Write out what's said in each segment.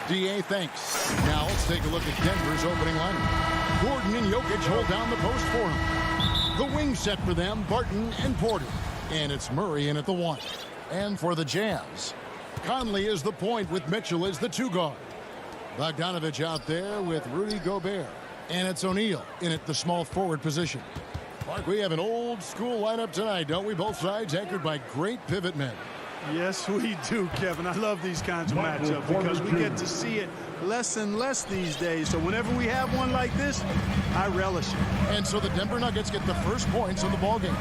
DA, thanks. Now let's take a look at Denver's opening lineup. Gordon and Jokic hold down the post for him. The wing set for them, Barton and Porter. And it's Murray in at the 1. And for the Jazz, Conley is the point with Mitchell as the 2 guard. Bogdanovich out there with Rudy Gobert. And it's O'Neal in at the small forward position. Mark, we have an old school lineup tonight, don't we? Both sides anchored by great pivot men. Yes, we do, Kevin. I love these kinds of matchups because we get to see it less and less these days. So whenever we have one like this, I relish it. And so the Denver Nuggets get the first points in the ballgame.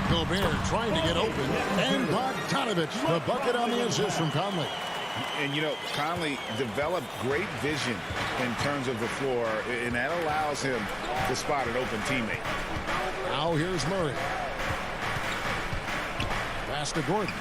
Gobert trying to get open. And Bogdanovich, the bucket on the assist from Conley. And, you know, Conley developed great vision in terms of the floor, and that allows him to spot an open teammate. Now here's Murray. Pass to Gordon.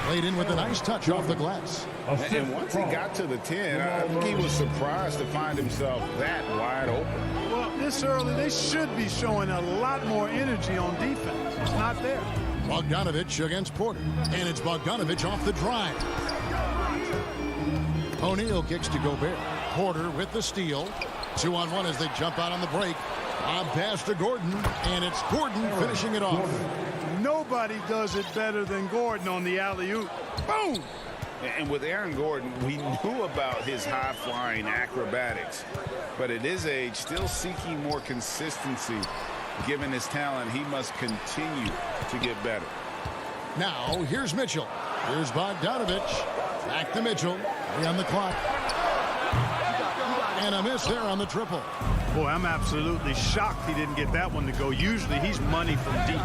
Played in with a nice touch off the glass. And once he got to the 10, I think he was surprised to find himself that wide open. Well, this early, they should be showing a lot more energy on defense. It's not there. Bogdanovich against Porter. And it's Bogdanovich off the drive. O'Neal kicks to Gobert. Porter with the steal. 2-on-1 as they jump out on the break. On pass to Gordon. And it's Gordon finishing it off. Nobody does it better than Gordon on the alley-oop. Boom! And with Aaron Gordon, we knew about his high-flying acrobatics. But at his age, still seeking more consistency. Given his talent, he must continue to get better. Now, here's Mitchell. Here's Bogdanovich. Back to Mitchell. 3 on the clock. And a miss there on the triple. Boy, I'm absolutely shocked he didn't get that one to go. Usually he's money from deep.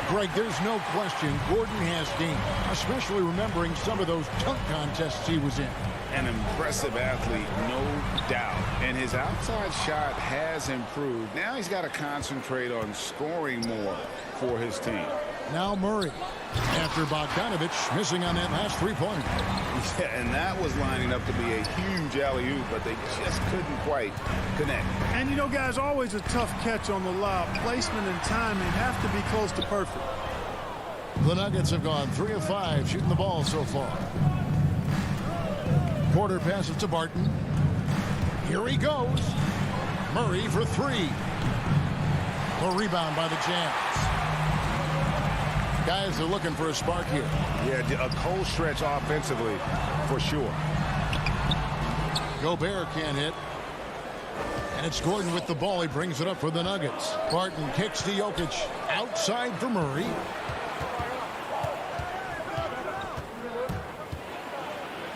Greg, there's no question Gordon has game, especially remembering some of those dunk contests he was in. An impressive athlete, no doubt. And his outside shot has improved. Now he's got to concentrate on scoring more for his team. Now Murray. After Bogdanovich missing on that last 3-pointer. Yeah, and that was lining up to be a huge alley-oop, but they just couldn't quite connect. And, you know, guys, always a tough catch on the lob. Placement and timing have to be close to perfect. The Nuggets have gone 3 of 5 shooting the ball so far. Porter passes to Barton. Here he goes. Murray for 3. A rebound by the Jazz. Guys are looking for a spark here. Yeah, a cold stretch offensively for sure. Gobert can't hit. And it's Gordon with the ball. He brings it up for the Nuggets. Barton kicks to Jokic. Outside for Murray.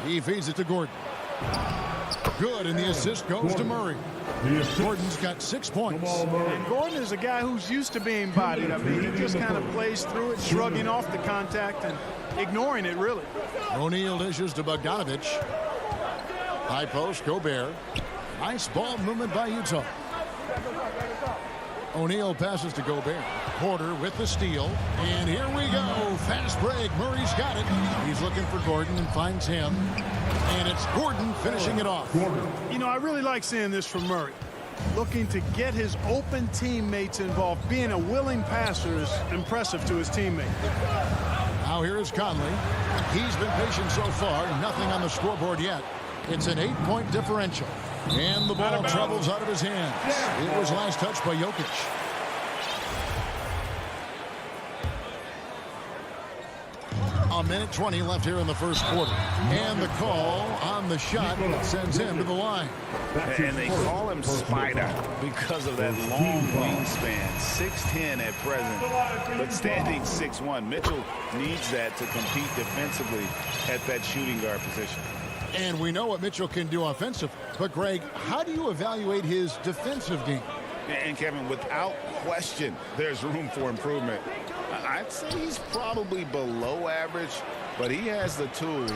He feeds it to Gordon. Good, and the assist goes to Murray. Gordon's got 6 points. And Gordon is a guy who's used to being bodied. I mean, he just kind of plays through it, shrugging off the contact and ignoring it, really. O'Neal dishes to Bogdanovich. High post, Gobert. Nice ball movement by Utah. O'Neal passes to Gobert. Porter with the steal. And here we go. Fast break. Murray's got it. He's looking for Gordon and finds him. And it's Gordon finishing it off. You know, I really like seeing this from Murray. Looking to get his open teammates involved. Being a willing passer is impressive to his teammates. Now here is Conley. He's been patient so far. Nothing on the scoreboard yet. It's an 8-point differential. And the ball travels out of his hands. It was last touched by Jokic. A minute 20 left here in the first quarter. And the call on the shot sends him to the line. And they call him Spider because of that long wingspan. 6'10" at present, but standing 6'1". Mitchell needs that to compete defensively at that shooting guard position. And we know what Mitchell can do offensively. But, Greg, how do you evaluate his defensive game? And, Kevin, without question, there's room for improvement. I'd say he's probably below average, but he has the tools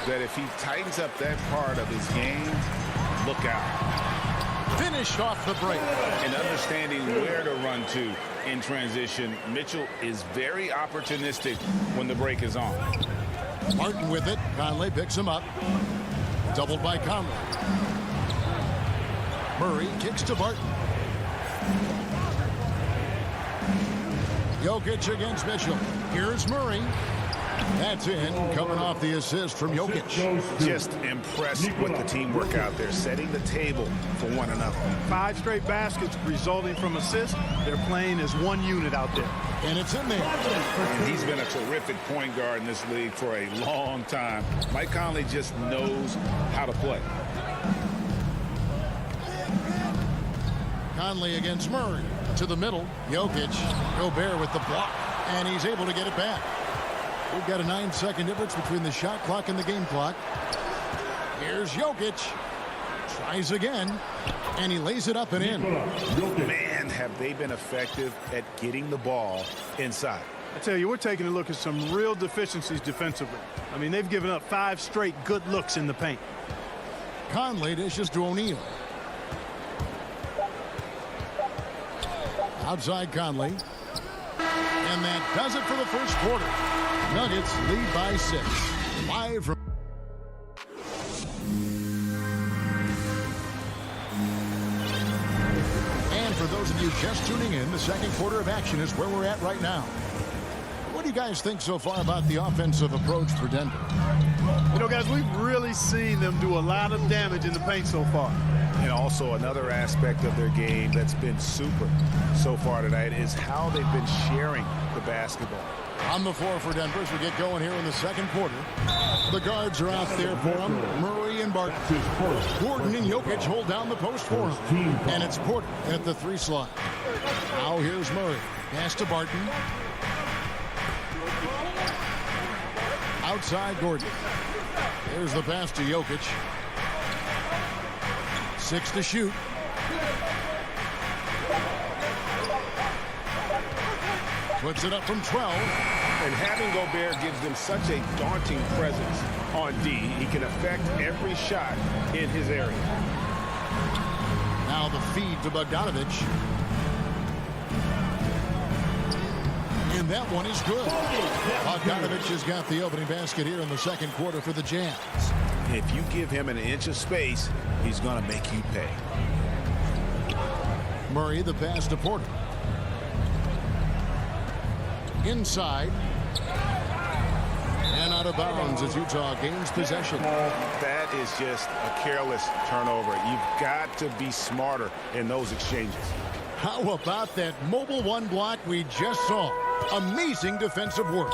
that if he tightens up that part of his game, look out. Finished off the break. And understanding where to run to in transition, Mitchell is very opportunistic when the break is on. Martin with it. Conley picks him up. Doubled by Conley. Murray kicks to Barton. Jokic against Mitchell. Here's Murray. That's in, coming off the assist from Jokic. Just impressed with the teamwork out there, setting the table for one another. 5 straight baskets resulting from assists. They're playing as one unit out there. And it's in there. And he's been a terrific point guard in this league for a long time. Mike Conley just knows how to play. Conley against Murray. To the middle. Jokic. Gobert with the block. And he's able to get it back. We've got a 9-second difference between the shot clock and the game clock. Here's Jokic. Tries again. And he lays it up and in. Man, have they been effective at getting the ball inside. I tell you, we're taking a look at some real deficiencies defensively. I mean, they've given up 5 straight good looks in the paint. Conley dishes to O'Neal. Outside Conley. And that does it for the first quarter. Nuggets lead by 6. Live from... And for those of you just tuning in, the second quarter of action is where we're at right now. What do you guys think so far about the offensive approach for Denver? You know, guys, we've really seen them do a lot of damage in the paint so far. And also another aspect of their game that's been super so far tonight is how they've been sharing the basketball. On the floor for Denver as we get going here in the second quarter. The guards are out there for him. Murray and Barton. Gordon and Jokic hold down the post for him. And it's Porter at the 3 slot. Now here's Murray. Pass to Barton. Outside Gordon. Here's the pass to Jokic. 6 to shoot. Puts it up from 12. And having Gobert gives them such a daunting presence on D. He can affect every shot in his area. Now the feed to Bogdanovich. And that one is good. Bogdanovich has got the opening basket here in the second quarter for the Jazz. If you give him an inch of space, he's going to make you pay. Murray, the pass to Porter. Inside. And out of bounds as Utah gains possession. That is just a careless turnover. You've got to be smarter in those exchanges. How about that mobile 1 block we just saw? Amazing defensive work.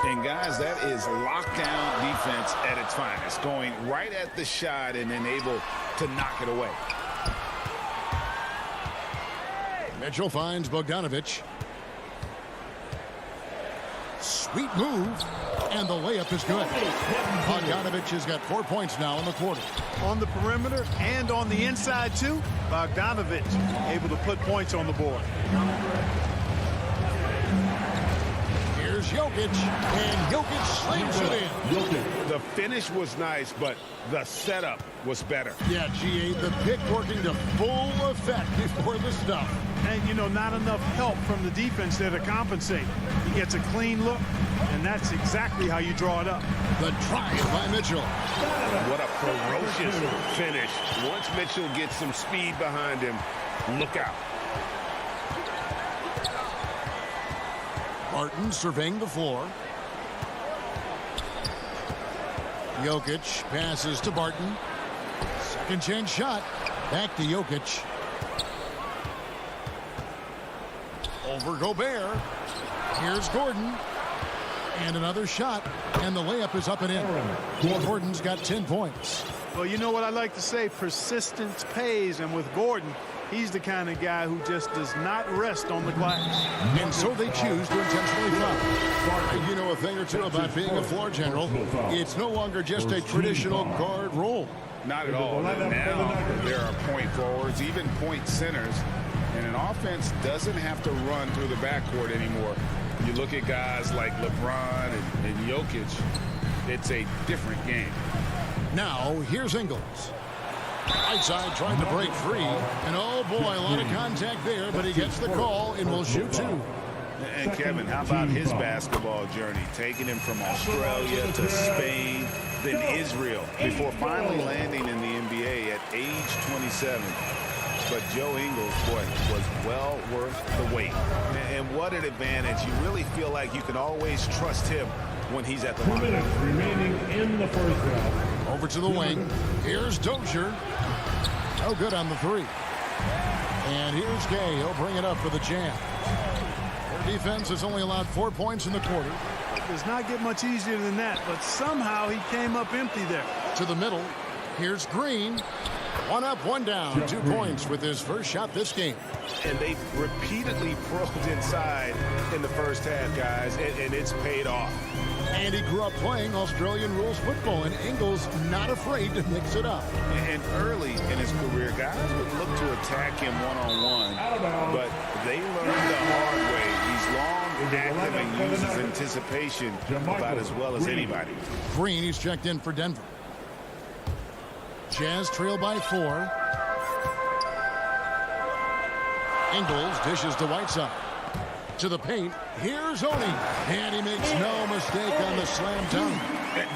And guys, that is lockdown defense at its finest. Going right at the shot and then able to knock it away. Mitchell finds Bogdanovich. Sweet move. And the layup is good. Bogdanovich has got 4 points now in the quarter. On the perimeter and on the inside, too, Bogdanovich able to put points on the board. Here's Jokic, and Jokic slams it in. The finish was nice, but the setup was better. Yeah, GA, the pick working to full effect before the stuff. And, you know, not enough help from the defense there to compensate. He gets a clean look, and that's exactly how you draw it up. The drive by Mitchell. What a ferocious finish. Once Mitchell gets some speed behind him, look out. Barton surveying the floor. Jokic passes to Barton. Second chance shot. Back to Jokic. Over Gobert. Here's Gordon. And another shot. And the layup is up and in. Gordon's got 10 points. Well, you know what I like to say? Persistence pays. And with Gordon, he's the kind of guy who just does not rest on the glass. And so they choose to intentionally foul. You know a thing or two about being a floor general. It's no longer just a traditional guard role. Not at all. Now there are point forwards, even point centers. And an offense doesn't have to run through the backcourt anymore. You look at guys like LeBron and Jokic, it's a different game. Now, here's Ingles. Right side trying to break free. And oh boy, a lot of contact there, but he gets the call and will shoot 2. And Kevin, how about his basketball journey? Taking him from Australia to Spain, then Israel, before finally landing in the NBA at age 27. But Joe Ingles, boy, was well worth the wait. And what an advantage. You really feel like you can always trust him when he's at the 2 line. minutes remaining in the first half. Over to the wing. Here's Dozier. No good on the three. And here's Gay. He'll bring it up for the Jam. Their defense has only allowed 4 points in the quarter. It does not get much easier than that, but somehow he came up empty there. To the middle. Here's Green. 1 up, 1 down. 2 points with his first shot this game. And they repeatedly probed inside in the first half, guys, and it's paid off. And he grew up playing Australian rules football, and Ingles not afraid to mix it up. And early in his career, guys would look to attack him one-on-one, but they learned the hard way. He's long, active, and uses anticipation about as well as anybody. Green, he's checked in for Denver. Jazz trail by 4. Ingles dishes to Whiteside. To the paint. Here's Oni. And he makes no mistake on the slam dunk.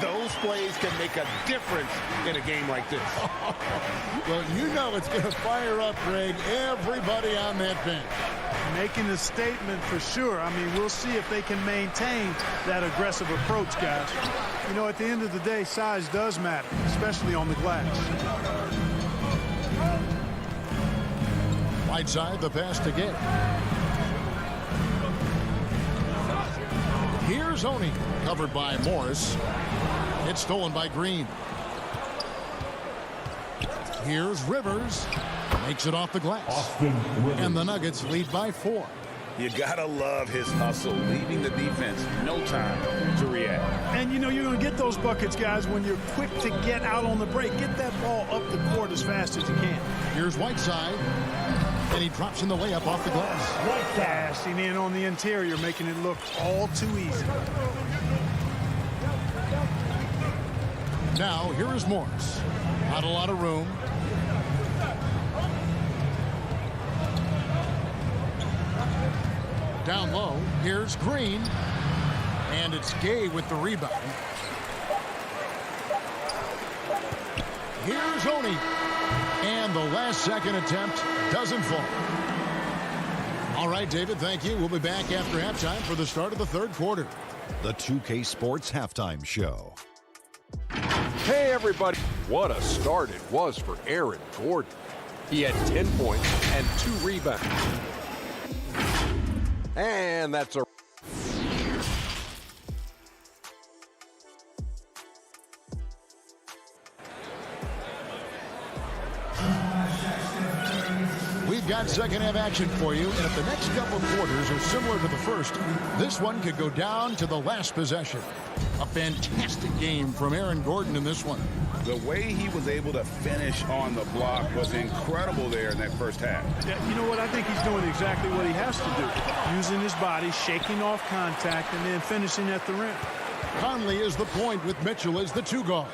Those plays can make a difference in a game like this. Well, you know it's going to fire up, Greg, everybody on that bench. Making a statement for sure. I mean, we'll see if they can maintain that aggressive approach, guys. You know, at the end of the day, size does matter, especially on the glass. Whiteside, the pass to Gay. Here's Oni, covered by Morris. It's stolen by Green. Here's Rivers. Makes it off the glass. And the Nuggets lead by 4. You gotta love his hustle, leaving the defense no time to react. And you know you're going to get those buckets, guys, when you're quick to get out on the break. Get that ball up the court as fast as you can. Here's Whiteside. And he drops in the layup off the glass. Dashing in on the interior, making it look all too easy. Now, here is Morris. Not a lot of room. Down low, here's Green. And it's Gay with the rebound. Here's Oni. And the last-second attempt doesn't fall. All right, David, thank you. We'll be back after halftime for the start of the third quarter. The 2K Sports Halftime Show. Hey, everybody. What a start it was for Aaron Gordon. He had 10 points and 2 rebounds. And that's a... We've got second half action for you, and if the next couple quarters are similar to the first, this one could go down to the last possession. A fantastic game from Aaron Gordon in this one. The way he was able to finish on the block was incredible there in that first half. Yeah, you know what? I think he's doing exactly what he has to do. Using his body, shaking off contact, and then finishing at the rim. Conley is the point with Mitchell as the 2 guard.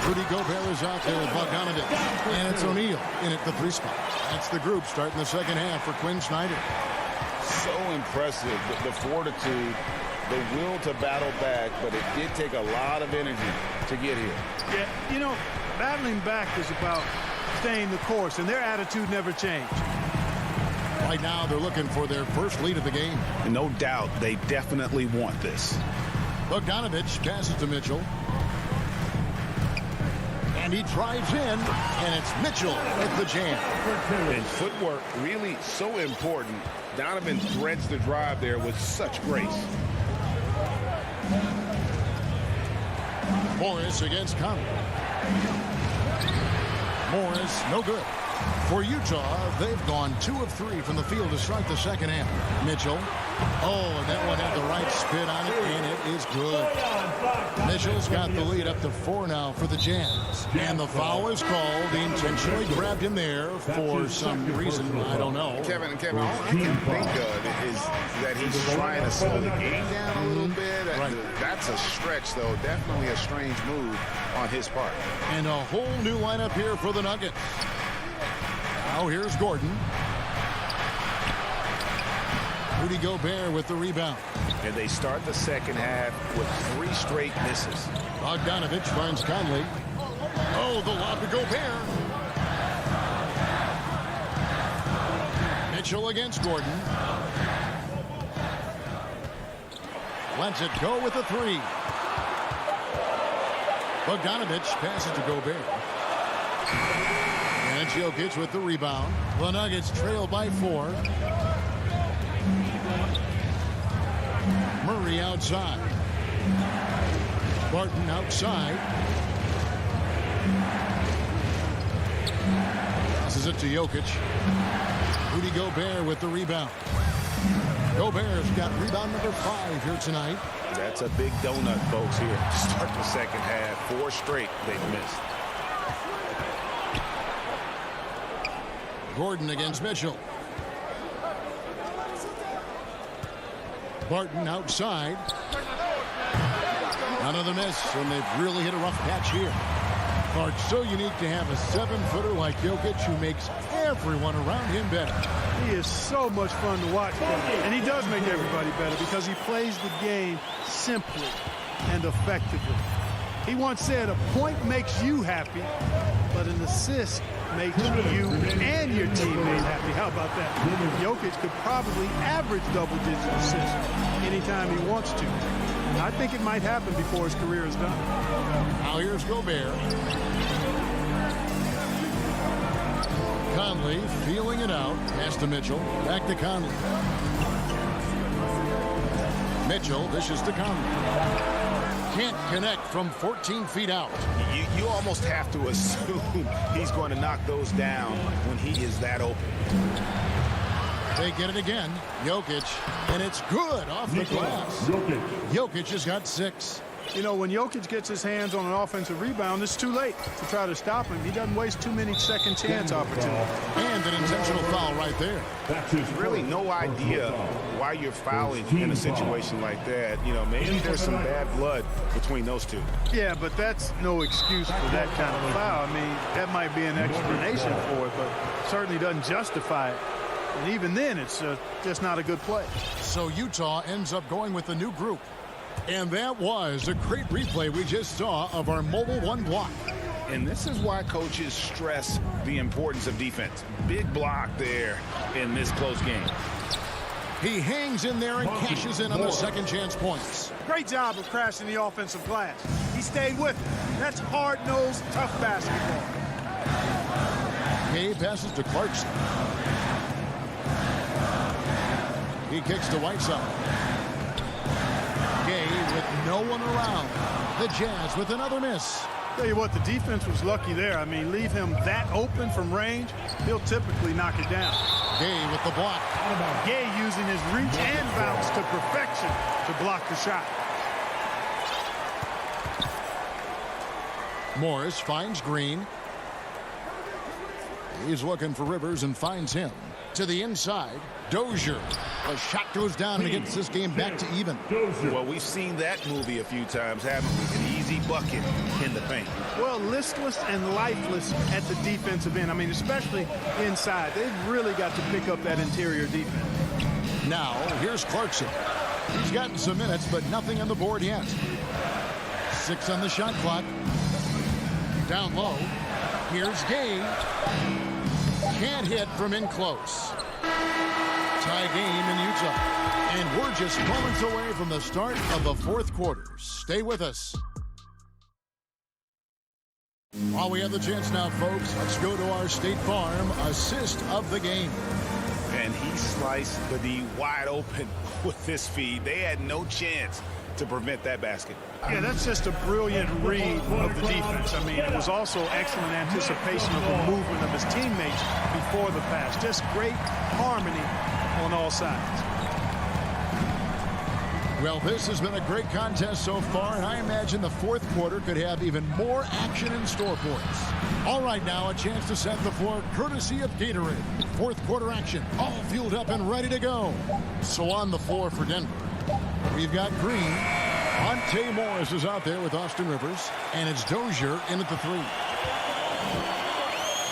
Rudy Gobert is out there with Bogdanovich. And it's O'Neal in at the 3 spot. That's the group starting the second half for Quinn Snyder. So impressive, the fortitude, the will to battle back, but it did take a lot of energy to get here. Yeah, you know, battling back is about staying the course, and their attitude never changed. Right now, they're looking for their first lead of the game. And no doubt, they definitely want this. Bogdanovich passes to Mitchell. And he drives in, and it's Mitchell with the jam. And footwork really so important. Donovan threads the drive there with such grace. Morris against Conley. Morris, no good. For Utah, they've gone 2 of 3 from the field to start the second half. Mitchell. Oh, and that one had the right spin on it, and it is good. Mitchell's got the lead up to 4 now for the Jazz. And the foul is called. He intentionally grabbed him there for some reason. I don't know. Kevin, all I can think of is that he's trying to slow the game down a little bit. Right. That's a stretch, though. Definitely a strange move on his part. And a whole new lineup here for the Nuggets. Now here's Gordon. Rudy Gobert with the rebound. And they start the second half with 3 straight misses. Bogdanovich finds Conley. Oh, the lob to Gobert. Mitchell against Gordon. Lets it go with a 3. Bogdanovich passes to Gobert. And it's Jokic with the rebound. The Nuggets trail by 4. Murray outside. Barton outside. Passes it to Jokic. Rudy Gobert with the rebound. Gobert's got rebound number 5 here tonight. That's a big donut, folks, here to start the second half. 4 straight they've missed. Gordon against Mitchell. Barton outside. Another miss, and they've really hit a rough patch here. Clark, so unique to have a 7-footer like Jokic who makes everyone around him better. He is so much fun to watch, and he does make everybody better because he plays the game simply and effectively. He once said, a point makes you happy, but an assist makes you and your teammate happy. How about that? Jokic could probably average double-digit assists anytime he wants to. I think it might happen before his career is done. Now here's Gobert. Conley feeling it out. Pass to Mitchell. Back to Conley. Mitchell dishes to Conley. Can't connect from 14 feet out. You almost have to assume he's going to knock those down when he is that open. They get it again. Jokic. And it's good off the glass. Jokic has got 6. You know, when Jokic gets his hands on an offensive rebound, it's too late to try to stop him. He doesn't waste too many second chance opportunities. And an intentional foul right there. There's really no idea why you're fouling in a situation like that. You know, maybe there's some bad blood between those two. Yeah, but that's no excuse for that kind of foul. I mean, that might be an explanation for it, but certainly doesn't justify it. And even then, it's just not a good play. So Utah ends up going with the new group. And that was a great replay we just saw of our Mobile One block. And this is why coaches stress the importance of defense. Big block there in this close game. He hangs in there and cashes in on the second chance points. Great job of crashing the offensive glass. He stayed with it. That's hard-nosed, tough basketball. Gay passes to Clarkson. He kicks to Whiteside. Gay with no one around. The Jazz with another miss. Tell you what, the defense was lucky there. I mean, leave him that open from range, he'll typically knock it down. Gay with the block. Gay using his reach and bounce to perfection to block the shot. Morris finds Green. He's looking for Rivers and finds him. To the inside, Dozier. A shot goes down and gets this game back to even. Well, we've seen that movie a few times, haven't we? An easy bucket in the paint. Well, listless and lifeless at the defensive end. I mean, especially inside. They've really got to pick up that interior defense. Now, here's Clarkson. He's gotten some minutes, but nothing on the board yet. 6 on the shot clock. Down low. Here's Gay. Can't hit from in close. Tie game in Utah. And we're just moments away from the start of the fourth quarter. Stay with us. While we have the chance now, folks, let's go to our State Farm assist of the game. And he sliced the D wide open with this feed. They had no chance to prevent that basket. Yeah, that's just a brilliant read of the defense. I mean, it was also excellent anticipation of the movement of his teammates before the pass. Just great harmony on all sides. Well, this has been a great contest so far, and I imagine the fourth quarter could have even more action in store for us. All right, now a chance to set the floor courtesy of Gatorade. Fourth quarter action, all fueled up and ready to go. So on the floor for Denver, we've got Green. Monte Morris is out there with Austin Rivers, and it's Dozier in at the 3.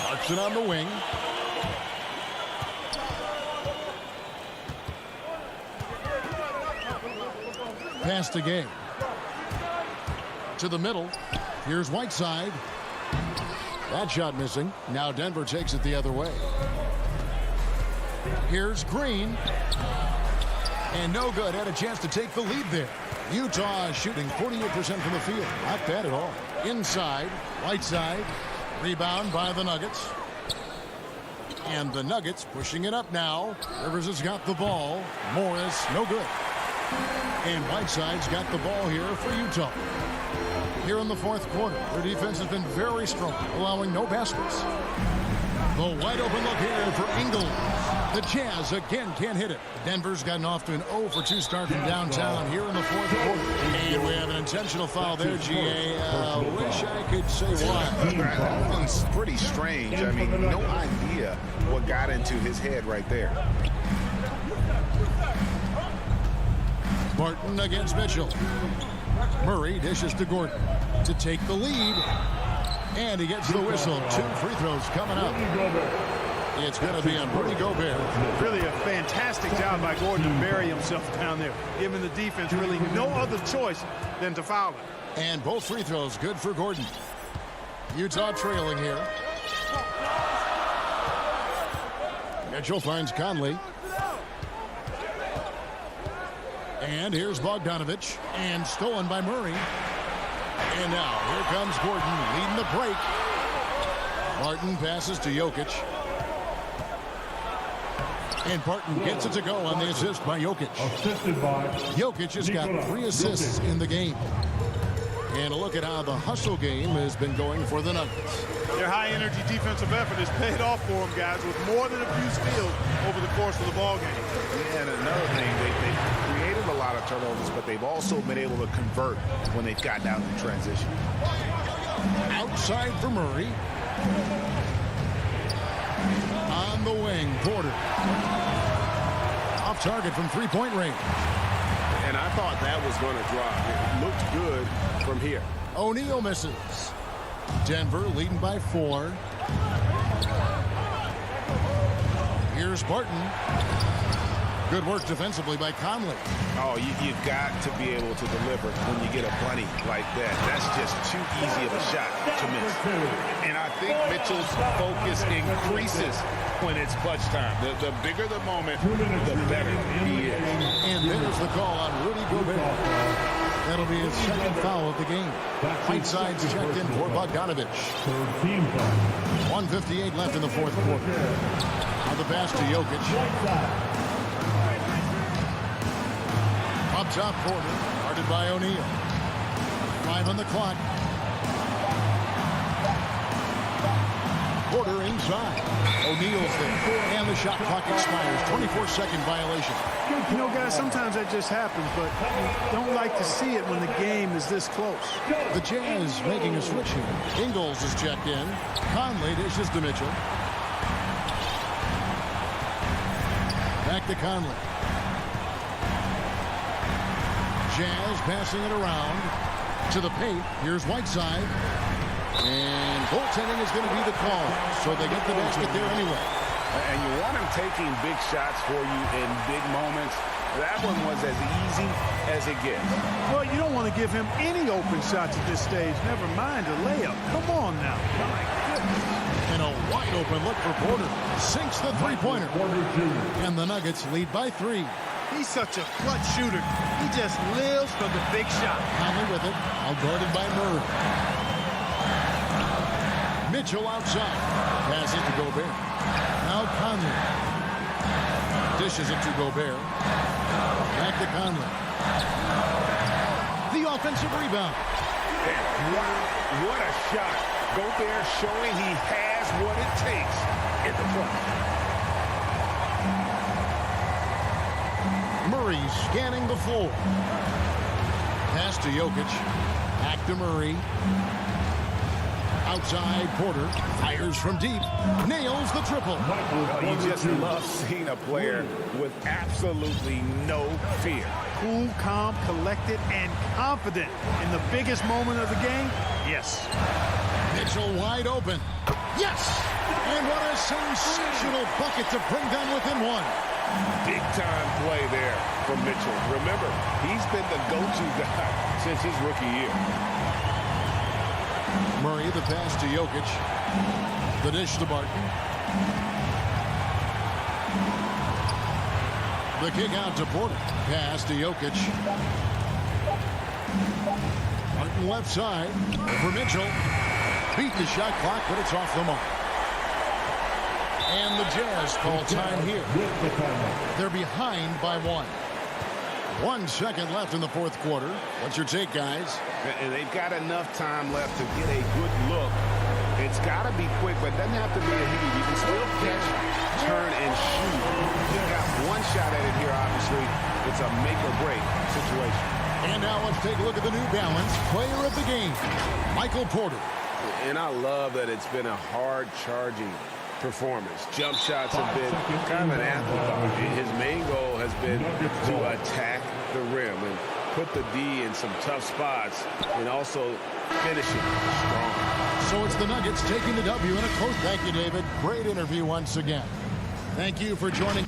Clarkson on the wing. Pass to Gay. To the middle. Here's Whiteside. That shot missing. Now Denver takes it the other way. Here's Green. And no good. Had a chance to take the lead there. Utah shooting 48% from the field. Not bad at all. Inside, right side. Rebound by the Nuggets. And the Nuggets pushing it up now. Rivers has got the ball. Morris, no good. And Whiteside's got the ball here for Utah. Here in the fourth quarter, their defense has been very strong, allowing no baskets. The wide open look here for Ingles. The Jazz again can't hit it. Denver's gotten off to an 0 for 2 start from downtown here in the fourth quarter. And we have an intentional foul there, GA. Wish I could say why. That one's pretty strange. I mean, no idea what got into his head right there. Barton against Mitchell. Murray dishes to Gordon to take the lead. And he gets the whistle. 2 free throws coming up. It's going to be on Rudy Gobert. Really a fantastic job by Gordon to bury himself down there, giving the defense really no other choice than to foul him. And both free throws good for Gordon. Utah trailing here. Mitchell finds Conley. And here's Bogdanovich. And stolen by Murray. And now here comes Gordon leading the break. Barton passes to Jokic. And Barton gets it to go on the assist by Jokic. Jokic has got 3 assists in the game. And a look at how the hustle game has been going for the Nuggets. Their high-energy defensive effort has paid off for them, guys, with more than a few steals over the course of the ballgame. Yeah, and another thing, they've created a lot of turnovers, but they've also been able to convert when they've got down in transition. Outside for Murray. On the wing, Porter. Off target from three-point range. And I thought that was going to drop. It looked good from here. O'Neal misses. Denver leading by 4. Here's Barton. Good work defensively by Conley. Oh, you've got to be able to deliver when you get a bunny like that. That's just too easy of a shot to miss. And I think Mitchell's focus increases when it's clutch time. The bigger the moment, the better he is. And there's the call on Rudy Gobert. That'll be his second foul of the game. Whiteside's checked in for Bogdanovich. 1:58 left in the fourth quarter. On the pass to Jokic. Up top corner, guarded by O'Neal. 5 on the clock. Porter inside. O'Neal's there. And the shot clock expires. 24-second violation. You know, guys, sometimes that just happens, but you don't like to see it when the game is this close. The Jazz making a switch here. Ingles is checked in. Conley dishes to Mitchell. Back to Conley. Jazz passing it around to the paint. Here's Whiteside. And goaltending is going to be the call. So they get the basket there anyway. And you want him taking big shots for you in big moments. That one was as easy as it gets. Well, you don't want to give him any open shots at this stage. Never mind a layup. Come on now. My goodness. And a wide open look for Porter. Sinks the three-pointer. And the Nuggets lead by 3. He's such a clutch shooter. He just lives for the big shot. Conley with it. Out guarded by Murray. Mitchell outside. Passes to Gobert. Now Conley. Dishes it to Gobert. Back to Conley. The offensive rebound. What a shot. Gobert showing he has what it takes in the front. Murray scanning the floor. Pass to Jokic. Back to Murray. Outside, Porter fires from deep. Nails the triple. You just love seeing a player with absolutely no fear. Cool, calm, collected, and confident in the biggest moment of the game. Yes. Mitchell wide open. Yes! And what a sensational bucket to bring them within 1. Big-time play there from Mitchell. Remember, he's been the go-to guy since his rookie year. Murray, the pass to Jokic. The dish to Barton. The kick out to Porter. Pass to Jokic. Martin left side. Over Mitchell. Beat the shot clock, but it's off the mark. And the Jazz call time here. They're behind by 1. 1 second left in the fourth quarter. What's your take, guys? And they've got enough time left to get a good look. It's got to be quick, but it doesn't have to be a heat. You can still catch, turn, and shoot. You've got one shot at it here, obviously. It's a make-or-break situation. And now let's take a look at the New Balance player of the game, Michael Porter. And I love that it's been a hard-charging performance. Jump shots have been kind of an afterthought. His main goal has been to attack the rim and put the D in some tough spots and also finishing strong. So it's the Nuggets taking the W in a close. Thank you, David. Great interview once again. Thank you for joining.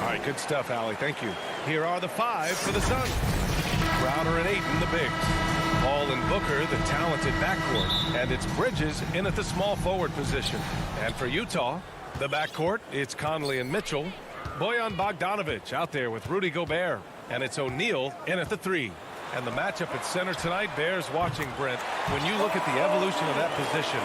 All right, good stuff, Allie. Thank you. Here are the 5 for the Suns. Crowder and Ayton, the bigs. Paul and Booker, the talented backcourt. And it's Bridges in at the small forward position. And for Utah, the backcourt, it's Conley and Mitchell. Bojan Bogdanovic out there with Rudy Gobert. And it's O'Neal in at the 3. And the matchup at center tonight bears watching, Brent. When you look at the evolution of that position,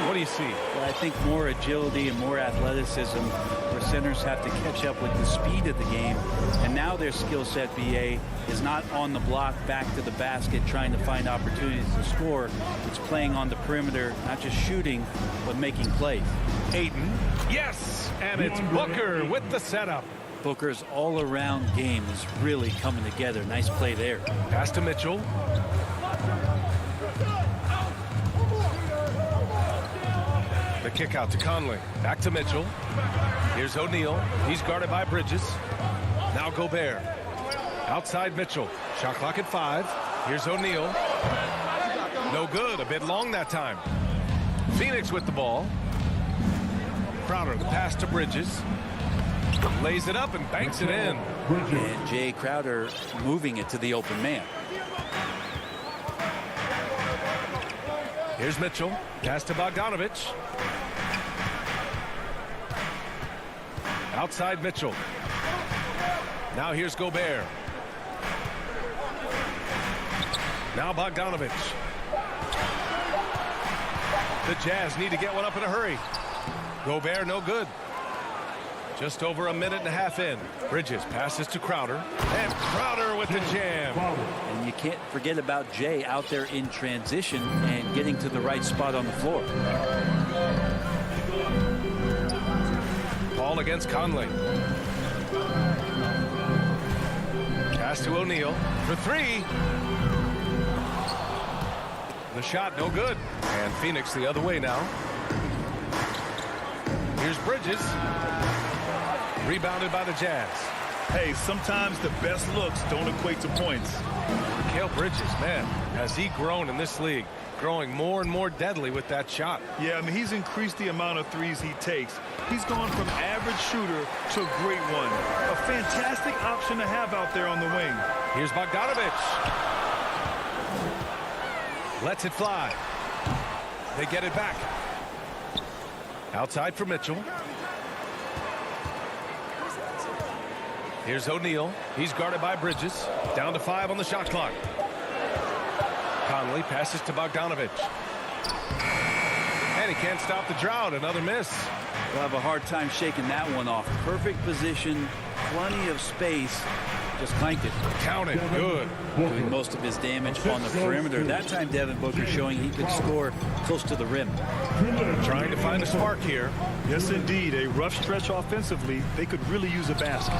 what do you see? Well, I think more agility and more athleticism where centers have to catch up with the speed of the game. And now their skill set, BA, is not on the block back to the basket trying to find opportunities to score. It's playing on the perimeter, not just shooting, but making plays. Ayton, yes! And it's Booker with the setup. Booker's all-around game is really coming together. Nice play there. Pass to Mitchell. The kick out to Conley. Back to Mitchell. Here's O'Neal. He's guarded by Bridges. Now Gobert. Outside Mitchell. Shot clock at 5. Here's O'Neal. No good. A bit long that time. Phoenix with the ball. Crowder, the pass to Bridges. Lays it up and banks it in. And Jay Crowder moving it to the open man. Here's Mitchell. Pass to Bogdanovic. Outside Mitchell. Now here's Gobert. Now Bogdanovic. The Jazz need to get one up in a hurry. Gobert no good. Just over a minute and a half in. Bridges passes to Crowder. And Crowder with the jam. And you can't forget about Jay out there in transition and getting to the right spot on the floor. Ball against Conley. Pass to O'Neal for 3. The shot no good. And Phoenix the other way now. Here's Bridges. Rebounded by the Jazz. Hey, sometimes the best looks don't equate to points. Mikal Bridges, man, has he grown in this league? Growing more and more deadly with that shot. Yeah, I mean, he's increased the amount of threes he takes. He's gone from average shooter to a great one. A fantastic option to have out there on the wing. Here's Bogdanovic. Lets it fly. They get it back. Outside for Mitchell. Here's O'Neal. He's guarded by Bridges. Down to 5 on the shot clock. Conley passes to Bogdanovic. And he can't stop the drought. Another miss. We'll have a hard time shaking that one off. Perfect position, plenty of space. Just clanked it. Count it. Good. Doing most of his damage on the perimeter. That time Devin Booker showing he could score close to the rim. Trying to find a spark here. Yes, indeed. A rough stretch offensively. They could really use a basket.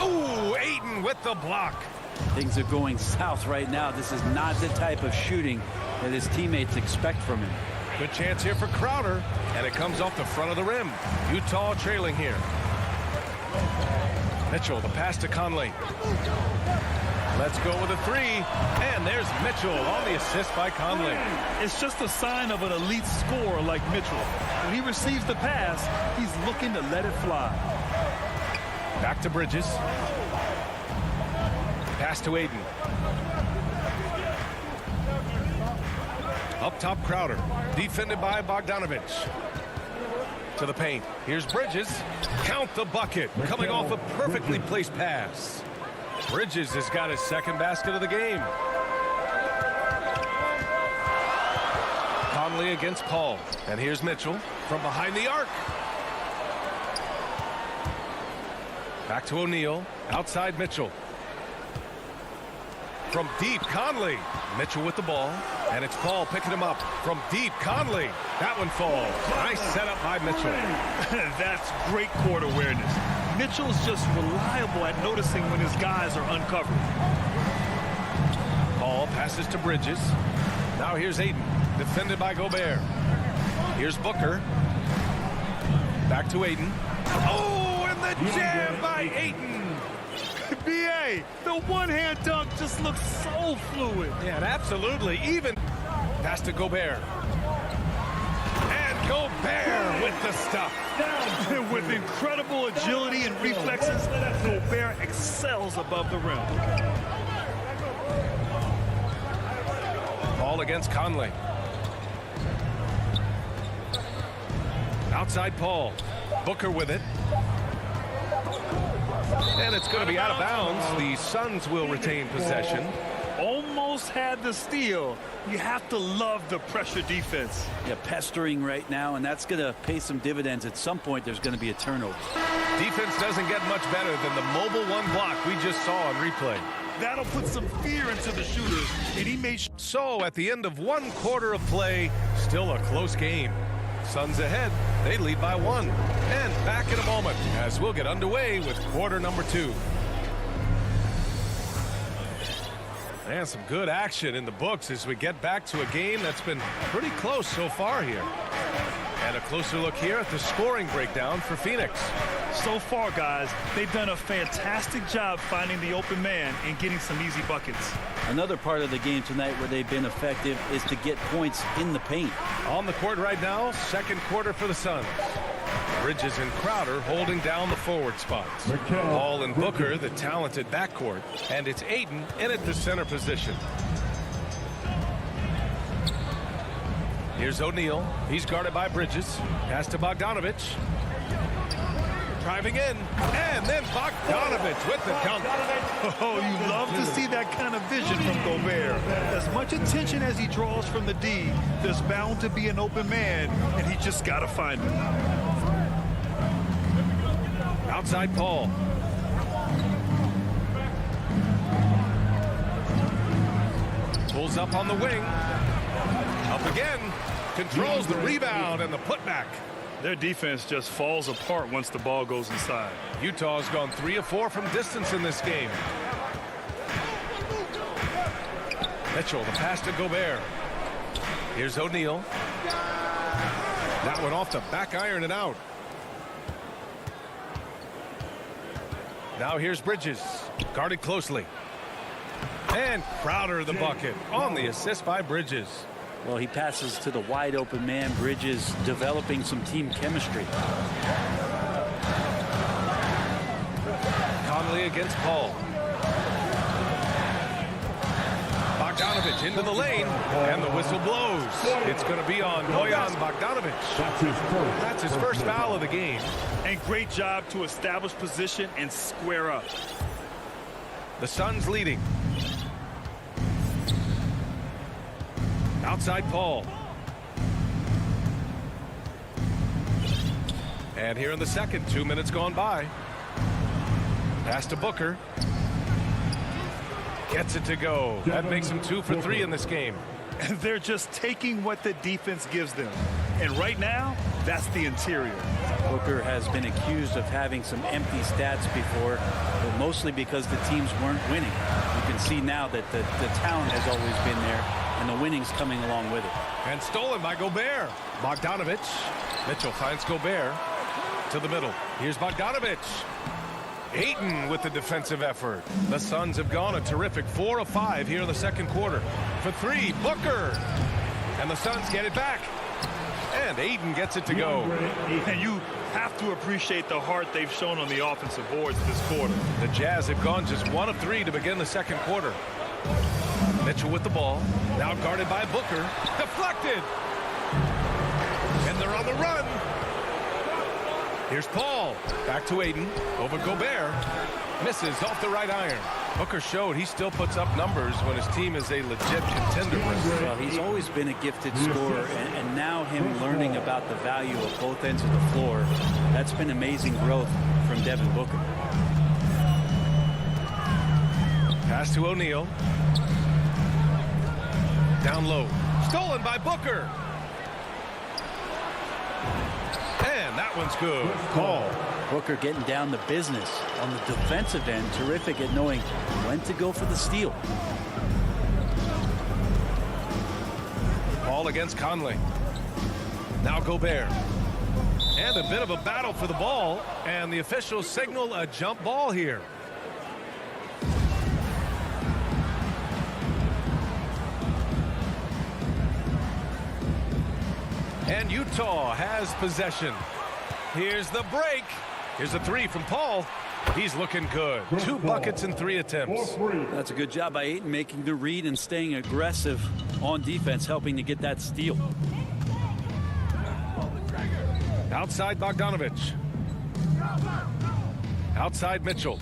Ooh, Ayton with the block. Things are going south right now. This is not the type of shooting that his teammates expect from him. Good chance here for Crowder. And it comes off the front of the rim. Utah trailing here. Mitchell, the pass to Conley. Let's go with a 3. And there's Mitchell on the assist by Conley. It's just a sign of an elite scorer like Mitchell. When he receives the pass, he's looking to let it fly. Back to Bridges. Pass to Ayton. Up top, Crowder. Defended by Bogdanovic. To the paint. Here's Bridges. Count the bucket. Coming off a perfectly placed pass. Bridges has got his second basket of the game. Conley against Paul. And here's Mitchell from behind the arc. Back to O'Neal. Outside Mitchell. From deep, Conley. Mitchell with the ball. And it's Paul picking him up. From deep, Conley. That one falls. Nice setup by Mitchell. That's great court awareness. Mitchell's just reliable at noticing when his guys are uncovered. Paul passes to Bridges. Now here's Ayton. Defended by Gobert. Here's Booker. Back to Ayton. Oh, and the jam by Ayton. B.A., the one-hand dunk just looks so fluid. Yeah, absolutely. Even pass to Gobert. And Gobert with the stuff. With incredible agility and reflexes, Gobert excels above the rim. Ball against Conley. Outside Paul. Booker with it. And it's going to be out of bounds. The Suns will retain possession. Almost had the steal. You have to love the pressure defense. Yeah, pestering right now, and that's going to pay some dividends. At some point, there's going to be a turnover. Defense doesn't get much better than the mobile one block we just saw on replay. That'll put some fear into the shooters, and he made So at the end of 1 quarter of play, still a close game. Suns ahead. They lead by 1. And back in a moment as we'll get underway with quarter number 2. And some good action in the books as we get back to a game that's been pretty close so far here. And a closer look here at the scoring breakdown for Phoenix. So far, guys, they've done a fantastic job finding the open man and getting some easy buckets. Another part of the game tonight where they've been effective is to get points in the paint. On the court right now, second quarter for the Suns. Bridges and Crowder holding down the forward spots. Paul and Booker, the talented backcourt. And it's Ayton in at the center position. Here's O'Neal. He's guarded by Bridges. Pass to Bogdanovich. Driving in. And then Bogdanovich with the dunk. Oh, you love to see that kind of vision from Gobert. As much attention as he draws from the D, there's bound to be an open man, and he just got to find him. Outside Paul. Pulls up on the wing. Up again. Controls the rebound and the putback. Their defense just falls apart once the ball goes inside. Utah's gone 3 of 4 from distance in this game. Mitchell, the pass to Gobert. Here's O'Neal. That one off the back iron and out. Now here's Bridges. Guarded closely. And Crowder the bucket on the assist by Bridges. Well, he passes to the wide open man. Bridges developing some team chemistry. Conley against Paul. Bogdanovich into the lane, and the whistle blows. It's going to be on Bojan Bogdanovich. That's his first foul of the game. And great job to establish position and square up. The Suns leading. Outside Paul. And here in the second, 2 minutes gone by. Pass to Booker. Gets it to go. That makes him 2 for 3 in this game. And they're just taking what the defense gives them. And right now, that's the interior. Booker has been accused of having some empty stats before, but mostly because the teams weren't winning. You can see now that the talent has always been there, and the winning's coming along with it. And stolen by Gobert. Bogdanovich. Mitchell finds Gobert to the middle. Here's Bogdanovich. Ayton with the defensive effort. The Suns have gone a terrific 4 of 5 here in the second quarter. For 3, Booker. And the Suns get it back. And Ayton gets it to go. And you have to appreciate the heart they've shown on the offensive boards this quarter. The Jazz have gone just 1 of 3 to begin the second quarter. Mitchell with the ball. Now guarded by Booker. Deflected. And they're on the run. Here's Paul. Back to Ayton. Over Gobert. Misses off the right iron. Booker showed he still puts up numbers when his team is a legit contender. Well, he's always been a gifted scorer, and now him learning about the value of both ends of the floor, that's been amazing growth from Devin Booker. Pass to O'Neal. Down low. Stolen by Booker. And that one's good. Call. Booker getting down to business on the defensive end. Terrific at knowing when to go for the steal. Ball against Conley. Now Gobert. And a bit of a battle for the ball. And the officials signal a jump ball here. And Utah has possession. Here's the break. Here's a three from Paul. He's looking good. 2 buckets in 3 attempts. That's a good job by Ayton, making the read and staying aggressive on defense, helping to get that steal. Outside Bogdanovich. Outside Mitchell.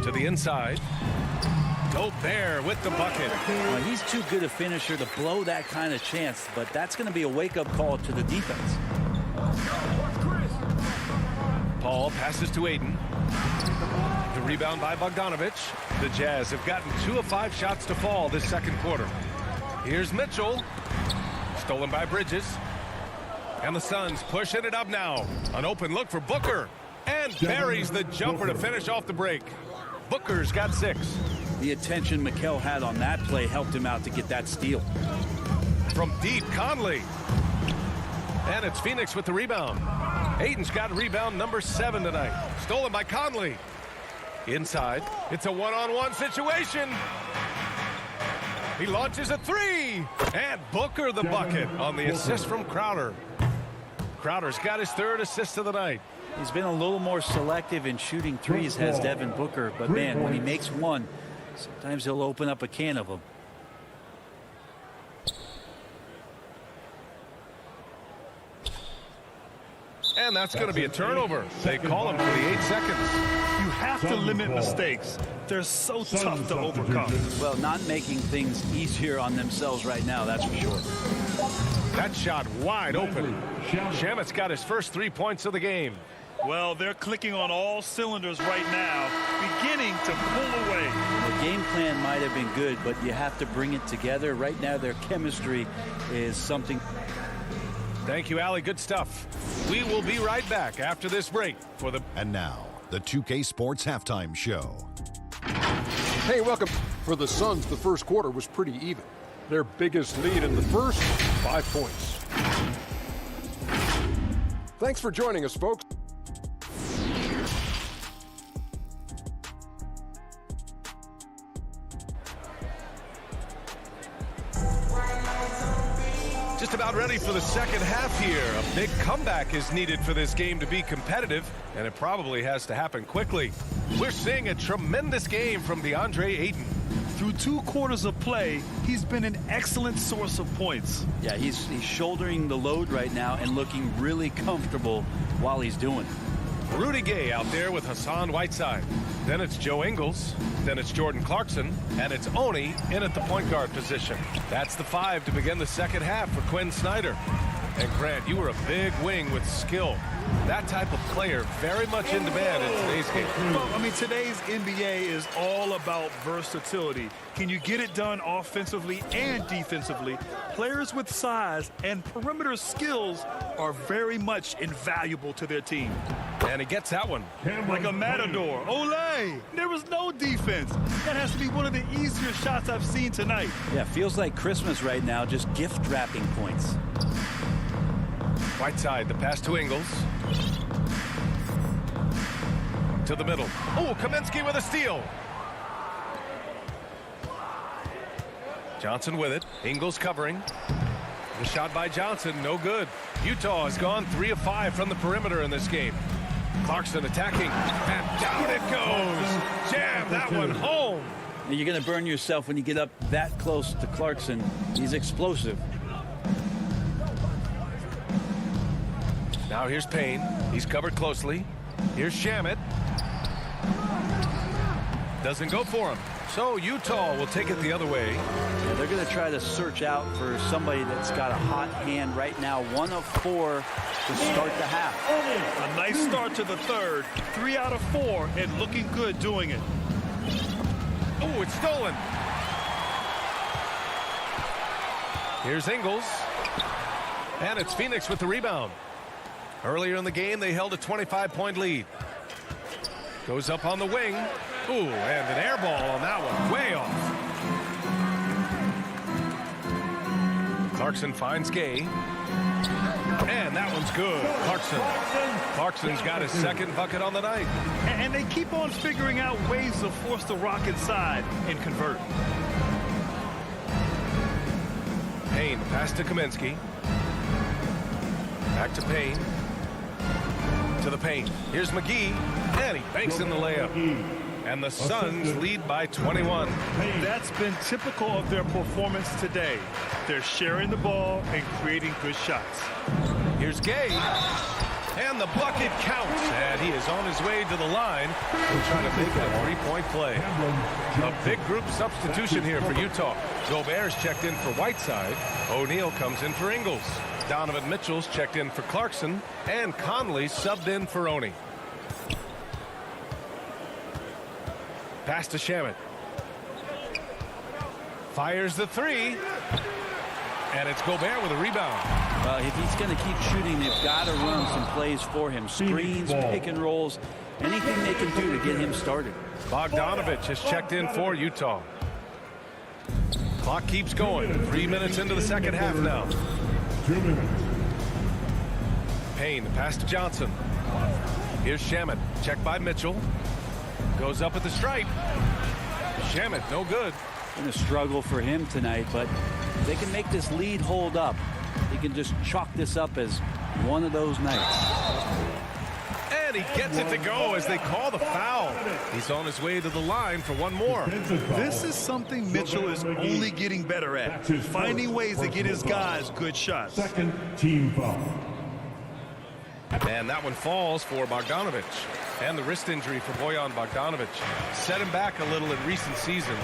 To the inside. Gobert with the bucket. He's too good a finisher to blow that kind of chance, but that's going to be a wake-up call to the defense. Paul passes to Ayton. The rebound by Bogdanovich. The Jazz have gotten 2 of 5 shots to fall this second quarter. Here's Mitchell. Stolen by Bridges. And the Suns pushing it up now. An open look for Booker. And buries the jumper to finish off the break. Booker's got 6. The attention Mikel had on that play helped him out to get that steal. From deep, Conley. And it's Phoenix with the rebound. Ayton's got rebound number 7 tonight. Stolen by Conley. Inside. It's a one-on-one situation. He launches a 3. And Booker the bucket on the assist from Crowder. Crowder's got his 3rd assist of the night. He's been a little more selective in shooting threes, has Devin Booker. But, man, when he makes one, sometimes he'll open up a can of them. And that's going to be a turnover. They call him for the 8 seconds. You have to limit mistakes. They're so tough to overcome. Well, not making things easier on themselves right now, that's for sure. That shot wide open. Shamet's got his first 3 points of the game. Well, they're clicking on all cylinders right now, beginning to pull away. The game plan might have been good, but you have to bring it together. Right now, their chemistry is something. Thank you, Allie. Good stuff. We will be right back after this break for the... And now, the 2K Sports Halftime Show. Hey, welcome. For the Suns, the first quarter was pretty even. Their biggest lead in the first, 5 points. Thanks for joining us, folks. Just about ready for the second half here. A big comeback is needed for this game to be competitive, and it probably has to happen quickly. We're seeing a tremendous game from DeAndre Ayton. Through 2 quarters of play, he's been an excellent source of points. Yeah, he's shouldering the load right now and looking really comfortable while he's doing it. Rudy Gay out there with Hassan Whiteside. Then it's Joe Ingles. Then it's Jordan Clarkson. And it's Oni in at the point guard position. That's the 5 to begin the second half for Quinn Snyder. And Grant, you were a big wing with skill. That type of player very much in demand in today's game. Well, I mean, today's NBA is all about versatility. Can you get it done offensively and defensively? Players with size and perimeter skills are very much invaluable to their team. And he gets that one. Like a matador. Olé! There was no defense. That has to be one of the easier shots I've seen tonight. Yeah, feels like Christmas right now, just gift wrapping points. Whiteside, the pass to Ingles. To the middle. Oh, Kaminsky with a steal. Johnson with it. Ingles covering. The shot by Johnson, no good. Utah has gone 3 of 5 from the perimeter in this game. Clarkson attacking, and down it goes. Jam that one home. You're going to burn yourself when you get up that close to Clarkson. He's explosive. Now here's Payne. He's covered closely. Here's Shamet. Doesn't go for him. So Utah will take it the other way. Yeah, they're going to try to search out for somebody that's got a hot hand right now. 1 of 4 to start the half. A nice start to the third. 3 out of 4 and looking good doing it. Oh, it's stolen. Here's Ingles. And it's Phoenix with the rebound. Earlier in the game, they held a 25-point lead. Goes up on the wing. Ooh, and an air ball on that one. Way off. Clarkson finds Gay. And that one's good. Clarkson's got his second bucket on the night. And they keep on figuring out ways to force the rock inside and convert. Payne, pass to Kaminsky. Back to Payne. To the paint. Here's McGee. And he banks in the layup. And the Suns lead by 21. That's been typical of their performance today. They're sharing the ball and creating good shots. Here's Gay. And the bucket counts. And he is on his way to the line. He'll try to make it a three-point play. A big group substitution here for Utah. Gobert's checked in for Whiteside. O'Neal comes in for Ingles. Donovan Mitchell's checked in for Clarkson. And Conley subbed in for Oni. Pass to Shamet. Fires the three. And it's Gobert with a rebound. If he's going to keep shooting, they've got to run some plays for him. Screens, pick and rolls, anything they can do to get him started. Bogdanovich has checked in for Utah. Clock keeps going. 3 minutes into the second half now. 2 minutes. Payne, pass to Johnson. Here's Shamet. Checked by Mitchell. Goes up at the stripe. Shamet, no good. Been a struggle for him tonight, but if they can make this lead hold up, he can just chalk this up as one of those nights. And he gets it to go as they call the foul. He's on his way to the line for one more. This is something Mitchell is only getting better at, finding ways to get his guys good shots. Second team foul. And that one falls for Bogdanovich. And the wrist injury for Bojan Bogdanovich set him back a little in recent seasons.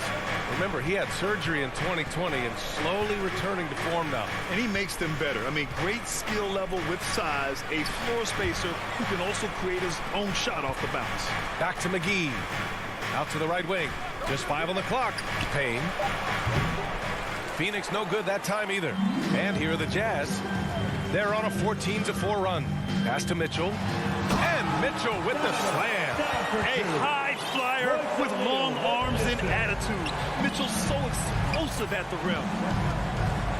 Remember, he had surgery in 2020 and slowly returning to form now. And he makes them better. I mean, great skill level with size, a floor spacer who can also create his own shot off the bounce. Back to McGee. Out to the right wing. Just 5 on the clock. Payne. Phoenix no good that time either. And here are the Jazz. They're on a 14-4 run. Pass to Mitchell. And Mitchell with the slam. A high flyer with long arms and attitude. Mitchell's so explosive at the rim.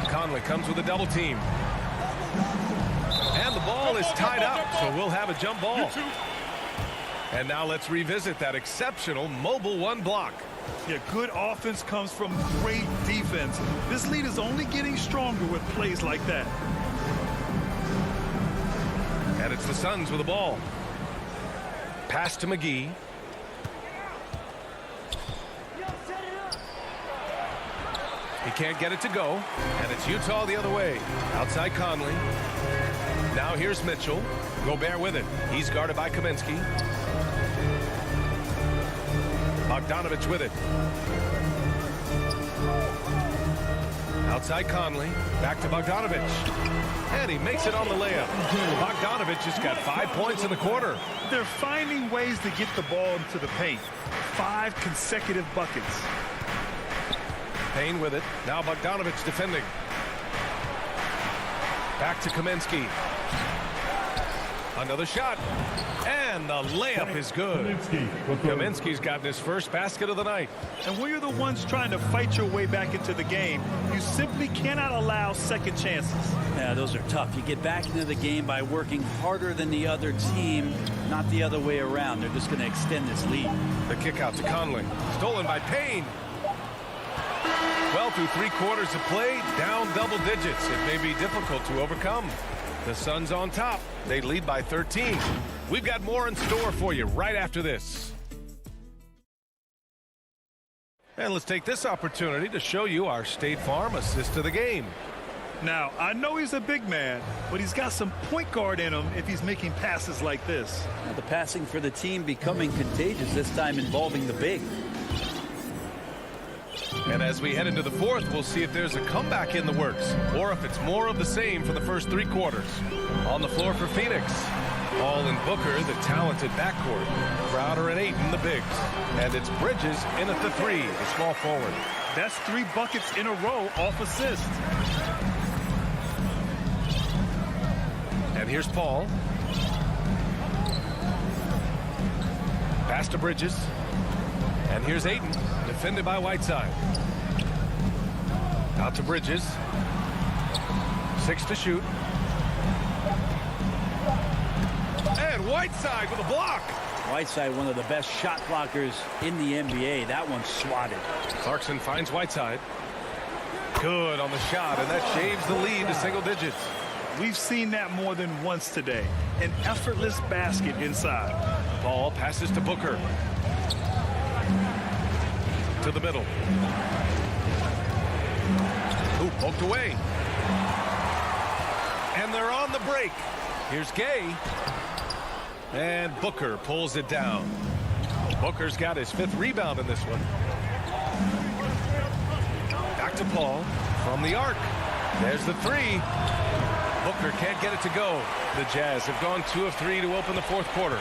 Conley comes with a double team. And the ball is tied up, so we'll have a jump ball. And now let's revisit that exceptional mobile one block. Yeah, good offense comes from great defense. This lead is only getting stronger with plays like that. And it's the Suns with the ball. Pass to McGee. He can't get it to go. And it's Utah the other way. Outside Conley. Now here's Mitchell. Gobert with it. He's guarded by Kaminsky. Bogdanovich with it. Outside Conley. Back to Bogdanovich. And he makes it on the layup. Bogdanovich has got 5 points in the quarter. They're finding ways to get the ball into the paint. 5 consecutive buckets. Payne with it. Now Bogdanovich defending. Back to Kaminsky. Another shot. And the layup is good. Kaminsky's gotten his first basket of the night. And when you're the ones trying to fight your way back into the game, you simply cannot allow second chances. Yeah, those are tough. You get back into the game by working harder than the other team, not the other way around. They're just going to extend this lead. The kick out to Conley. Stolen by Payne. Well, through 3 quarters of play, down double digits. It may be difficult to overcome. The Suns on top. They lead by 13. We've got more in store for you right after this. And let's take this opportunity to show you our State Farm assist to the game. Now, I know he's a big man, but he's got some point guard in him if he's making passes like this. Now, the passing for the team becoming contagious, this time involving the big. And as we head into the fourth, we'll see if there's a comeback in the works or if it's more of the same for the first 3 quarters. On the floor for Phoenix. Hall and Booker, the talented backcourt. Crowder and Ayton, the bigs. And it's Bridges in at the 3, the small forward. That's 3 buckets in a row off assist. And here's Paul. Pass to Bridges. And here's Ayton, defended by Whiteside. Out to Bridges. 6 to shoot. And Whiteside with a block. Whiteside, one of the best shot blockers in the NBA. That one's swatted. Clarkson finds Whiteside. Good on the shot, and that shaves the lead to single digits. We've seen that more than once today. An effortless basket inside. Ball passes to Booker. To the middle. Ooh, poked away. And they're on the break. Here's Gay. And Booker pulls it down. Booker's got his 5th rebound in this one. Back to Paul from the arc. There's the 3. Booker can't get it to go. The Jazz have gone 2 of 3 to open the 4th quarter.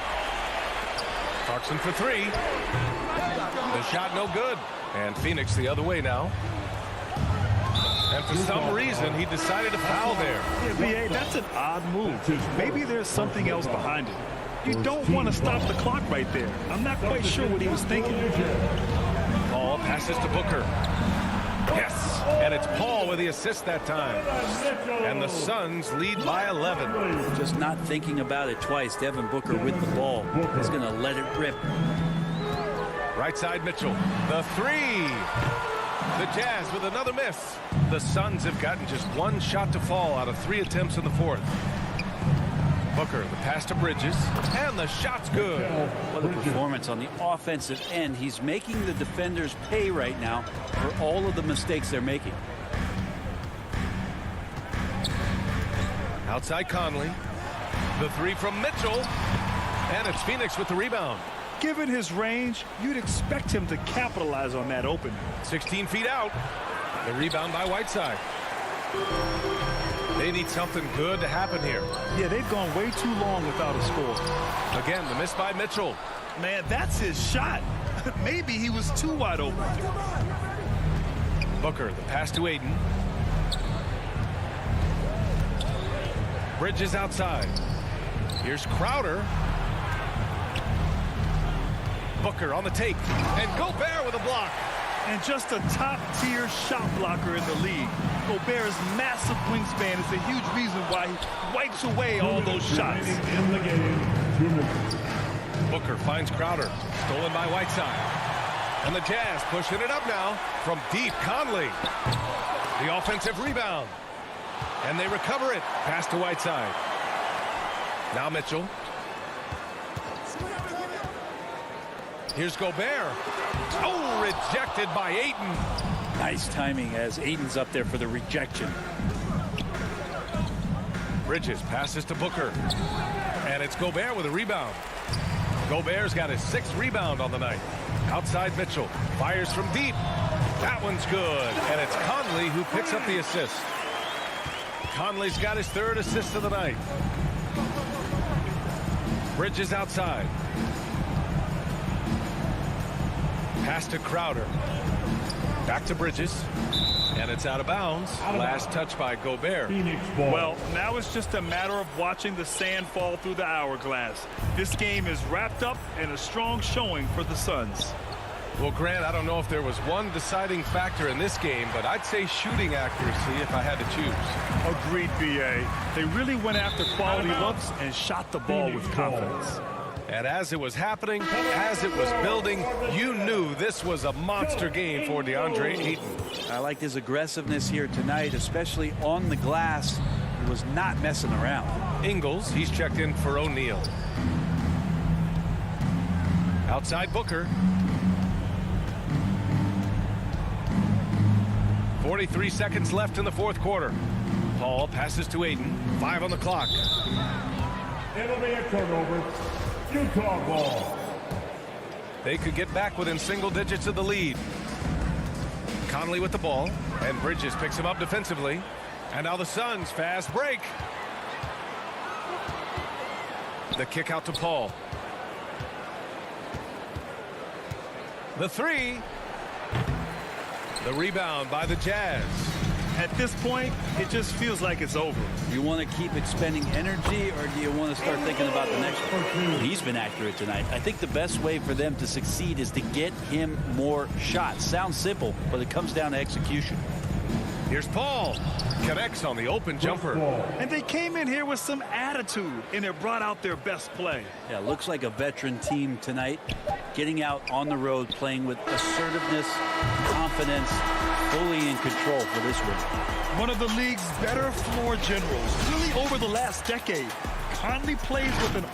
Clarkson for 3. The shot no good. And Phoenix the other way now. And for some reason, he decided to foul there. Yeah, B.A., that's an odd move. Maybe there's something else behind it. You don't want to stop the clock right there. I'm not quite sure what he was thinking. Paul passes to Booker. Yes, and it's Paul with the assist that time. And the Suns lead by 11. Just not thinking about it twice. Devin Booker with the ball. He's going to let it rip. Right side Mitchell. The 3. The Jazz with another miss. The Suns have gotten just 1 shot to fall out of 3 attempts in the 4th. Booker, the pass to Bridges, and the shot's good. What a performance on the offensive end. He's making the defenders pay right now for all of the mistakes they're making. Outside Conley. The 3 from Mitchell. And it's Phoenix with the rebound. Given his range, you'd expect him to capitalize on that opening. 16 feet out. The rebound by Whiteside. They need something good to happen here. Yeah, they've gone way too long without a score. Again, the miss by Mitchell. Man, that's his shot. Maybe he was too wide open. Booker, the pass to Aiden. Bridges outside. Here's Crowder. Booker on the take. And Gobert with a block. And just a top-tier shot blocker in the league. Gobert's massive wingspan is a huge reason why he wipes away all those shots. In the game, 2 minutes. Booker finds Crowder. Stolen by Whiteside. And the Jazz pushing it up now from deep. Conley. The offensive rebound. And they recover it. Pass to Whiteside. Now Mitchell. Here's Gobert. Oh, rejected by Ayton. Nice timing as Aiden's up there for the rejection. Bridges passes to Booker. And it's Gobert with a rebound. Gobert's got his 6th rebound on the night. Outside Mitchell. Fires from deep. That one's good. And it's Conley who picks up the assist. Conley's got his 3rd assist of the night. Bridges outside. Pass to Crowder. Back to Bridges. And it's out of bounds. Last touch by Gobert. Well, now it's just a matter of watching the sand fall through the hourglass. This game is wrapped up in a strong showing for the Suns. Well, Grant, I don't know if there was one deciding factor in this game, but I'd say shooting accuracy if I had to choose. Agreed, B.A. They really went after quality looks and shot the ball with confidence. And as it was happening, as it was building, you knew this was a monster game for DeAndre Ayton. I liked his aggressiveness here tonight, especially on the glass. He was not messing around. Ingles, he's checked in for O'Neal. Outside Booker. 43 seconds left in the 4th quarter. Paul passes to Ayton. 5 on the clock. It'll be a turnover. Utah ball. They could get back within single digits of the lead. Conley with the ball, and Bridges picks him up defensively. And now the Suns fast break. The kick out to Paul. The 3. The rebound by the Jazz. At this point, it just feels like it's over. You want to keep expending energy, or do you want to start thinking about the next one? He's been accurate tonight. I think the best way for them to succeed is to get him more shots. Sounds simple, but it comes down to execution. Here's Paul. Connects on the open jumper. And they came in here with some attitude, and it brought out their best play. Yeah, looks like a veteran team tonight, getting out on the road, playing with assertiveness, confidence, fully in control for this win. One of the league's better floor generals, really over the last decade. Conley plays with an...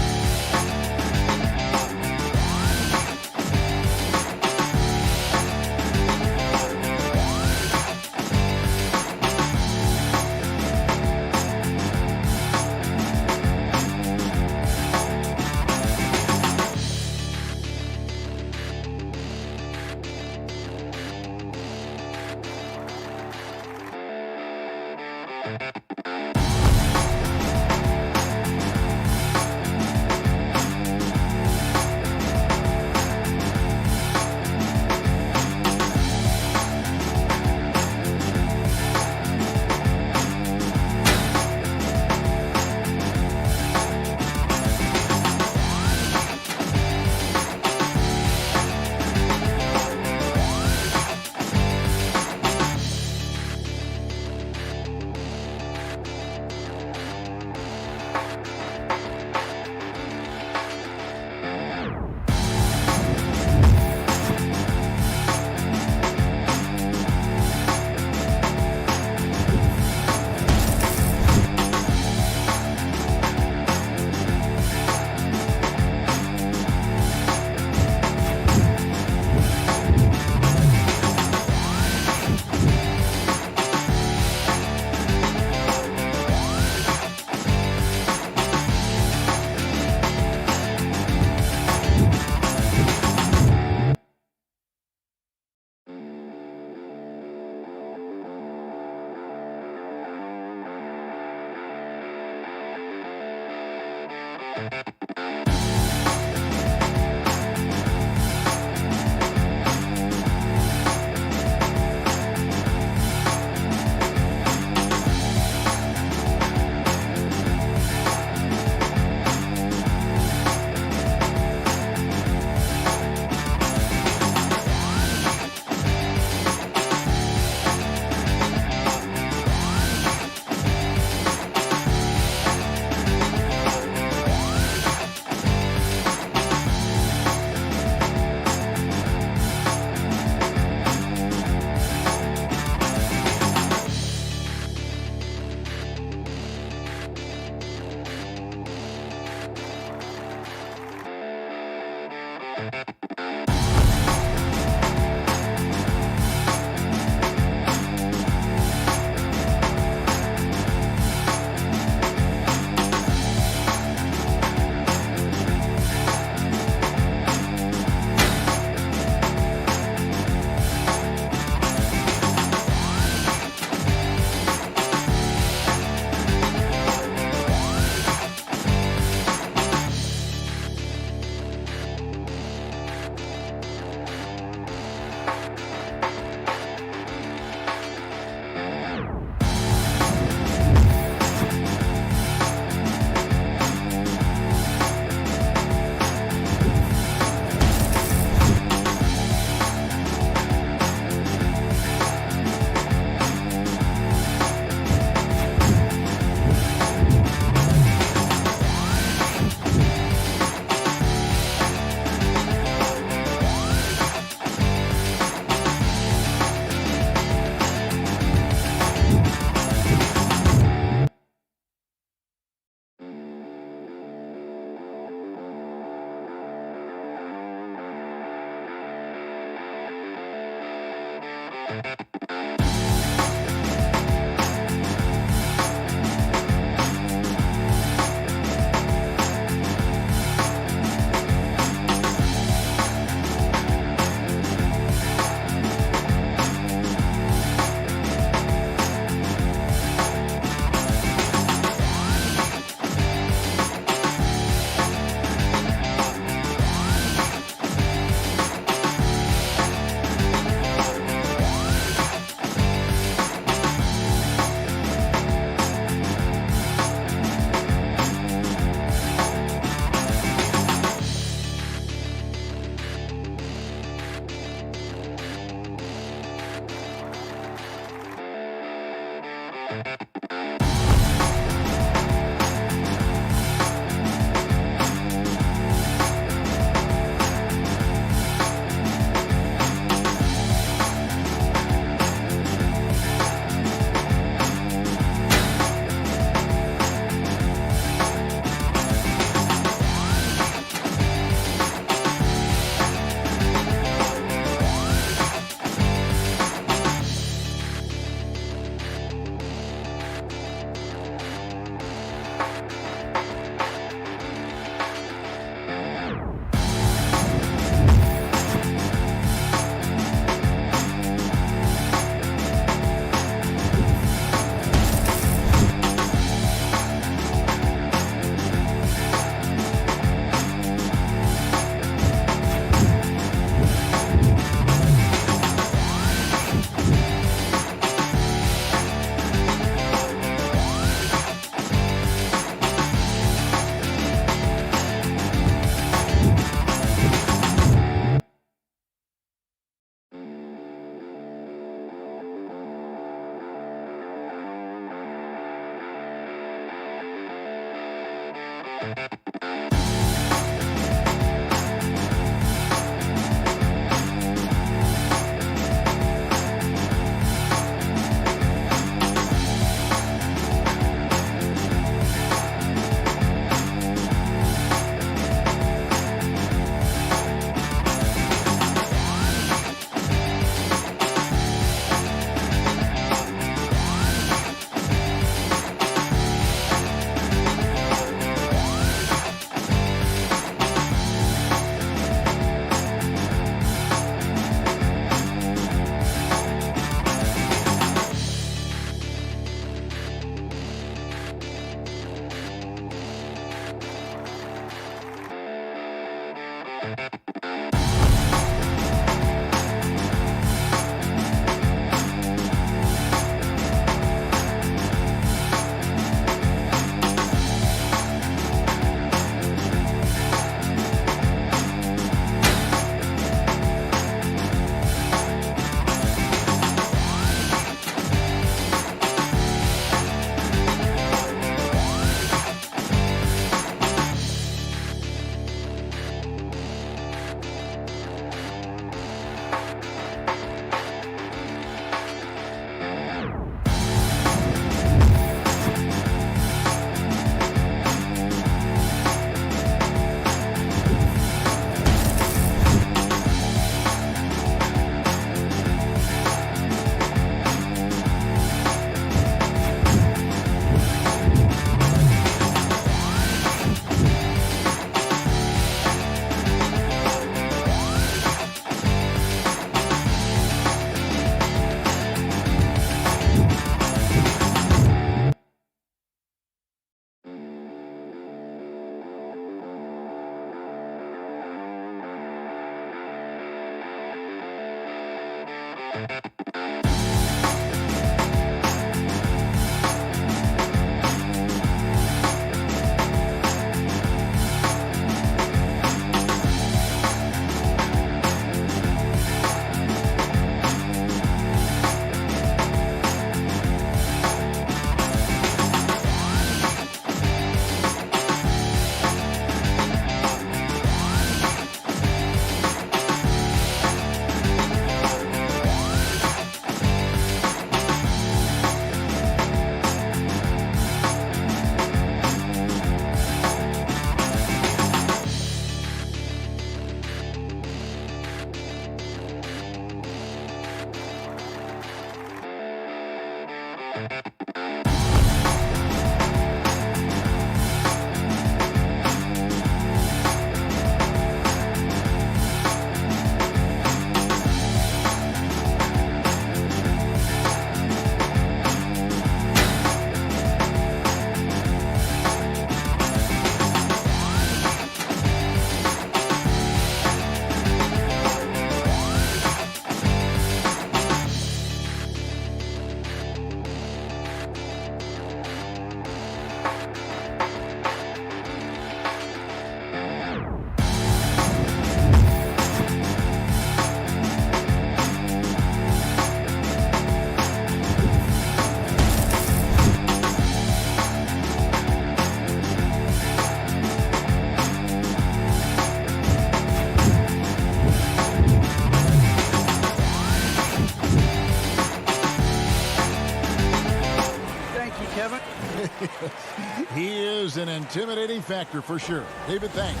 He is an intimidating factor for sure. David, thanks.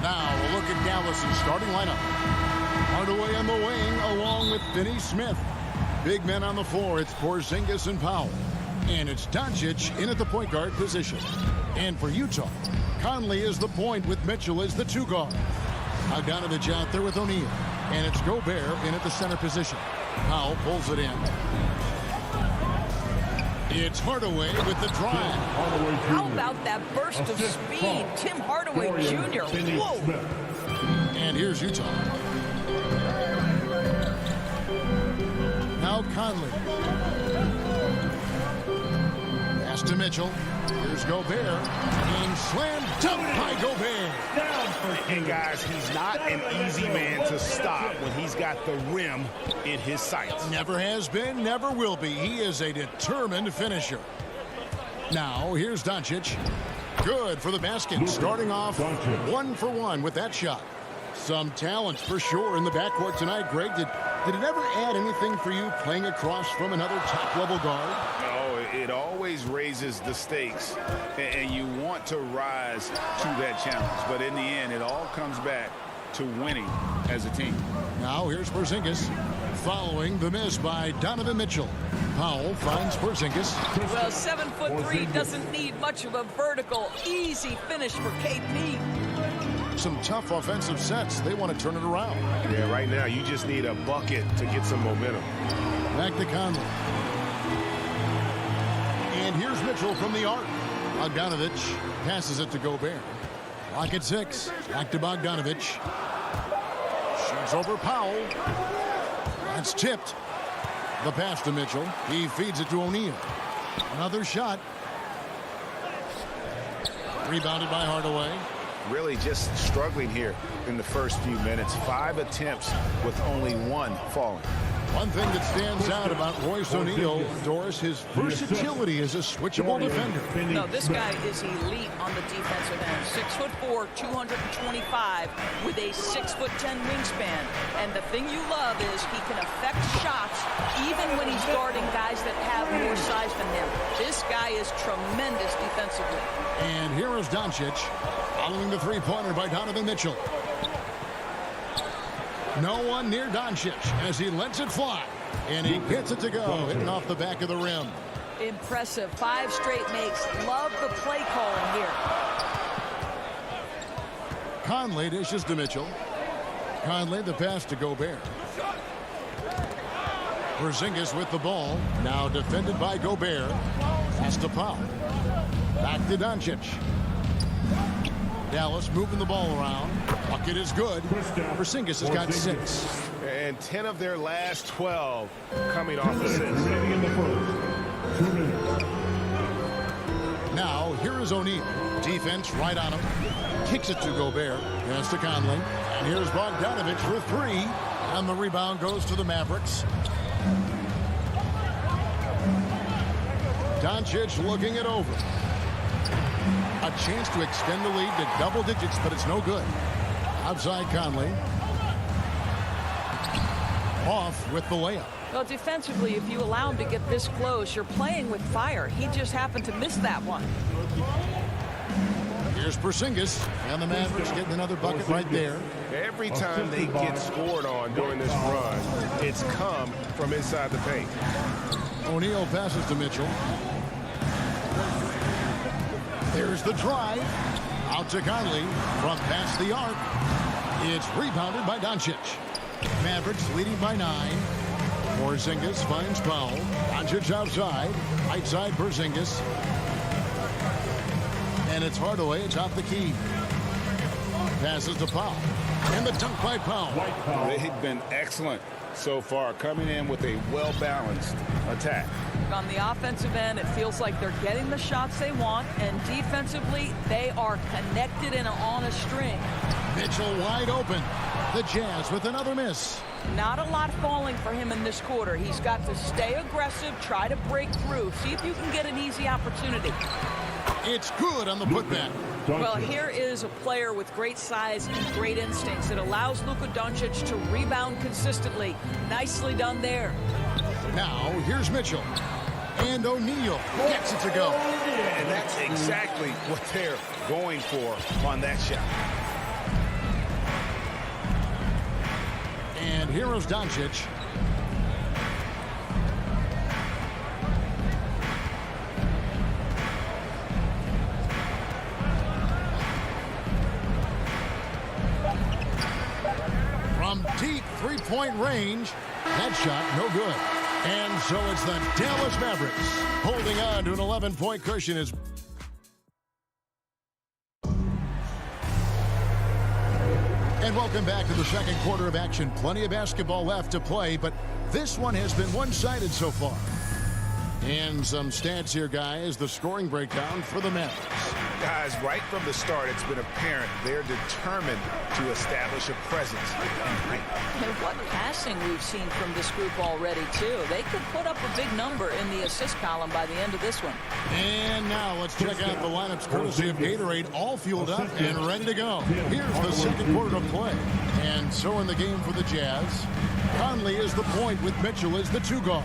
Now we'll look at Dallas's starting lineup. Hardaway on the wing along with Finney Smith. Big men on the floor. It's Porzingis and Powell. And it's Doncic in at the point guard position. And for Utah, Conley is the point with Mitchell as the 2 guard. Bogdanovich out there with O'Neal. And it's Gobert in at the center position. Powell pulls it in. It's Hardaway with the drive. How about that burst of speed? Tim Hardaway Jr. Whoa! And here's Utah. Now Conley. Pass to Mitchell. Here's Gobert. Being slammed dunked by Gobert. And guys, he's not an easy man to stop when he's got the rim in his sights. Never has been, never will be. He is a determined finisher. Now, here's Doncic. Good for the basket. Starting off 1 for 1 with that shot. Some talent for sure in the backcourt tonight. Greg, did it ever add anything for you playing across from another top-level guard? No, it always raises the stakes, and you want to rise to that challenge. But in the end, it all comes back to winning as a team. Now here's Porzingis following the miss by Donovan Mitchell. Powell finds Porzingis. Well, 7'3" doesn't need much of a vertical. Easy finish for KP. Some tough offensive sets. They want to turn it around. Yeah, right now you just need a bucket to get some momentum. Back to Conley. And here's Mitchell from the arc. Bogdanovich passes it to Gobert. Lock at 6. Back to Bogdanovich. Shoots over Powell. That's tipped. The pass to Mitchell. He feeds it to O'Neal. Another shot. Rebounded by Hardaway. Really just struggling here in the first few minutes. 5 attempts with only 1 falling. One thing that stands out about Royce O'Neal, Doris, his versatility as a switchable defender. No, this guy is elite on the defensive end. 6'4", 225 with a 6'10" wingspan. And the thing you love is he can affect shots even when he's guarding guys that have more size than him. This guy is tremendous defensively. And here is Doncic following the three-pointer by Donovan Mitchell. No one near Doncic as he lets it fly. And he gets it to go, hitting off the back of the rim. Impressive. 5 straight makes. Love the play calling here. Conley dishes to Mitchell. Conley the pass to Gobert. Porzingis with the ball. Now defended by Gobert. Pass to Powell. Back to Doncic. Dallas moving the ball around. Bucket is good. Porzingis has got 6. And 10 of their last 12 coming off the 6. Now, here is O'Neal. Defense right on him. Kicks it to Gobert. Pass to Conley. And here's Bogdanovich for 3. And the rebound goes to the Mavericks. Doncic looking it over. A chance to extend the lead to double digits, but it's no good. Outside Conley. Off with the layup. Well, defensively, if you allow him to get this close, you're playing with fire. He just happened to miss that one. Here's Porzingis, and the Mavericks getting another bucket right there. Every time they get scored on during this run, it's come from inside the paint. O'Neal passes to Mitchell. There's the drive. Out to Conley from past the arc. It's rebounded by Doncic. Mavericks leading by 9. Porzingis finds Powell. Doncic outside. Right side Porzingis. And it's Hardaway atop the key. Passes to Powell. And the dunk by Powell. They've been excellent so far, coming in with a well-balanced attack. On the offensive end, it feels like they're getting the shots they want, and defensively, they are connected and on a string. Mitchell wide open. The Jazz with another miss. Not a lot falling for him in this quarter. He's got to stay aggressive, try to break through, see if you can get an easy opportunity. It's good on the putback. Well, here is a player with great size and great instincts. It allows Luka Doncic to rebound consistently. Nicely done there. Now, here's Mitchell. And O'Neal gets it to go. And that's exactly what they're going for on that shot. And here is Doncic. From deep three-point range, that shot no good. And so it's the Dallas Mavericks holding on to an 11-point cushion. And welcome back to the second quarter of action. Plenty of basketball left to play, but this one has been one-sided so far. And some stats here, guys. The scoring breakdown for the Mavericks. Guys, right from the start, it's been apparent they're determined to establish a presence and paint. And what passing we've seen from this group already, too. They could put up a big number in the assist column by the end of this one. And now let's check out the lineups courtesy of Gatorade, all fueled up and ready to go. Here's the second quarter of play. And so in the game for the Jazz, Conley is the point with Mitchell as the two guard.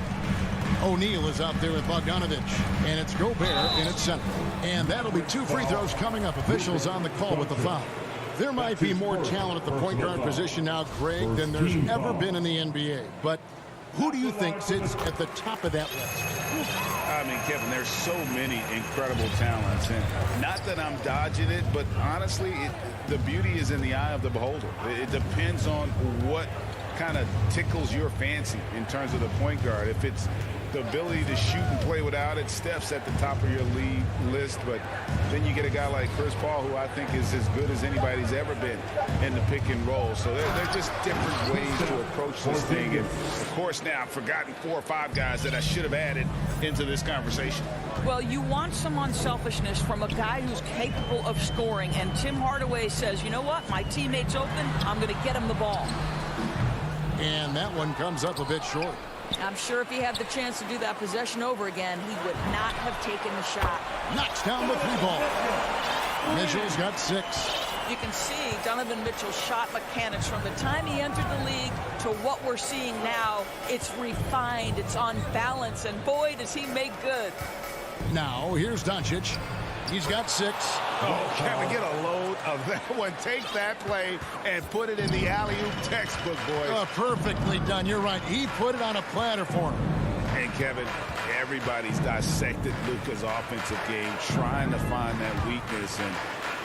O'Neal is out there with Bogdanovich, and it's Gobert in its center. And that'll be 2 free throws coming up. Officials on the call with the foul. There might be more talent at the point guard position now, Craig, than there's ever been in the NBA. But who do you think sits at the top of that list? I mean, Kevin, there's so many incredible talents. And not that I'm dodging it, but honestly, the beauty is in the eye of the beholder. It depends on what kind of tickles your fancy in terms of the point guard. If it's the ability to shoot and play without it, Steph's at the top of your league list. But then you get a guy like Chris Paul, who I think is as good as anybody's ever been in the pick and roll. So they're just different ways to approach this thing. And, of course, now I've forgotten 4 or 5 guys that I should have added into this conversation. Well, you want some unselfishness from a guy who's capable of scoring. And Tim Hardaway says, you know what? My teammate's open. I'm going to get him the ball. And that one comes up a bit short. I'm sure if he had the chance to do that possession over again, he would not have taken the shot. Knocks down the 3-ball. Mitchell's got 6. You can see Donovan Mitchell's shot mechanics from the time he entered the league to what we're seeing now. It's refined, it's on balance, and boy, does he make good. Now, here's Doncic. He's got 6. Oh, Kevin, get a load of that one. Take that play and put it in the alley-oop textbook, boys. Perfectly done. You're right. He put it on a platter for him. And, Kevin, everybody's dissected Luka's offensive game, trying to find that weakness. And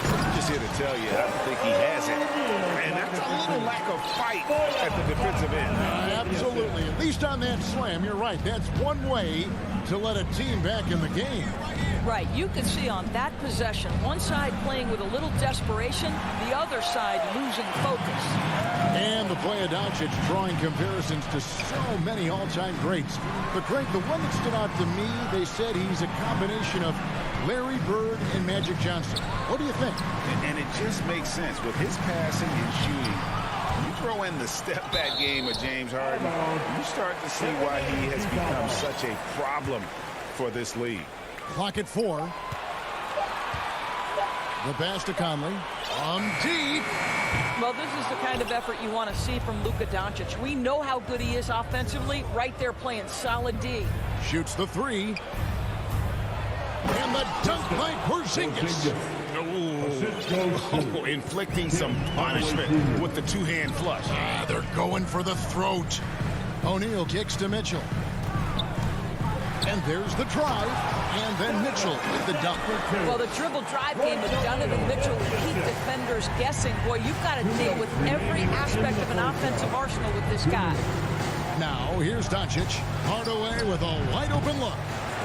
I'm just here to tell you, I don't think he has it. And that's a little lack of fight at the defensive end. Absolutely. At least on that slam, you're right. That's one way to let a team back in the game. Right. You can see on that possession, one side playing with a little desperation, the other side losing focus. And the play of Doncic drawing comparisons to so many all-time greats. But, Greg, the one that stood out to me, they said he's a combination of Larry Bird and Magic Johnson. What do you think? And it just makes sense. With his passing and shooting, you throw in the step-back game of James Harden, you start to see why he has become such a problem for this league. Clock at 4. The pass to Conley. Deep. Well, this is the kind of effort you want to see from Luka Doncic. We know how good he is offensively. Right there playing solid D. Shoots the 3. And the dunk by Porzingis. Oh, inflicting some punishment with the two-hand flush. They're going for the throat. O'Neal kicks to Mitchell. And there's the drive. And then Mitchell with the dunk. Well, the dribble drive game of Donovan Mitchell will keep defenders guessing. Boy, you've got to deal with every aspect of an offensive arsenal with this guy. Now, here's Doncic. Hardaway with a wide-open look.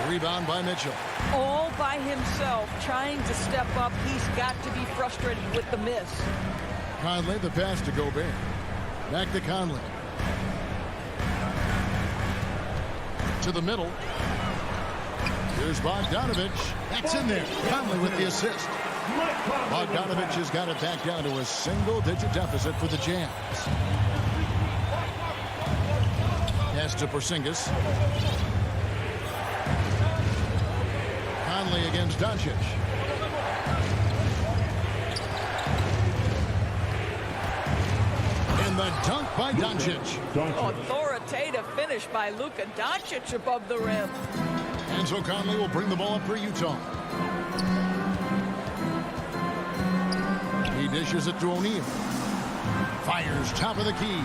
Rebound by Mitchell. All by himself, trying to step up. He's got to be frustrated with the miss. Conley, the pass to Gobert. Back to Conley. To the middle. Here's Bogdanovich. That's in there. Conley with the assist. Bogdanovich has got it back down to a single-digit deficit for the Jazz. Pass to Porzingis. Conley against Doncic. And the dunk by Doncic. Authoritative finish by Luka Doncic above the rim. And so Conley will bring the ball up for Utah. He dishes it to O'Neal. Fires top of the key.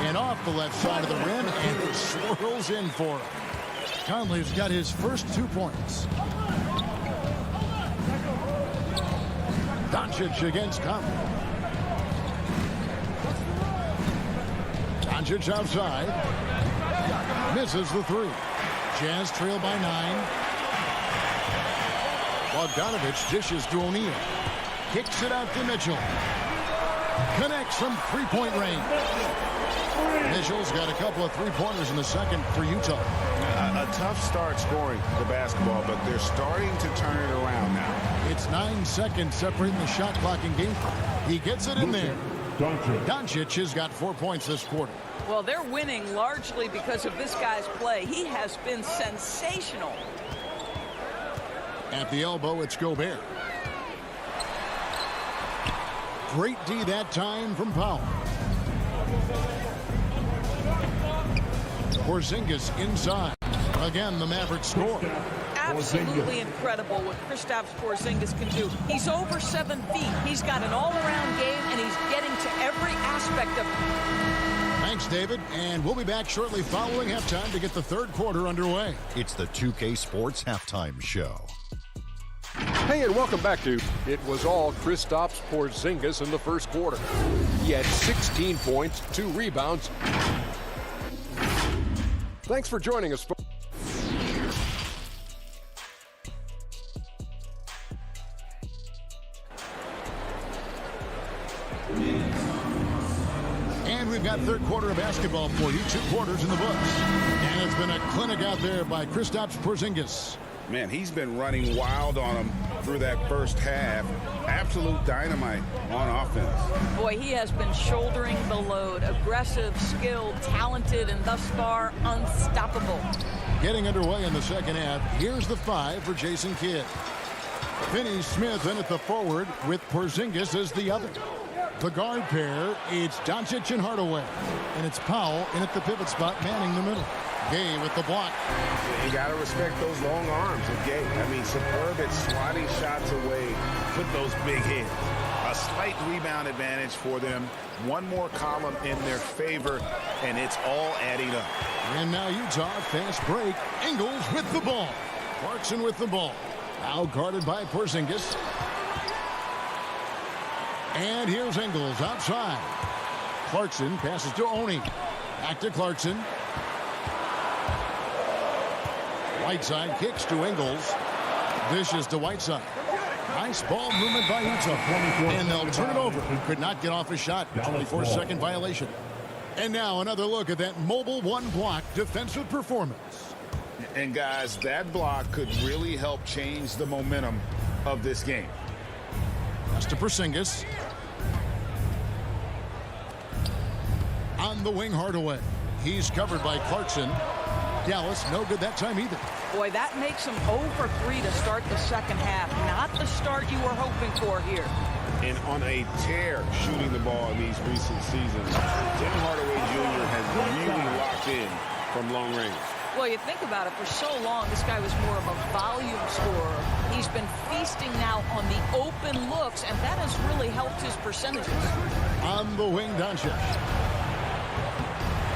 And off the left side of the rim. And it swirls in for him. Conley's got his first 2 points. Doncic against Conley. Doncic outside. Misses the 3. Jazz trail by 9. Bogdanovich dishes to O'Neal. Kicks it out to Mitchell. Connects from three-point range. Mitchell's got a couple of three-pointers in the second for Utah. A tough start scoring the basketball, but they're starting to turn it around now. It's 9 seconds separating the shot clock and game. He gets it in there. Doncic has got 4 points this quarter. Well, they're winning largely because of this guy's play. He has been sensational. At the elbow, it's Gobert. Great D that time from Powell. Porzingis inside. Again, the Mavericks score. Absolutely incredible what Kristaps Porzingis can do. He's over 7 feet. He's got an all-around game, and he's getting to every aspect of it. Thanks, David. And we'll be back shortly following halftime to get the third quarter underway. It's the 2K Sports Halftime Show. Hey, and welcome back to It Was All Kristaps Porzingis in the first quarter. He had 16 points, 2 rebounds. Thanks for joining us. And we've got third quarter of basketball for you. 2 quarters in the books. And it's been a clinic out there by Kristaps Porzingis. Man, he's been running wild on him through that first half. Absolute dynamite on offense. Boy, he has been shouldering the load. Aggressive, skilled, talented, and thus far unstoppable. Getting underway in the second half. Here's the 5 for Jason Kidd. Finney Smith in at the forward with Porzingis as the other. The guard pair, it's Doncic and Hardaway. And it's Powell in at the pivot spot, manning the middle. Gay with the block. You got to respect those long arms of Gay. I mean, superb at swatting shots away with those big hands. A slight rebound advantage for them. One more column in their favor, and it's all adding up. And now Utah, fast break. Ingles with the ball. Clarkson with the ball. Now guarded by Porzingis. And here's Ingles outside. Clarkson passes to Oni. Back to Clarkson. Whiteside kicks to Ingles. Dishes to Whiteside. Nice ball movement by Utah. And they'll turn it over. Could not get off a shot. 24-second violation. And now another look at that mobile one-block defensive performance. And guys, that block could really help change the momentum of this game. That's to Porzingis. On the wing, Hardaway. He's covered by Clarkson. Dallas, no good that time either. Boy, that makes him 0 for 3 to start the second half. Not the start you were hoping for here. And on a tear shooting the ball in these recent seasons, Tim Hardaway Jr. has really locked in from long range. Well, you think about it, for so long, this guy was more of a volume scorer. He's been feasting now on the open looks, and that has really helped his percentages. On the wing, Doncic.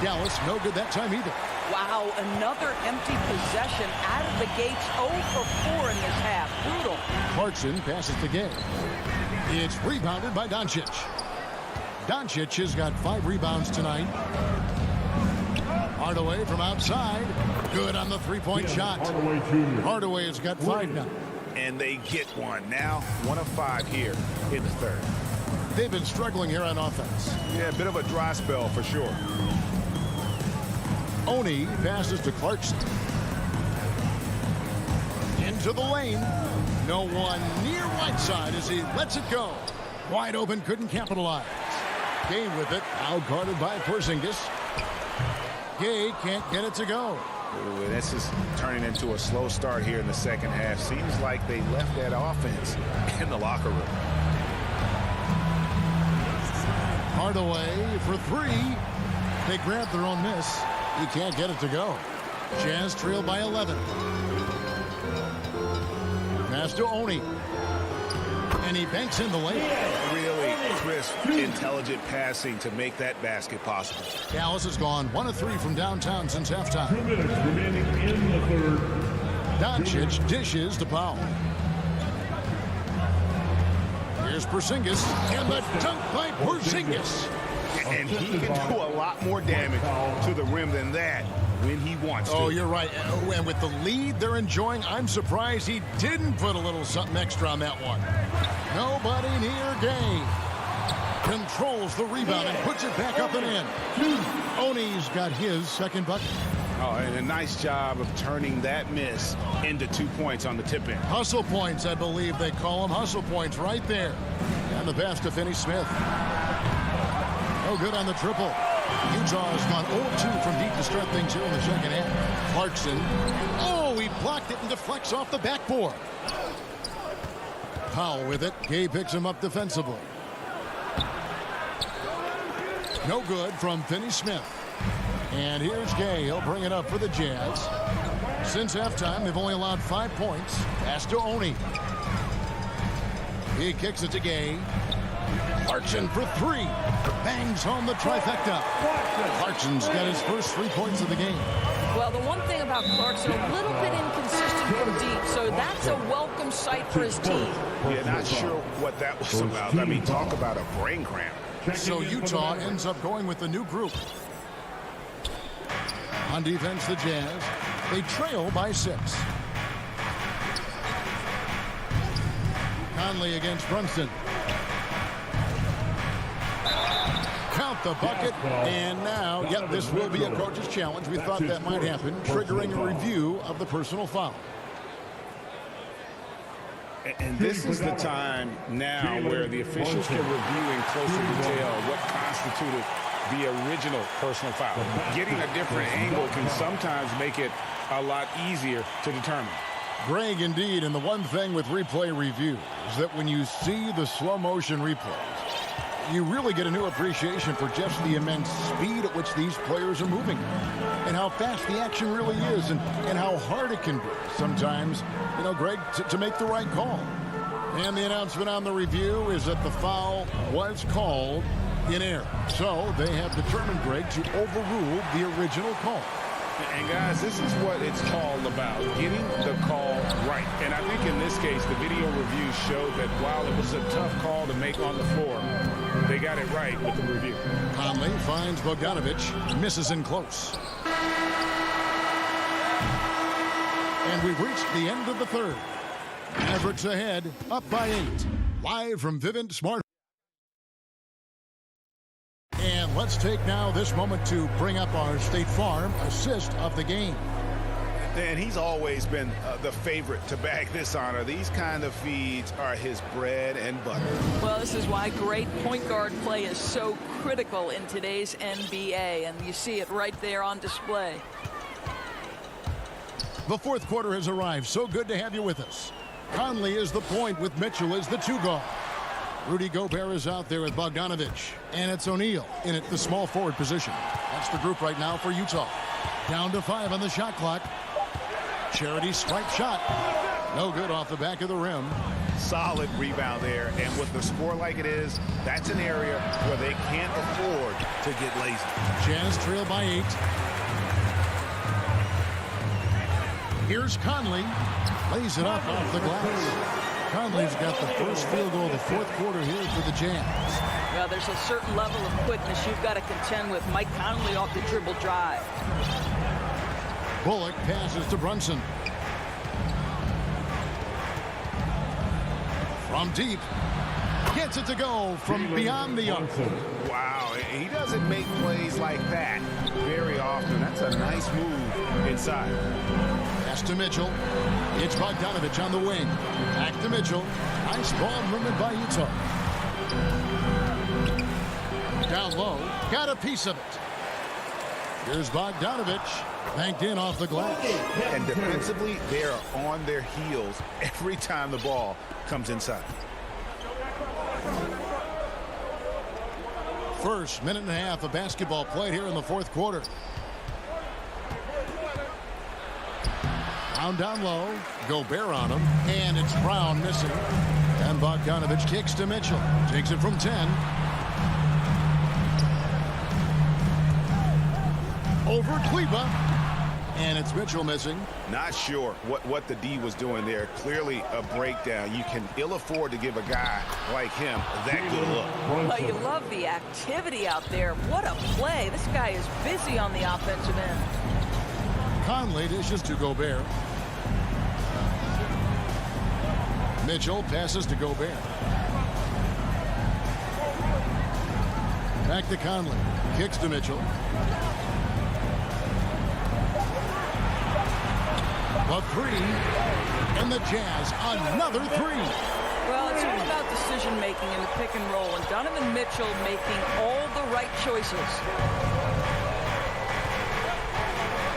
Dallas, no good that time either. Wow, another empty possession out of the gates. 0 for 4 in this half. Brutal. Clarkson passes to Gay. It's rebounded by Doncic. Doncic has got 5 rebounds tonight. Hardaway from outside. Good on the three-point shot. Hardaway has got 5 now. And they get one. Now 1 of 5 here in the third. They've been struggling here on offense. Yeah, a bit of a dry spell for sure. Oni passes to Clarkson. Into the lane. No one near Whiteside as he lets it go. Wide open, couldn't capitalize. Gay with it, now guarded by Porzingis. Gay can't get it to go. Ooh, this is turning into a slow start here in the second half. Seems like they left that offense in the locker room. Hardaway for 3. They grab their own miss. He can't get it to go. Jazz trail by 11. Pass to Oni. And he banks in the lane. Really crisp, intelligent passing to make that basket possible. Dallas has gone 1 of 3 from downtown since halftime. 2 minutes remaining in the third. Doncic dishes to Powell. Here's Porzingis, and the dunk by Porzingis. And he can do a lot more damage to the rim than that when he wants to. Oh, you're right. And with the lead they're enjoying, I'm surprised he didn't put a little something extra on that one. Nobody near Gay. Controls the rebound and puts it back up and in. Oni's got his second bucket. Oh, and a nice job of turning that miss into 2 points on the tip in. Hustle points, I believe they call them. Hustle points right there. And the pass to Finney Smith. No good on the triple. Utah has gone 0-2 from deep to start things here in the second half. Clarkson. Oh, he blocked it and deflects off the backboard. Powell with it. Gay picks him up defensively. No good from Finney Smith. And here's Gay. He'll bring it up for the Jazz. Since halftime, they've only allowed 5 points. Pass to Oni. He kicks it to Gay. Clarkson for 3. Bangs home the trifecta. Clarkson's got his first 3 points of the game. Well, the one thing about Clarkson, a little bit inconsistent from deep, so that's a welcome sight for his team. Yeah, not sure what that was about. I mean, talk about a brain cramp. So Utah ends up going with the new group. On defense, the Jazz. They trail by 6. Conley against Brunson. Count the bucket. And now, yep, this will be a coach's challenge. We thought that might happen, triggering a review of the personal foul. And this is the time now where the officials can review in closer detail what constituted the original personal foul. Getting a different angle can sometimes make it a lot easier to determine. Greg, indeed, and the one thing with replay review is that when you see the slow motion replays, you really get a new appreciation for just the immense speed at which these players are moving and how fast the action really is and how hard it can be sometimes, you know, Greg, to make the right call. And the announcement on the review is that the foul was called in error. So they have determined, Greg, to overrule the original call. And guys, this is what it's all about, getting the call right. And I think in this case, the video review showed that while it was a tough call to make on the floor, they got it right with the review. Conley finds Bogdanovic, misses in close. And we've reached the end of the third. Mavericks ahead, up by 8. Live from Vivint Smart. And let's take now this moment to bring up our State Farm assist of the game. And he's always been the favorite to bag this honor. These kind of feeds are his bread and butter. Well, this is why great point guard play is so critical in today's NBA, and you see it right there on display. The fourth quarter has arrived. So good to have you with us. Conley is the point with Mitchell as the 2 guard. Rudy Gobert is out there with Bogdanovic. And it's O'Neal in at the small forward position. That's the group right now for Utah. Down to 5 on the shot clock. Charity stripe shot. No good off the back of the rim. Solid rebound there. And with the score like it is, that's an area where they can't afford to get lazy. Jazz trail by 8. Here's Conley. Lays it up off the glass. Conley's got the first field goal of the fourth quarter here for the Jazz. Well, there's a certain level of quickness you've got to contend with. Mike Conley off the dribble drive. Bullock passes to Brunson. From deep. Gets it to go from beyond the arc. Wow, he doesn't make plays like that very often. That's a nice move inside. Pass to Mitchell. It's Bogdanovic on the wing. Back to Mitchell. Nice ball movement by Utah. Down low. Got a piece of it. Here's Bogdanovic. Banked in off the glass. And defensively, they are on their heels every time the ball comes inside. First minute and a half of basketball played here in the fourth quarter. Brown down low. Gobert on him. And it's Brown missing. And Bogdanovich kicks to Mitchell. Takes it from 10. Over Kleba. And it's Mitchell missing. Not sure what the D was doing there. Clearly a breakdown. You can ill afford to give a guy like him that good look. Well, you love the activity out there. What a play. This guy is busy on the offensive end. Conley dishes to Gobert. Mitchell passes to Gobert. Back to Conley. Kicks to Mitchell. A three, and the Jazz another three. Well, it's all about decision making in the pick and roll, and Donovan Mitchell making all the right choices.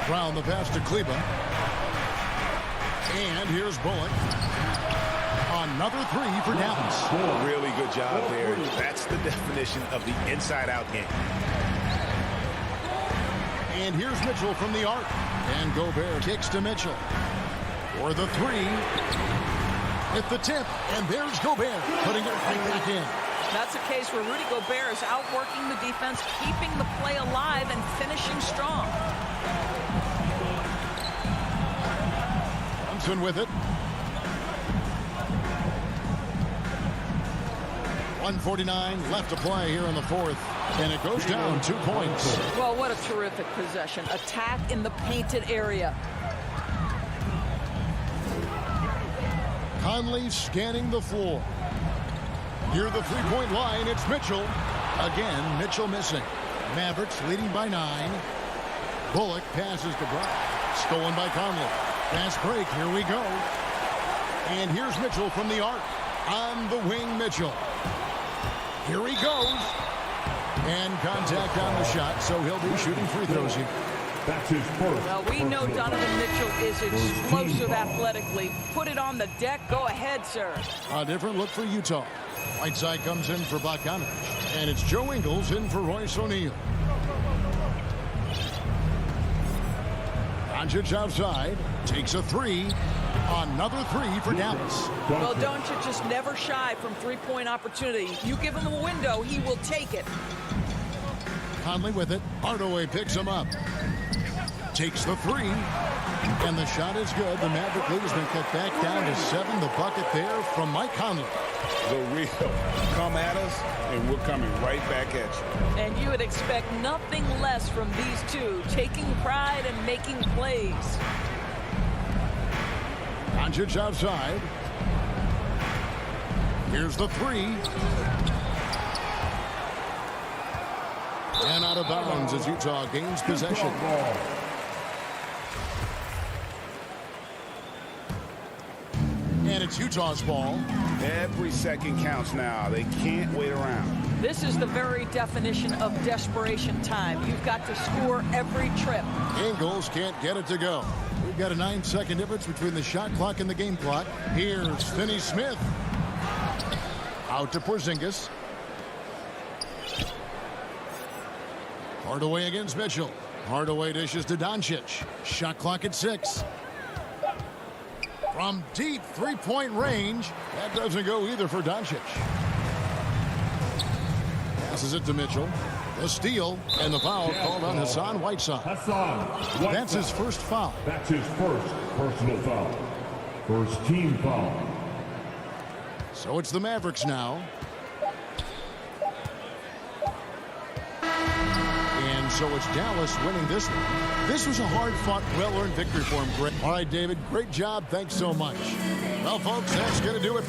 Brown the pass to Kleba. And here's Bullock. Another three for Dallas. Really good job there. That's the definition of the inside-out game. And here's Mitchell from the arc. And Gobert kicks to Mitchell. For the three. At the tip. And there's Gobert putting it right back in. That's a case where Rudy Gobert is outworking the defense, keeping the play alive, and finishing strong. Thompson with it. 1:49 left to play here in the fourth. And it goes down 2 points. Well, what a terrific possession. Attack in the painted area. Conley scanning the floor. Near the three-point line, it's Mitchell. Again, Mitchell missing. Mavericks leading by 9. Bullock passes to Brown. Stolen by Conley. Fast break, here we go. And here's Mitchell from the arc. On the wing, Mitchell. Here he goes. And contact on the shot, so he'll be shooting free throws here. That's his first. Well, we know Donovan Mitchell is explosive athletically. Put it on the deck. Go ahead, sir. A different look for Utah. Whiteside comes in for Bogdanovich. And it's Joe Ingles in for Royce O'Neal. Doncic outside. Takes a three. Another three for Dallas. Well, Doncic just never shy from three-point opportunity. You give him a window, he will take it. Conley with it. Hardaway picks him up. Takes the three. And the shot is good. The Maverick lead has been cut back down to 7. The bucket there from Mike Conley. The real come at us, and we're coming right back at you. And you would expect nothing less from these two, taking pride and making plays. Doncic outside. Here's the three. And out of bounds as Utah gains possession. And it's Utah's ball. Every second counts now. They can't wait around. This is the very definition of desperation time. You've got to score every trip. Ingles can't get it to go. We've got a 9-second difference between the shot clock and the game clock. Here's Finney-Smith. Out to Porzingis. Hardaway against Mitchell. Hardaway dishes to Doncic. Shot clock at 6. From deep three-point range. That doesn't go either for Doncic. Passes it to Mitchell. The steal and the foul called on Hassan Whiteside. That's his first foul. That's his first personal foul. First team foul. So it's the Mavericks now. And so it's Dallas winning this one. This was a hard-fought, well-earned victory for him. Great. All right, David, great job. Thanks so much. Well, folks, that's going to do it.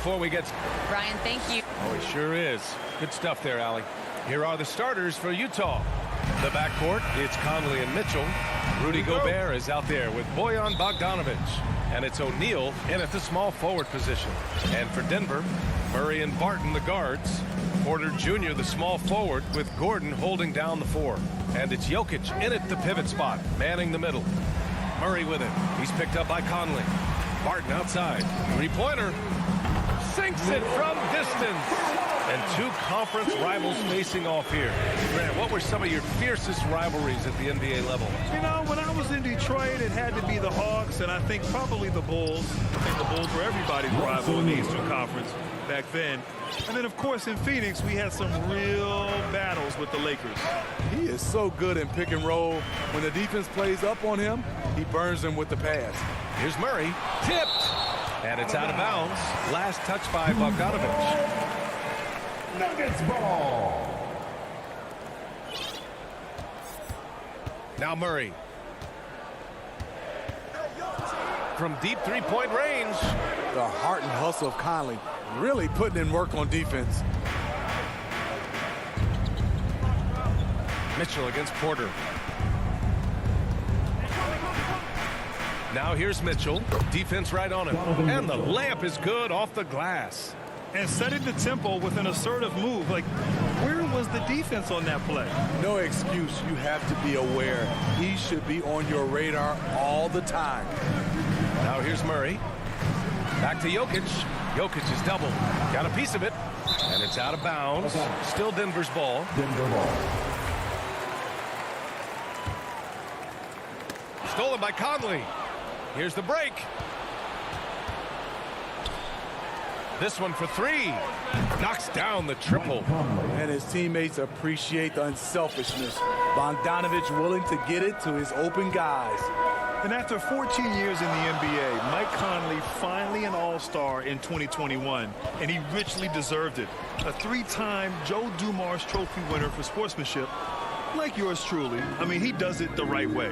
Before we get... Brian, thank you. Oh, he sure is. Good stuff there, Allie. Here are the starters for Utah. The backcourt, it's Conley and Mitchell. Rudy Gobert is out there with Bojan Bogdanovic. And it's O'Neal in at the small forward position. And for Denver, Murray and Barton, the guards. Porter Jr., the small forward, with Gordon holding down the four. And it's Jokic in at the pivot spot, manning the middle. Murray with it. He's picked up by Conley. Barton outside. Three-pointer. Sinks it from distance. And two conference rivals facing off here. Grant, what were some of your fiercest rivalries at the NBA level? You know, when I was in Detroit, it had to be the Hawks, and I think probably the Bulls. I think the Bulls were everybody's rival in the Eastern Conference back then. And then, of course, in Phoenix, we had some real battles with the Lakers. He is so good in pick and roll. When the defense plays up on him, he burns them with the pass. Here's Murray. Tipped. And it's out of bounds. Last touch by Bogdanovic. Nuggets ball. Now Murray. From deep three-point range. The heart and hustle of Conley really putting in work on defense. Mitchell against Porter. Now here's Mitchell. Defense right on him. And the layup is good off the glass. And setting the tempo with an assertive move. Like, where was the defense on that play? No excuse. You have to be aware. He should be on your radar all the time. Now here's Murray. Back to Jokic. Jokic is doubled. Got a piece of it. And it's out of bounds. Still Denver's ball. Denver ball. stolen by Conley. Here's the break. This one for three. Knocks down the triple. And his teammates appreciate the unselfishness. Bogdanovich willing to get it to his open guys. And after 14 years in the NBA, Mike Conley finally an all-star in 2021, and he richly deserved it. A three-time Joe Dumars Trophy winner for sportsmanship, like yours truly. I mean, he does it the right way.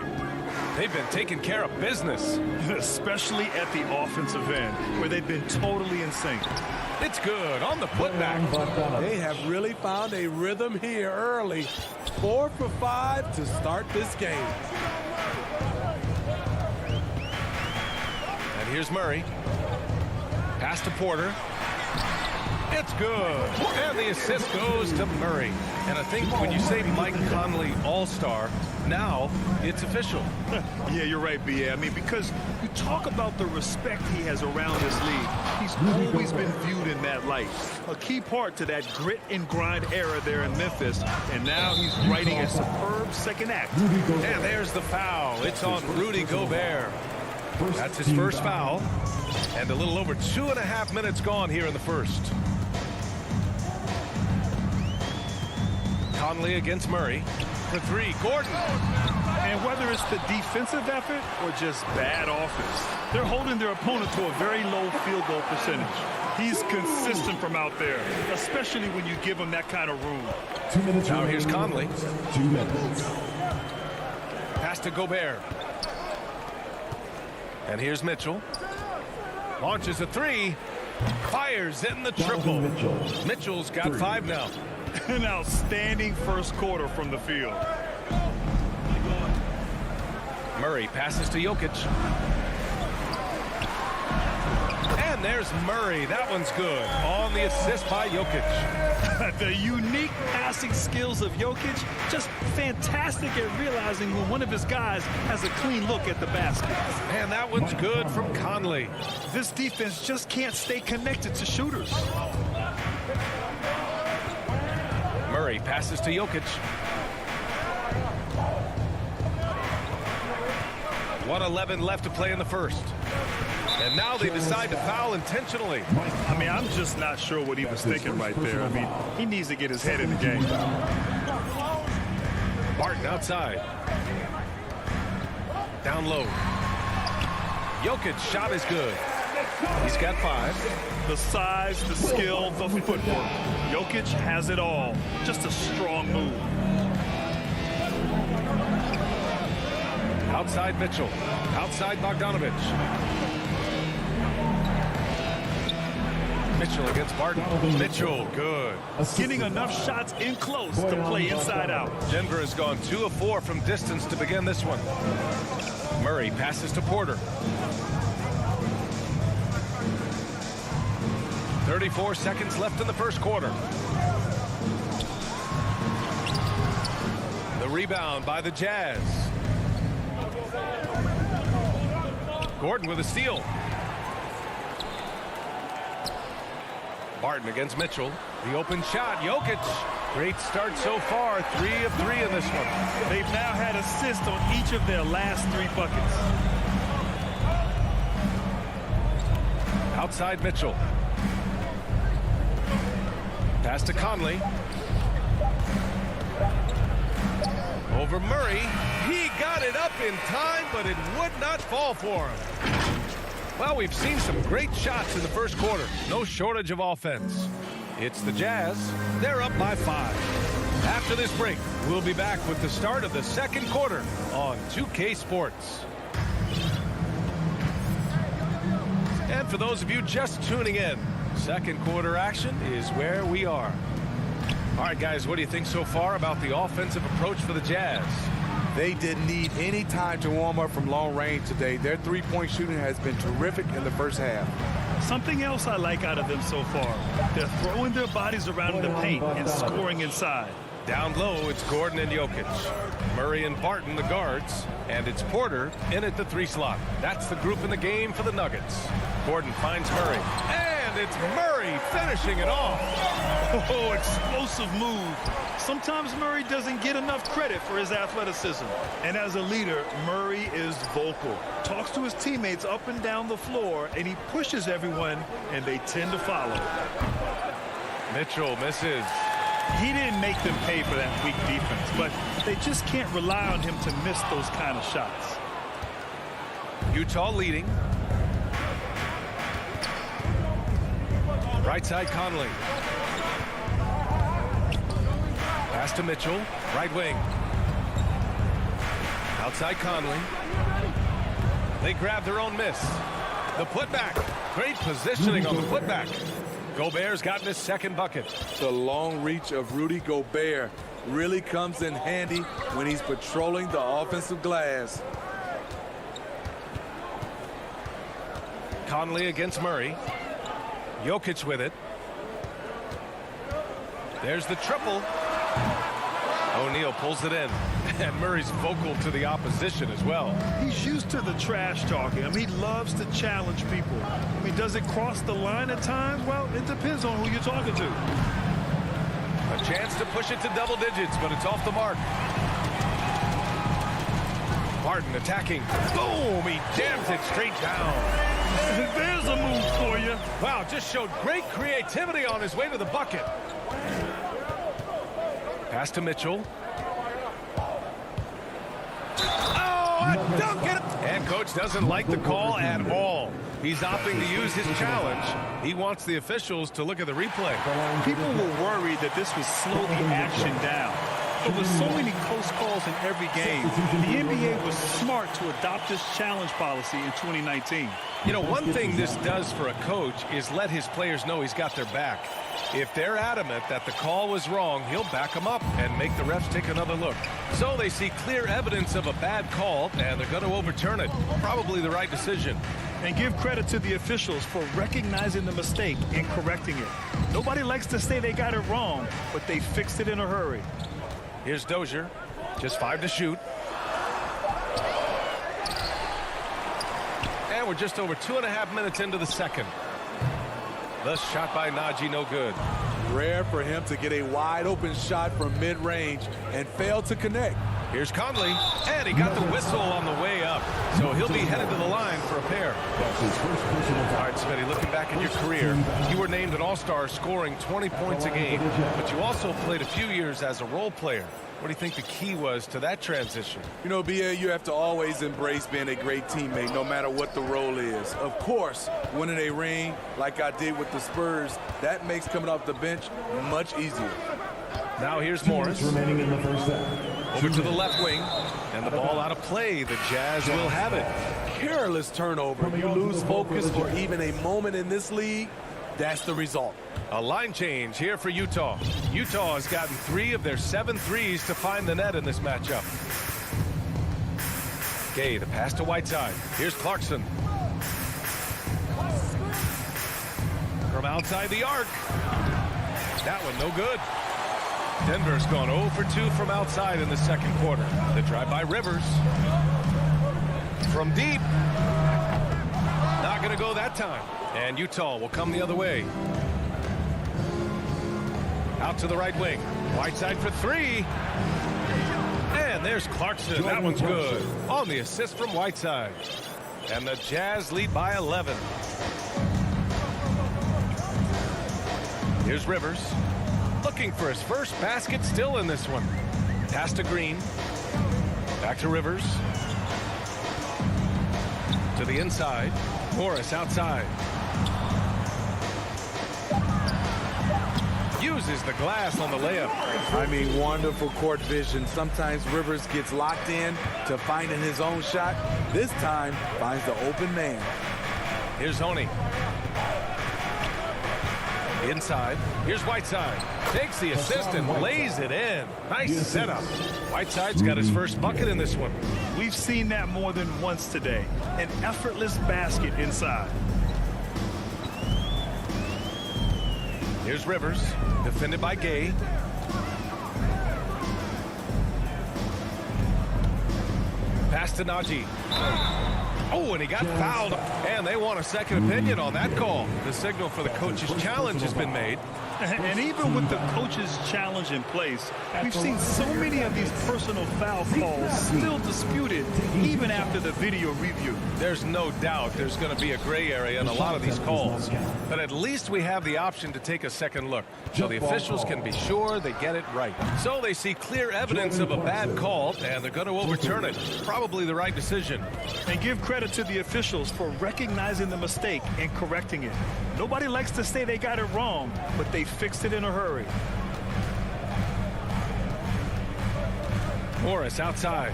They've been taking care of business. Especially at the offensive end, where they've been totally in sync. It's good on the putback. They have really found a rhythm here early. 4 for 5 to start this game. And here's Murray. Pass to Porter. It's good. And the assist goes to Murray. And I think when you say Mike Conley All-Star, now it's official. Yeah, you're right, B.A. I mean, because you talk about the respect he has around this league. He's always been viewed in that light. A key part to that grit and grind era there in Memphis. And now he's writing a superb second act. And there's the foul. It's on Rudy Gobert. That's his first foul. And a little over 2.5 minutes gone here in the first. Conley against Murray for three. Gordon. And whether it's the defensive effort or just bad offense, they're holding their opponent to a very low field goal percentage. He's consistent from out there, especially when you give him that kind of room. 2 minutes. Now here's Conley. 2 minutes. Pass to Gobert. And here's Mitchell. Launches a three. Fires in the triple. Mitchell's got 5 now. An outstanding first quarter from the field. Murray passes to Jokic. And there's Murray. That one's good. On the assist by Jokic. The unique passing skills of Jokic, just fantastic at realizing when one of his guys has a clean look at the basket. And that one's good from Conley. This defense just can't stay connected to shooters. Murray passes to Jokic. 1:11 left to play in the first. And now they decide to foul intentionally. I mean, I'm just not sure what he was thinking right there. I mean, he needs to get his head in the game. Barton outside. Down low. Jokic's shot is good. He's got 5. The size, the skill, the footwork. Jokic has it all. Just a strong move. Outside Mitchell. Outside Bogdanovich. Mitchell against Barton. Mitchell, good. Getting enough shots in close to play inside out. Denver has gone 2 of 4 from distance to begin this one. Murray passes to Porter. 34 seconds left in the first quarter. The rebound by the Jazz. Gordon with a steal. Barton against Mitchell. The open shot. Jokic. Great start so far. 3 of 3 in this one. They've now had assists on each of their last 3 buckets. Outside Mitchell. Pass to Conley. Over Murray. He got it up in time, but it would not fall for him. Well, we've seen some great shots in the first quarter. No shortage of offense. It's the Jazz. They're up by 5. After this break, we'll be back with the start of the second quarter on 2K Sports. And for those of you just tuning in, second quarter action is where we are. All right, guys, what do you think so far about the offensive approach for the Jazz? They didn't need any time to warm up from long range today. Their three-point shooting has been terrific in the first half. Something else I like out of them so far. They're throwing their bodies around in the paint and scoring inside. Down low, it's Gordon and Jokic. Murray and Barton, the guards. And it's Porter in at the 3 slot. That's the group in the game for the Nuggets. Gordon finds Murray. And it's Murray finishing it off. Oh, explosive move. sometimes Murray doesn't get enough credit for his athleticism. And as a leader, Murray is vocal. Talks to his teammates up and down the floor, and he pushes everyone, and they tend to follow. Mitchell misses. He didn't make them pay for that weak defense, but they just can't rely on him to miss those kind of shots. Utah leading. Right side Conley. Pass to Mitchell. Right wing. Outside Conley. They grab their own miss. The putback. Great positioning on the putback. Gobert's gotten his second bucket. The long reach of Rudy Gobert really comes in handy when he's patrolling the offensive glass. Conley against Murray. Jokic with it. There's the triple. O'Neal pulls it in. And Murray's vocal to the opposition as well. He's used to the trash talking. I mean, he loves to challenge people. I mean, does it cross the line at times? Well, it depends on who you're talking to. A chance to push it to double digits, but it's off the mark. Martin attacking. Boom! He jams it straight down. There's a move for you. Wow, just showed great creativity on his way to the bucket. Pass to Mitchell. Oh, a dunk it! And coach doesn't like the call at all. He's opting to use his challenge. He wants the officials to look at the replay. People were worried that this would slow the action down. But with so many close calls in every game, the NBA was smart to adopt this challenge policy in 2019. You know, one thing this does for a coach is let his players know he's got their back. If they're adamant that the call was wrong, he'll back them up and make the refs take another look. So they see clear evidence of a bad call, and they're going to overturn it. Probably the right decision. And give credit to the officials for recognizing the mistake and correcting it. Nobody likes to say they got it wrong, but they fixed it in a hurry. Here's Dozier. Just 5 to shoot. And we're just over 2.5 minutes into the second. The shot by Najee, no good. Rare for him to get a wide open shot from mid-range and fail to connect. Here's Conley, and he got the whistle on the way up. So he'll be headed to the line for a pair. All right, Smitty, looking back at your career, you were named an all-star scoring 20 points a game, but you also played a few years as a role player. What do you think the key was to that transition? You know, BA, you have to always embrace being a great teammate, no matter what the role is. Of course, winning a ring like I did with the Spurs, that makes coming off the bench much easier. Now here's Morris. Remaining in the first half. Over to the left wing, and the ball out of play. The Jazz will have it. Careless turnover. You lose focus for even a moment in this league, that's the result. A line change here for Utah. Utah has gotten 3 of their 7 threes to find the net in this matchup. Gay, the pass to Whiteside. Here's Clarkson. From outside the arc. That one no good. Denver's gone 0 for 2 from outside in the second quarter. The drive by Rivers. From deep. Not going to go that time. And Utah will come the other way. Out to the right wing. Whiteside for 3. And there's Clarkson. That one's good. On the assist from Whiteside. And the Jazz lead by 11. Here's Rivers. Looking for his first basket still in this one. Pass to Green. Back to Rivers. To the inside. Morris outside. Uses the glass on the layup. I mean, wonderful court vision. Sometimes Rivers gets locked in to finding his own shot. This time, finds the open man. Here's Honey. Inside. Here's Whiteside. Takes the assist and lays it in. Nice setup. Whiteside's got his first bucket in this one. We've seen that more than once today. An effortless basket inside. Here's Rivers. Defended by Gay. Pass to Najee. Oh, and he got fouled. And they want a second opinion on that call. The signal for the coach's challenge has been made. And even with the coach's challenge in place, we've seen so many of these personal foul calls still disputed even after the video review. There's no doubt there's going to be a gray area in a lot of these calls. But at least we have the option to take a second look, so the officials can be sure they get it right. So they see clear evidence of a bad call, and they're going to overturn it. Probably the right decision. And give credit to the officials for recognizing the mistake and correcting it. Nobody likes to say they got it wrong, but they fixed it in a hurry. Morris outside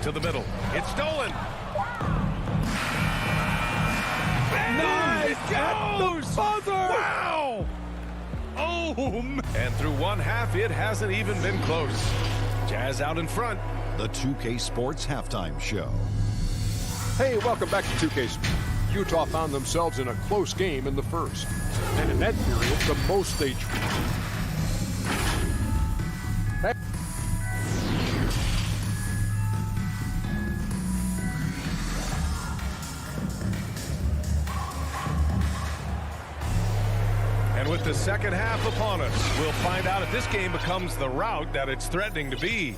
to the middle. It's stolen. Nice! At the buzzer! Wow! Oh, and through one half, it hasn't even been close. Jazz out in front. The 2K Sports Halftime Show. Hey, welcome back to 2K Sports. Utah found themselves in a close game in the first. And in that period, the most they... And with the second half upon us, we'll find out if this game becomes the rout that it's threatening to be.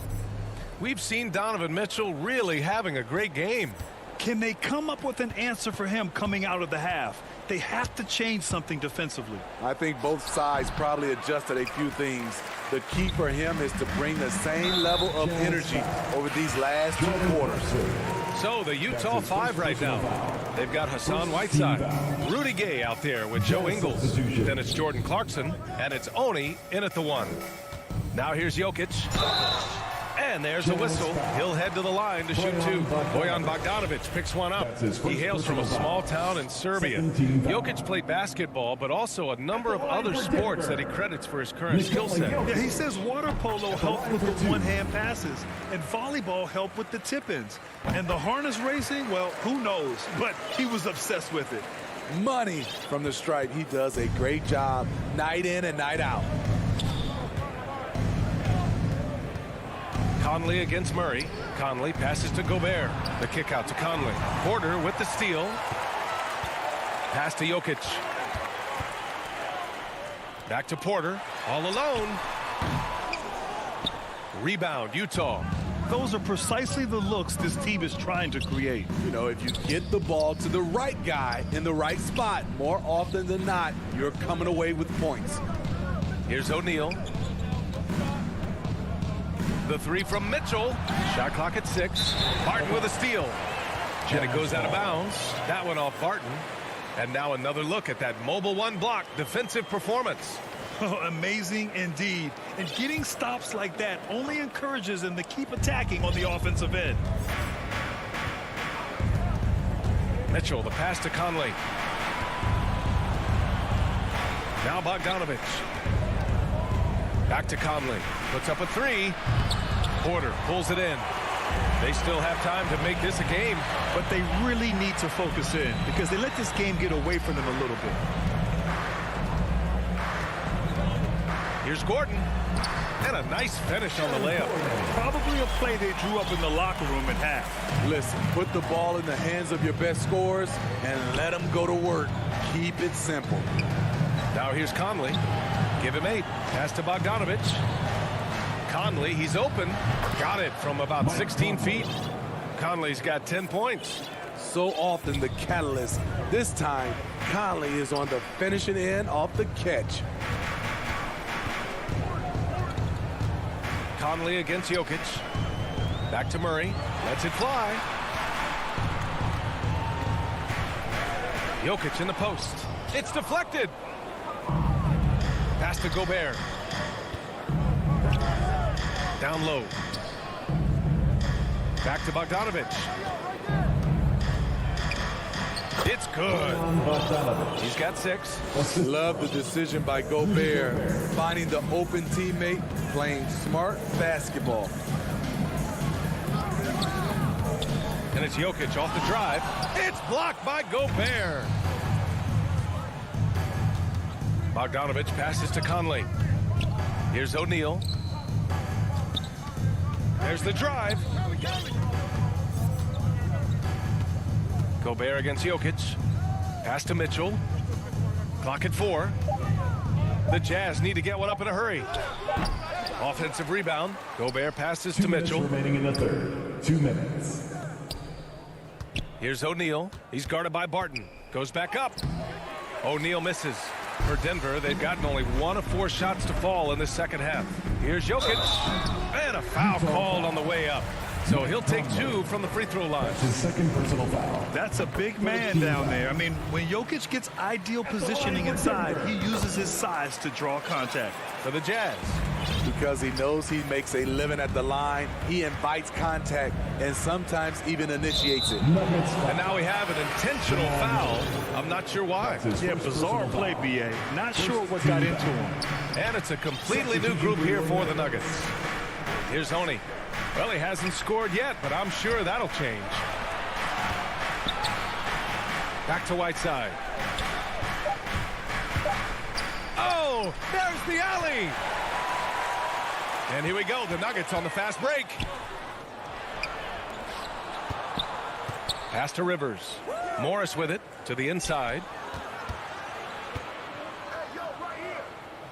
We've seen Donovan Mitchell really having a great game. Can they come up with an answer for him coming out of the half? They have to change something defensively. I think both sides probably adjusted a few things. The key for him is to bring the same level of energy over these last two quarters. So the Utah 5 right now. They've got Hassan Whiteside, Rudy Gay out there with Joe Ingles. Then it's Jordan Clarkson, and it's Oni in at the 1. Now here's Jokic. And there's a whistle. He'll head to the line to shoot 2. Bojan Bogdanovic picks one up. He hails from a small town in Serbia. Jokic played basketball, but also a number of other sports that he credits for his current skill set. Yeah, he says water polo helped with the one-hand passes, and volleyball helped with the tip-ins. And the harness racing, well, who knows? But he was obsessed with it. Money from the stripe. He does a great job night in and night out. Conley against Murray. Conley passes to Gobert. The kick out to Conley. Porter with the steal. Pass to Jokic. Back to Porter. All alone. Rebound, Utah. Those are precisely the looks this team is trying to create. You know, if you get the ball to the right guy in the right spot, more often than not, you're coming away with points. Here's O'Neal. The 3 from Mitchell. Shot clock at 6. Barton with a steal. And it goes out of bounds. That one off Barton. And now another look at that mobile 1 block defensive performance. Oh, amazing indeed. And getting stops like that only encourages them to keep attacking on the offensive end. Mitchell, the pass to Conley. Now Bogdanovic. Back to Conley. Puts up a 3. Porter pulls it in. They still have time to make this a game. But they really need to focus in because they let this game get away from them a little bit. Here's Gordon. And a nice finish on the layup. Probably a play they drew up in the locker room at half. Listen, put the ball in the hands of your best scorers and let them go to work. Keep it simple. Now here's Conley. Give him 8. Pass to Bogdanovic. Conley, he's open. Got it from about 16 feet. Conley's got 10 points. So often the catalyst. This time, Conley is on the finishing end off the catch. Conley against Jokic. Back to Murray. Lets it fly. Jokic in the post. It's deflected. Pass to Gobert. Down low. Back to Bogdanovic. It's good. He's got 6. Love the decision by Gobert. Finding the open teammate, playing smart basketball. And it's Jokic off the drive. It's blocked by Gobert. Bogdanovic passes to Conley. Here's O'Neal. There's the drive. Gobert against Jokic. Pass to Mitchell. Clock at 4. The Jazz need to get one up in a hurry. Offensive rebound. Gobert passes to Mitchell. Remaining in the third. 2 minutes. Here's O'Neal. He's guarded by Barton. Goes back up. O'Neal misses. For Denver, they've gotten only 1 of 4 shots to fall in the second half. Here's Jokic. And a foul called on the way up. So he'll take 2 from the free throw line. That's his second personal foul. That's a big man down there. I mean, when Jokic gets ideal positioning inside, he uses his size to draw contact. For the Jazz. Because he knows he makes a living at the line, he invites contact and sometimes even initiates it. And now we have an intentional foul. I'm not sure why. Yeah, bizarre play, B.A. Not sure what got into him. And it's a completely new group here for the Nuggets. Here's Honey. Well, he hasn't scored yet, but I'm sure that'll change. Back to Whiteside. Oh, there's the alley. And here we go, the Nuggets on the fast break. Pass to Rivers. Morris with it to the inside.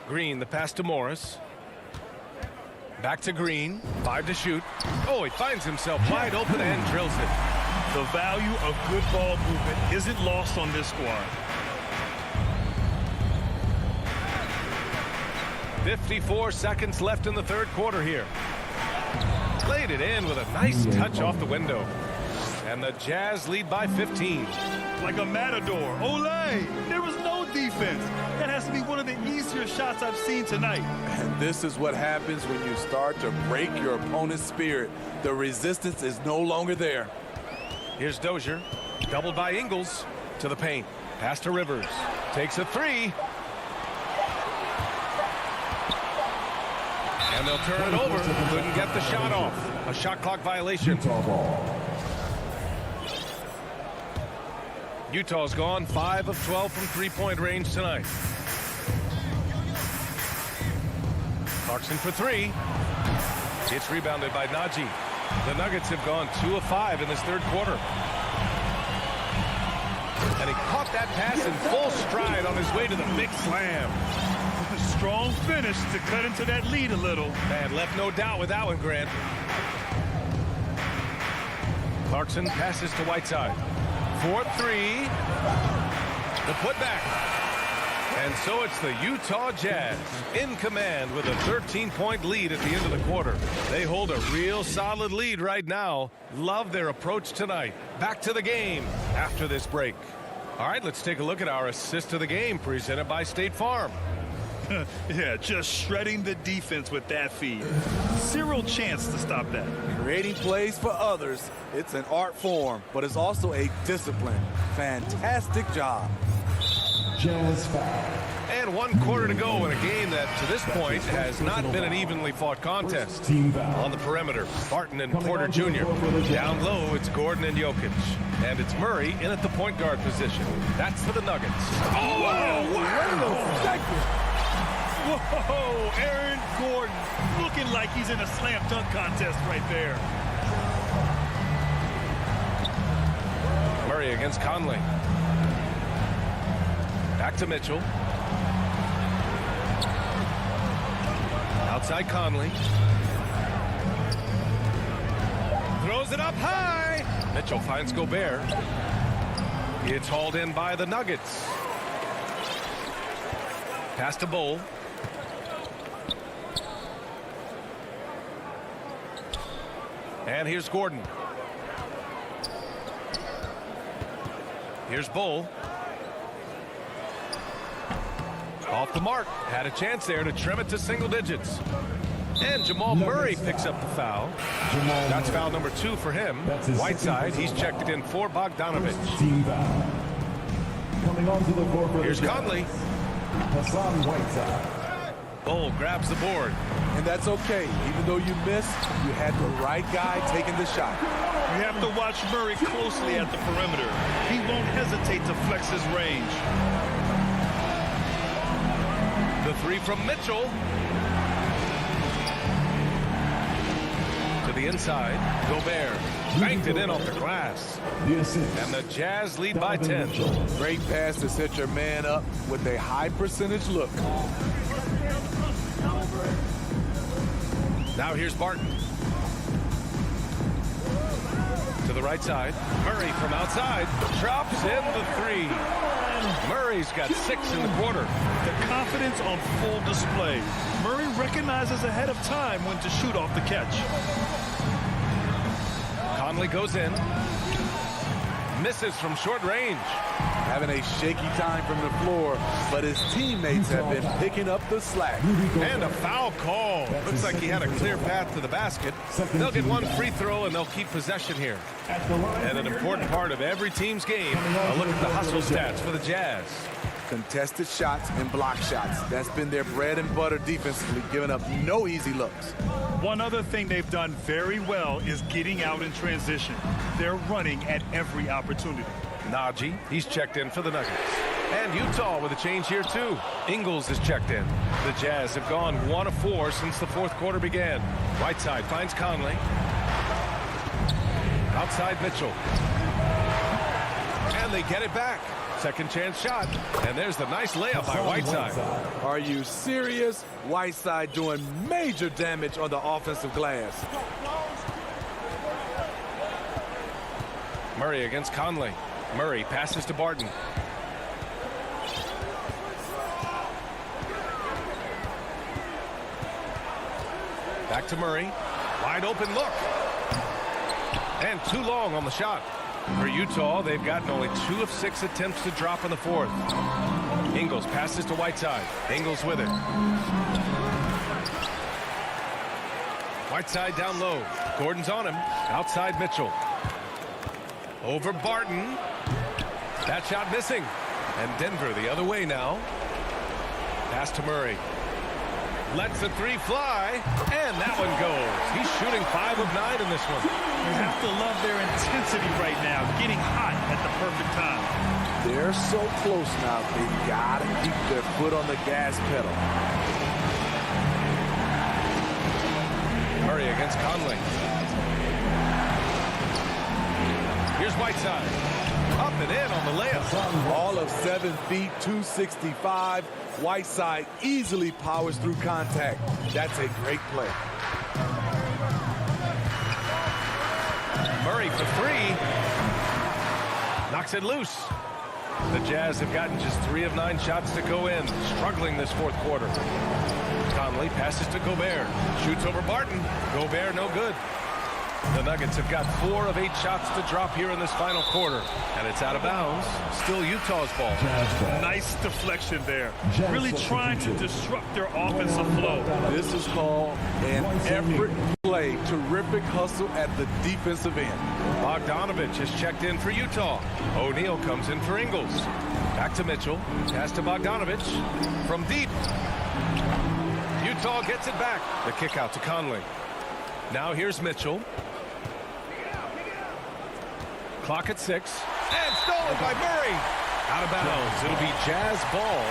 Green, the pass to Morris. Back to Green. 5 to shoot. Oh, he finds himself wide open and drills it. The value of good ball movement isn't lost on this squad. 54 seconds left in the third quarter here. Played it in with a nice touch off the window. And the Jazz lead by 15. Like a matador. Olay! There was no defense. That has to be one of the easier shots I've seen tonight. And this is what happens when you start to break your opponent's spirit. The resistance is no longer there. Here's Dozier. Doubled by Ingles. To the paint. Pass to Rivers. Takes a 3. And they'll turn it over. Couldn't get the shot off. A shot clock violation. Utah's gone 5 of 12 from three-point range tonight. Clarkson for 3. It's rebounded by Najee. The Nuggets have gone 2 of 5 in this third quarter. And he caught that pass in full stride on his way to the big slam. Strong finish to cut into that lead a little. Man, left no doubt with that one, Grant. Clarkson passes to Whiteside. 4-3. The putback. And so it's the Utah Jazz in command with a 13-point lead at the end of the quarter. They hold a real solid lead right now. Love their approach tonight. Back to the game after this break. All right, let's take a look at our assist of the game presented by State Farm. Yeah, just shredding the defense with that feed. Zero chance to stop that. Creating plays for others, it's an art form, but it's also a discipline. Fantastic job. Jazz foul. And 1 quarter to go in a game that, to this point, has not been an evenly fought contest. On the perimeter, Barton and Porter Jr. Down low, it's Gordon and Jokic. And it's Murray in at the point guard position. That's for the Nuggets. Oh, wow! Whoa, Aaron Gordon looking like he's in a slam dunk contest right there. Murray against Conley. Back to Mitchell. Outside Conley. Throws it up high. Mitchell finds Gobert. It's hauled in by the Nuggets. Pass to Bull. And here's Gordon. Here's Bull. Off the mark. Had a chance there to trim it to single digits. And Jamal Murray picks up the foul. That's foul number 2 for him. Whiteside, he's checked it in for Bogdanovich. Team foul. Coming onto the floor for Here's Conley. Hassan Whiteside. Bull grabs the board. And that's okay. Even though you missed, you had the right guy taking the shot. You have to watch Murray closely at the perimeter. He won't hesitate to flex his range. The 3 from Mitchell. To the inside. Gobert banked it in off the glass. And the Jazz lead by 10. Great pass to set your man up with a high percentage look. Now here's Barton. To the right side. Murray from outside. Drops in the three. Murray's got 6 in the quarter. The confidence on full display. Murray recognizes ahead of time when to shoot off the catch. Conley goes in. Misses from short range. Having a shaky time from the floor, but his teammates have been picking up the slack. And a foul call. Looks like he had a clear path to the basket. They'll get one free throw and they'll keep possession here. And an important part of every team's game, a look at the hustle stats for the Jazz. Contested shots and block shots. That's been their bread and butter defensively, giving up no easy looks. One other thing they've done very well is getting out in transition. They're running at every opportunity. Najee, he's checked in for the Nuggets. And Utah with a change here too. Ingles is checked in. The Jazz have gone 1 of 4 since the fourth quarter began. Whiteside finds Conley. Outside Mitchell. And they get it back. Second chance shot. And there's the nice layup by Whiteside. Are you serious? Whiteside doing major damage on the offensive glass. Murray against Conley. Murray passes to Barton. Back to Murray. Wide open look. And too long on the shot. For Utah, they've gotten only 2 of 6 attempts to drop in the fourth. Ingles passes to Whiteside. Ingles with it. Whiteside down low. Gordon's on him. Outside Mitchell. Over Barton. That shot missing. And Denver the other way now. Pass to Murray. Lets the three fly. And that one goes. He's shooting 5 of 9 in this one. You have to love their intensity right now. Getting hot at the perfect time. They're so close now. They gotta keep their foot on the gas pedal. Murray against Conley. Here's Whiteside. Up and in on the layup. All of 7 feet, 265. Whiteside easily powers through contact. That's a great play. Murray for 3. Knocks it loose. The Jazz have gotten just 3 of 9 shots to go in. Struggling this fourth quarter. Conley passes to Gobert. Shoots over Barton. Gobert no good. The Nuggets have got 4 of 8 shots to drop here in this final quarter. And it's out of bounds. Still Utah's ball. Nice deflection there. Really trying to disrupt their offensive flow. This is called an effort play. Terrific hustle at the defensive end. Bogdanovich has checked in for Utah. O'Neal comes in for Ingles. Back to Mitchell. Pass to Bogdanovich. From deep. Utah gets it back. The kick out to Conley. Now here's Mitchell. Clock at 6. And stolen by Murray. Out of bounds. It'll be Jazz ball.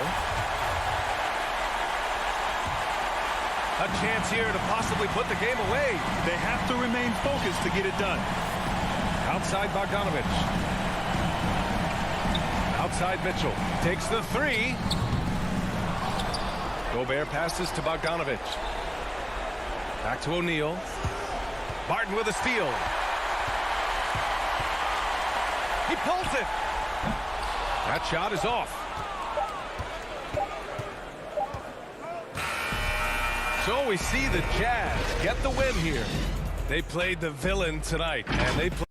A chance here to possibly put the game away. They have to remain focused to get it done. Outside Bogdanovich. Outside Mitchell. Takes the 3. Gobert passes to Bogdanovich. Back to O'Neal. Barton with a steal. He pulls it. That shot is off. So we see the Jazz get the win here. They played the villain tonight, and they played.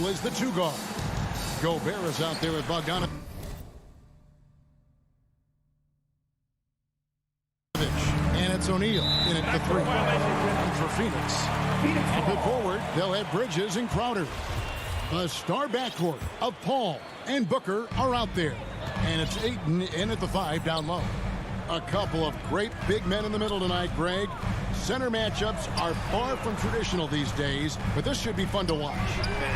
Is the two guard. Gobert is out there with Bogdanovich. And it's O'Neal in it for three. And for Phoenix. Up and forward, they'll have Bridges and Crowder. The star backcourt of Paul and Booker are out there. And it's Ayton in at the 5 down low. A couple of great big men in the middle tonight, Greg. Center matchups are far from traditional these days, but this should be fun to watch.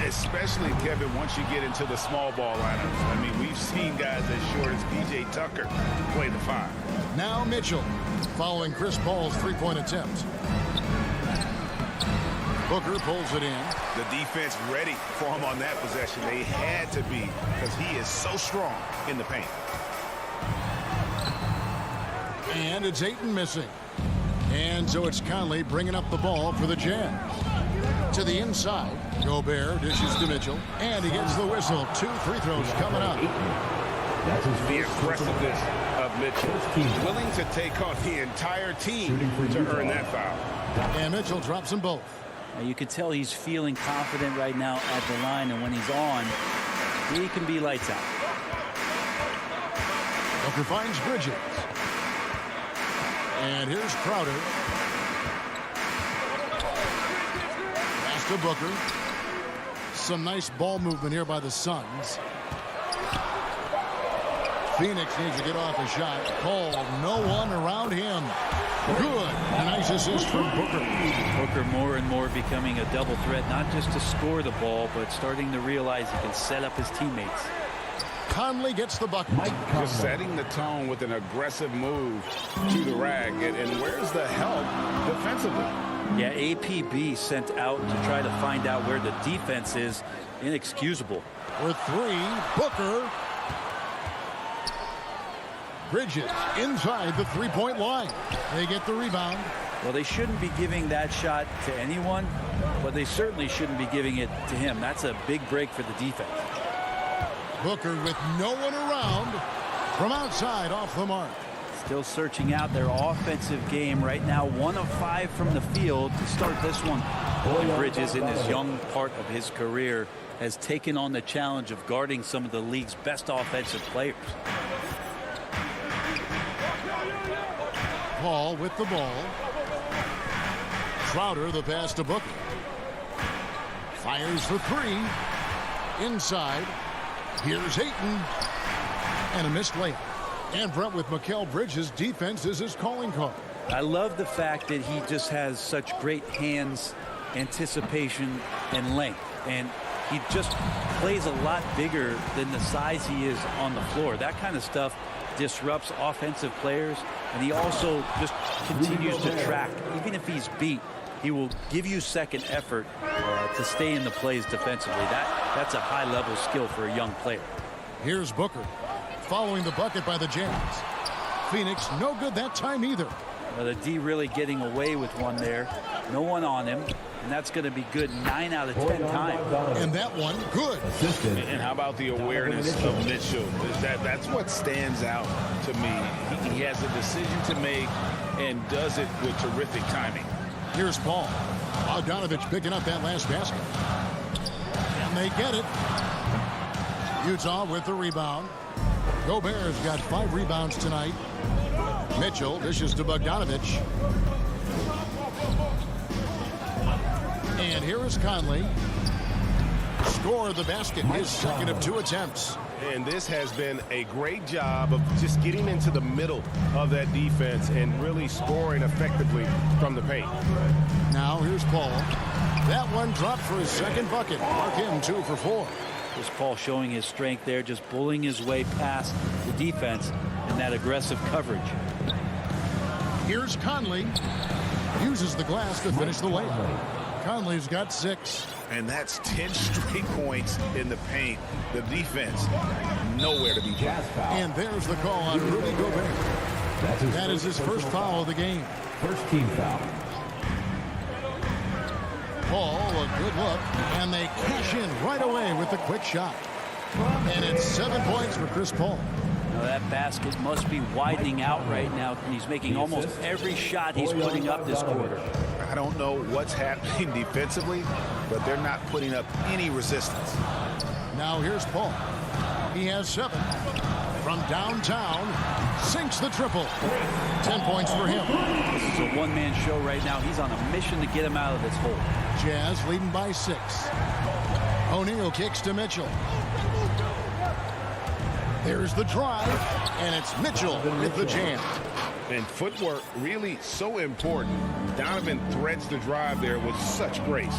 Especially, Kevin, once you get into the small ball lineups. I mean, we've seen guys as short as P.J. Tucker play the 5. Now Mitchell, following Chris Paul's three-point attempt. Booker pulls it in. The defense ready for him on that possession. They had to be, because he is so strong in the paint. And it's Ayton missing. And so it's Conley bringing up the ball for the Jazz. To the inside, Gobert dishes to Mitchell, and he gets the whistle. 2 free throws coming up. The aggressiveness of Mitchell. He's willing to take on the entire team to earn that foul. And Mitchell drops them both. You can tell he's feeling confident right now at the line, and when he's on, he can be lights out. Booker finds Bridges. And here's Crowder. Pass to Booker. Some nice ball movement here by the Suns. Phoenix needs to get off a shot. Called. No one around him. Good. A nice assist from Booker. Booker more and more becoming a double threat, not just to score the ball, but starting to realize he can set up his teammates. Conley gets the bucket. Just setting the tone with an aggressive move to the rack. And where's the help defensively? Yeah, APB sent out to try to find out where the defense is. Inexcusable. For 3, Booker. Bridges inside the three-point line. They get the rebound. Well, they shouldn't be giving that shot to anyone, but they certainly shouldn't be giving it to him. That's a big break for the defense. Booker with no one around from outside off the mark. Still searching out their offensive game right now. 1 of 5 from the field to start this one. And Bridges, in this young part of his career, has taken on the challenge of guarding some of the league's best offensive players. Paul with the ball. Crowder, the pass to Booker. Fires for three. Inside. Here's Ayton. And a missed layup. And Brent, with Mikal Bridges, defense is his calling card. I love the fact that he just has such great hands, anticipation, and length. And he just plays a lot bigger than the size he is on the floor. That kind of stuff disrupts offensive players. And he also just continues to track. Even if he's beat, he will give you second effort to stay in the plays defensively. That's a high-level skill for a young player. Here's Booker following the bucket by the Jazz. Phoenix no good that time either. The D really getting away with one there. No one on him. And that's going to be good 9 out of 10 times. And that one, good. And how about the awareness of Mitchell? That's what stands out to me. He has a decision to make and does it with terrific timing. Here's Paul. Bogdanovich picking up that last basket. And they get it. Utah with the rebound. Gobert's got 5 rebounds tonight. Mitchell dishes to Bogdanovich. And here is Conley. Score the basket, his second of 2 attempts. And this has been a great job of just getting into the middle of that defense and really scoring effectively from the paint. Now here's Paul. That one dropped for his second bucket. Mark him 2 for 4. Here's Paul showing his strength there, just bullying his way past the defense and that aggressive coverage. Here's Conley. Uses the glass to finish the layup. Conley's got 6. And that's 10 straight points in the paint. The defense, nowhere to be found. And there's the call on Rudy Gobert. That is his first foul of the game. First team foul. Paul, a good look, and they cash in right away with the quick shot. And it's 7 points for Chris Paul. Now that basket must be widening out right now. He's making almost every shot he's putting up this quarter. I don't know what's happening defensively, but they're not putting up any resistance. Now here's Paul. He has 7. From downtown, sinks the triple. 10 points for him. This is a one-man show right now. He's on a mission to get him out of this hole. Jazz leading by 6. O'Neal kicks to Mitchell. There's the drive, and it's Mitchell with the jam. And footwork really so important. Donovan threads the drive there with such grace.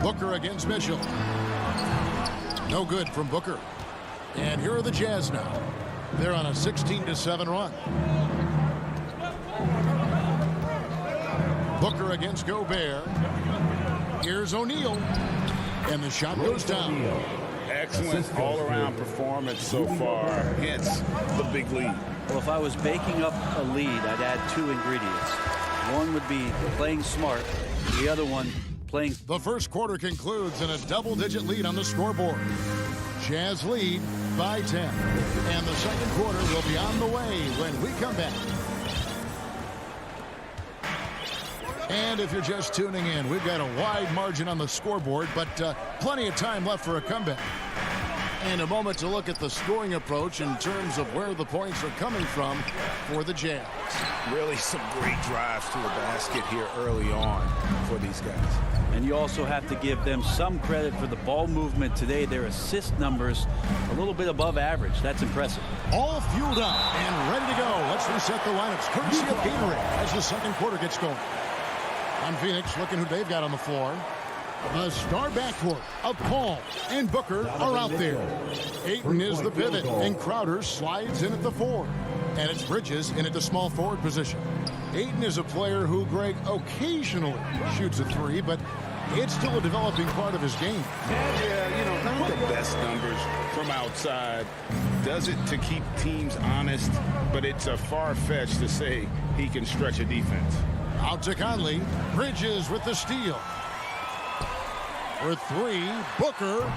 Booker against Mitchell. No good from Booker. And here are the Jazz now. They're on a 16-7 run. Booker against Gobert. Here's O'Neal. And the shot goes down. Excellent all-around performance so far. Hence the big lead. Well, if I was baking up a lead, I'd add 2 ingredients. One would be playing smart. The other one, playing. The first quarter concludes in a double-digit lead on the scoreboard. Jazz lead by 10. And the second quarter will be on the way when we come back. And if you're just tuning in, we've got a wide margin on the scoreboard, but plenty of time left for a comeback. And a moment to look at the scoring approach in terms of where the points are coming from for the Jazz. Really some great drives to the basket here early on for these guys. And you also have to give them some credit for the ball movement today. Their assist numbers a little bit above average. That's impressive. All fueled up and ready to go. Let's reset the lineups courtesy of Gatorade as the second quarter gets going. On Phoenix, looking who they've got on the floor. The star backcourt of Paul and Booker are out there. Ayton is the pivot, and Crowder slides in at the 4. And it's Bridges in at the small forward position. Ayton is a player who, Greg, occasionally shoots a 3, but it's still a developing part of his game. Yeah, not the best numbers from outside. Does it to keep teams honest, but it's a far-fetched to say he can stretch a defense. Out to Conley. Bridges with the steal. For 3, Booker.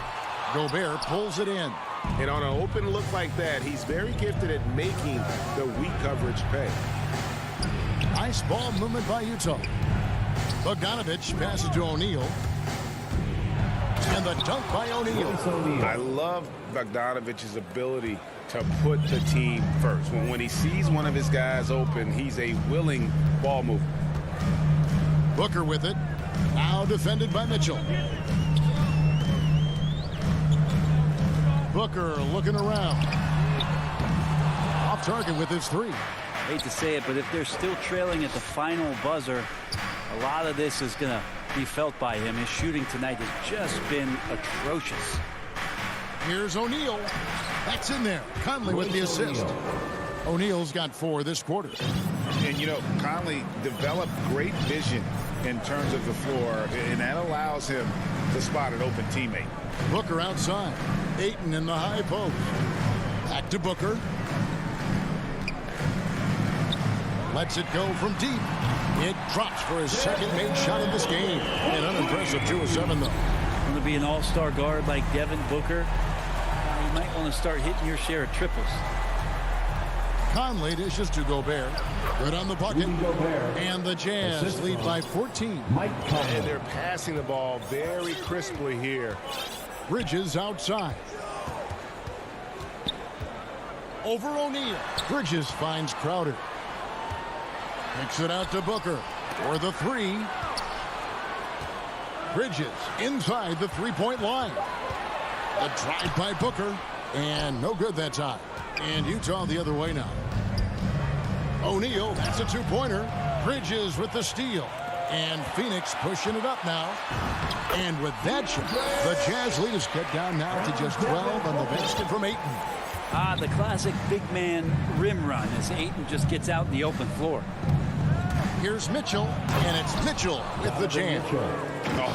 Gobert pulls it in. And on an open look like that, he's very gifted at making the weak coverage pay. Nice ball movement by Utah. Bogdanovich passes to O'Neal. And the dunk by O'Neal. I love Bogdanovich's ability to put the team first. When he sees one of his guys open, he's a willing ball mover. Booker with it. Now defended by Mitchell. Booker looking around. Off target with his three. Hate to say it, but if they're still trailing at the final buzzer, a lot of this is going to be felt by him. His shooting tonight has just been atrocious. Here's O'Neal. That's in there. Conley with the assist. O'Neal's got 4 this quarter. And, you know, Conley developed great vision in terms of the floor, and that allows him to spot an open teammate. Booker outside. Ayton in the high post. Back to Booker. Lets it go from deep. It drops for his second made shot of this game. An unimpressive 2 of 7, though. Going to be an all-star guard like Devin Booker. You might want to start hitting your share of triples. Conley dishes to Gobert. Good on the bucket. And the Jazz lead by 14. And they're passing the ball very crisply here. Bridges outside. Over O'Neal. Bridges finds Crowder. Kicks it out to Booker for the 3. Bridges inside the three-point line. The drive by Booker. And no good that time. And Utah the other way now. O'Neal, that's a 2-pointer. Bridges with the steal. And Phoenix pushing it up now. And with that shot, the Jazz lead is cut down now to just 12 on the basket from Ayton. The classic big man rim run as Ayton just gets out in the open floor. Here's Mitchell, and it's Mitchell with the jam.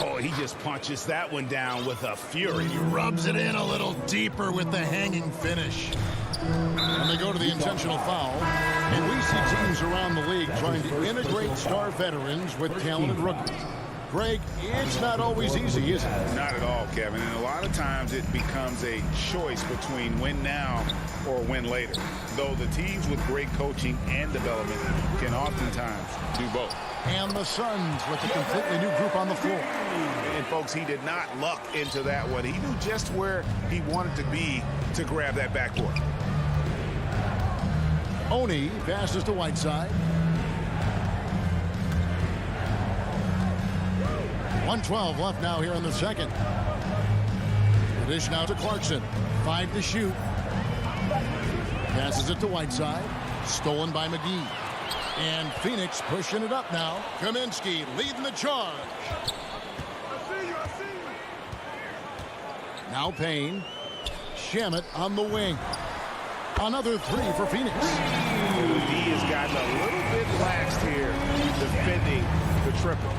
Oh, he just punches that one down with a fury. He rubs it in a little deeper with the hanging finish. And they go to the intentional foul. And we see teams around the league trying to integrate star veterans with talented rookies. Greg, it's not always easy, is it? Not at all, Kevin. And a lot of times it becomes a choice between win now or win later. Though the teams with great coaching and development can oftentimes do both. And the Suns with a completely new group on the floor. And, folks, he did not luck into that one. He knew just where he wanted to be to grab that backboard. Oni passes to Whiteside. 1:12 left now here in the second. The dish now to Clarkson. 5 to shoot. Passes it to Whiteside. Stolen by McGee. And Phoenix pushing it up now. Kaminsky leading the charge. Now Payne. Shamet on the wing. Another 3 for Phoenix. D has gotten a little bit laxed here defending the triple.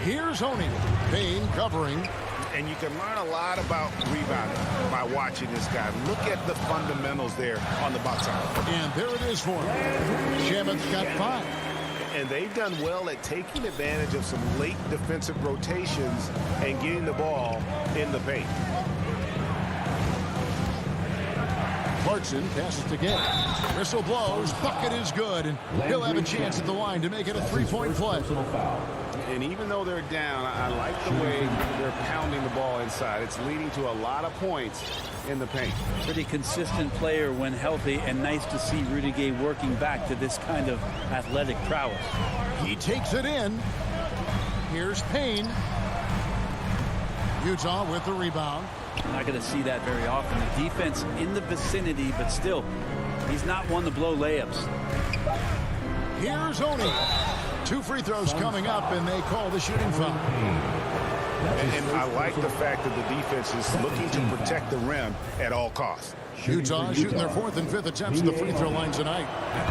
Here's Oni. Payne covering. And you can learn a lot about rebounding by watching this guy. Look at the fundamentals there on the box out. And there it is for him. Shamet's got 5. And they've done well at taking advantage of some late defensive rotations and getting the ball in the paint. Clarkson passes to Gay. Whistle blows. Bucket is good. And he'll have a chance at the line to make it a 3-point play. And even though they're down, I like the way they're pounding the ball inside. It's leading to a lot of points in the paint. Pretty consistent player when healthy, and nice to see Rudy Gay working back to this kind of athletic prowess. He takes it in. Here's Payne. Utah with the rebound. Not going to see that very often. The defense in the vicinity, but still, he's not one to blow layups. Here's Oni. 2 free throws coming up, and they call the shooting foul. And I like the fact that the defense is looking to protect the rim at all costs. Utah shooting their 4th and 5th attempts at the free throw line tonight.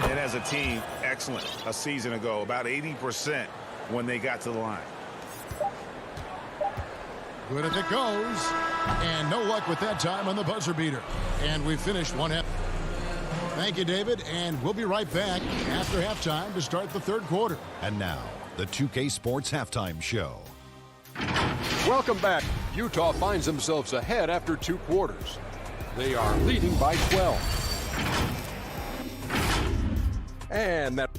And as a team, excellent a season ago, about 80% when they got to the line. Good if it goes. And no luck with that time on the buzzer beater. And we finished 1 half. Thank you, David, and we'll be right back after halftime to start the 3rd quarter. And now, the 2K Sports Halftime Show. Welcome back. Utah finds themselves ahead after 2 quarters. They are leading by 12. And that.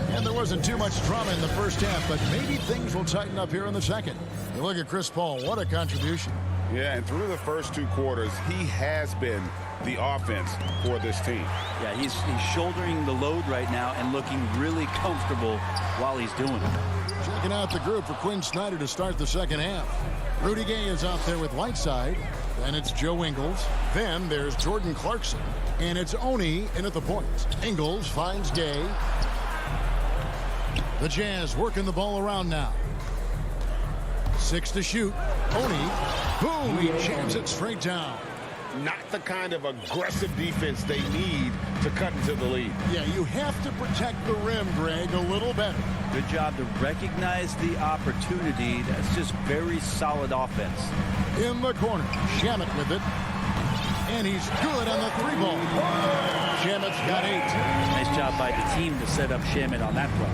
And there wasn't too much drama in the first half, but maybe things will tighten up here in the second. You look at Chris Paul, what a contribution. Yeah, and through the first 2 quarters, he has been the offense for this team. Yeah, he's shouldering the load right now and looking really comfortable while he's doing it. Checking out the group for Quinn Snyder to start the second half. Rudy Gay is out there with Whiteside. Then it's Joe Ingles. Then there's Jordan Clarkson. And it's Oni in at the point. Ingles finds Gay. The Jazz working the ball around now. 6 to shoot. Oni. Boom! He jams it straight down. Not the kind of aggressive defense they need to cut into the lead. Yeah, you have to protect the rim, Greg, a little better. Good job to recognize the opportunity. That's just very solid offense. In the corner, Shamet with it. And he's good on the 3-ball. Shamet's got 8. Nice job by the team to set up Shamet on that play.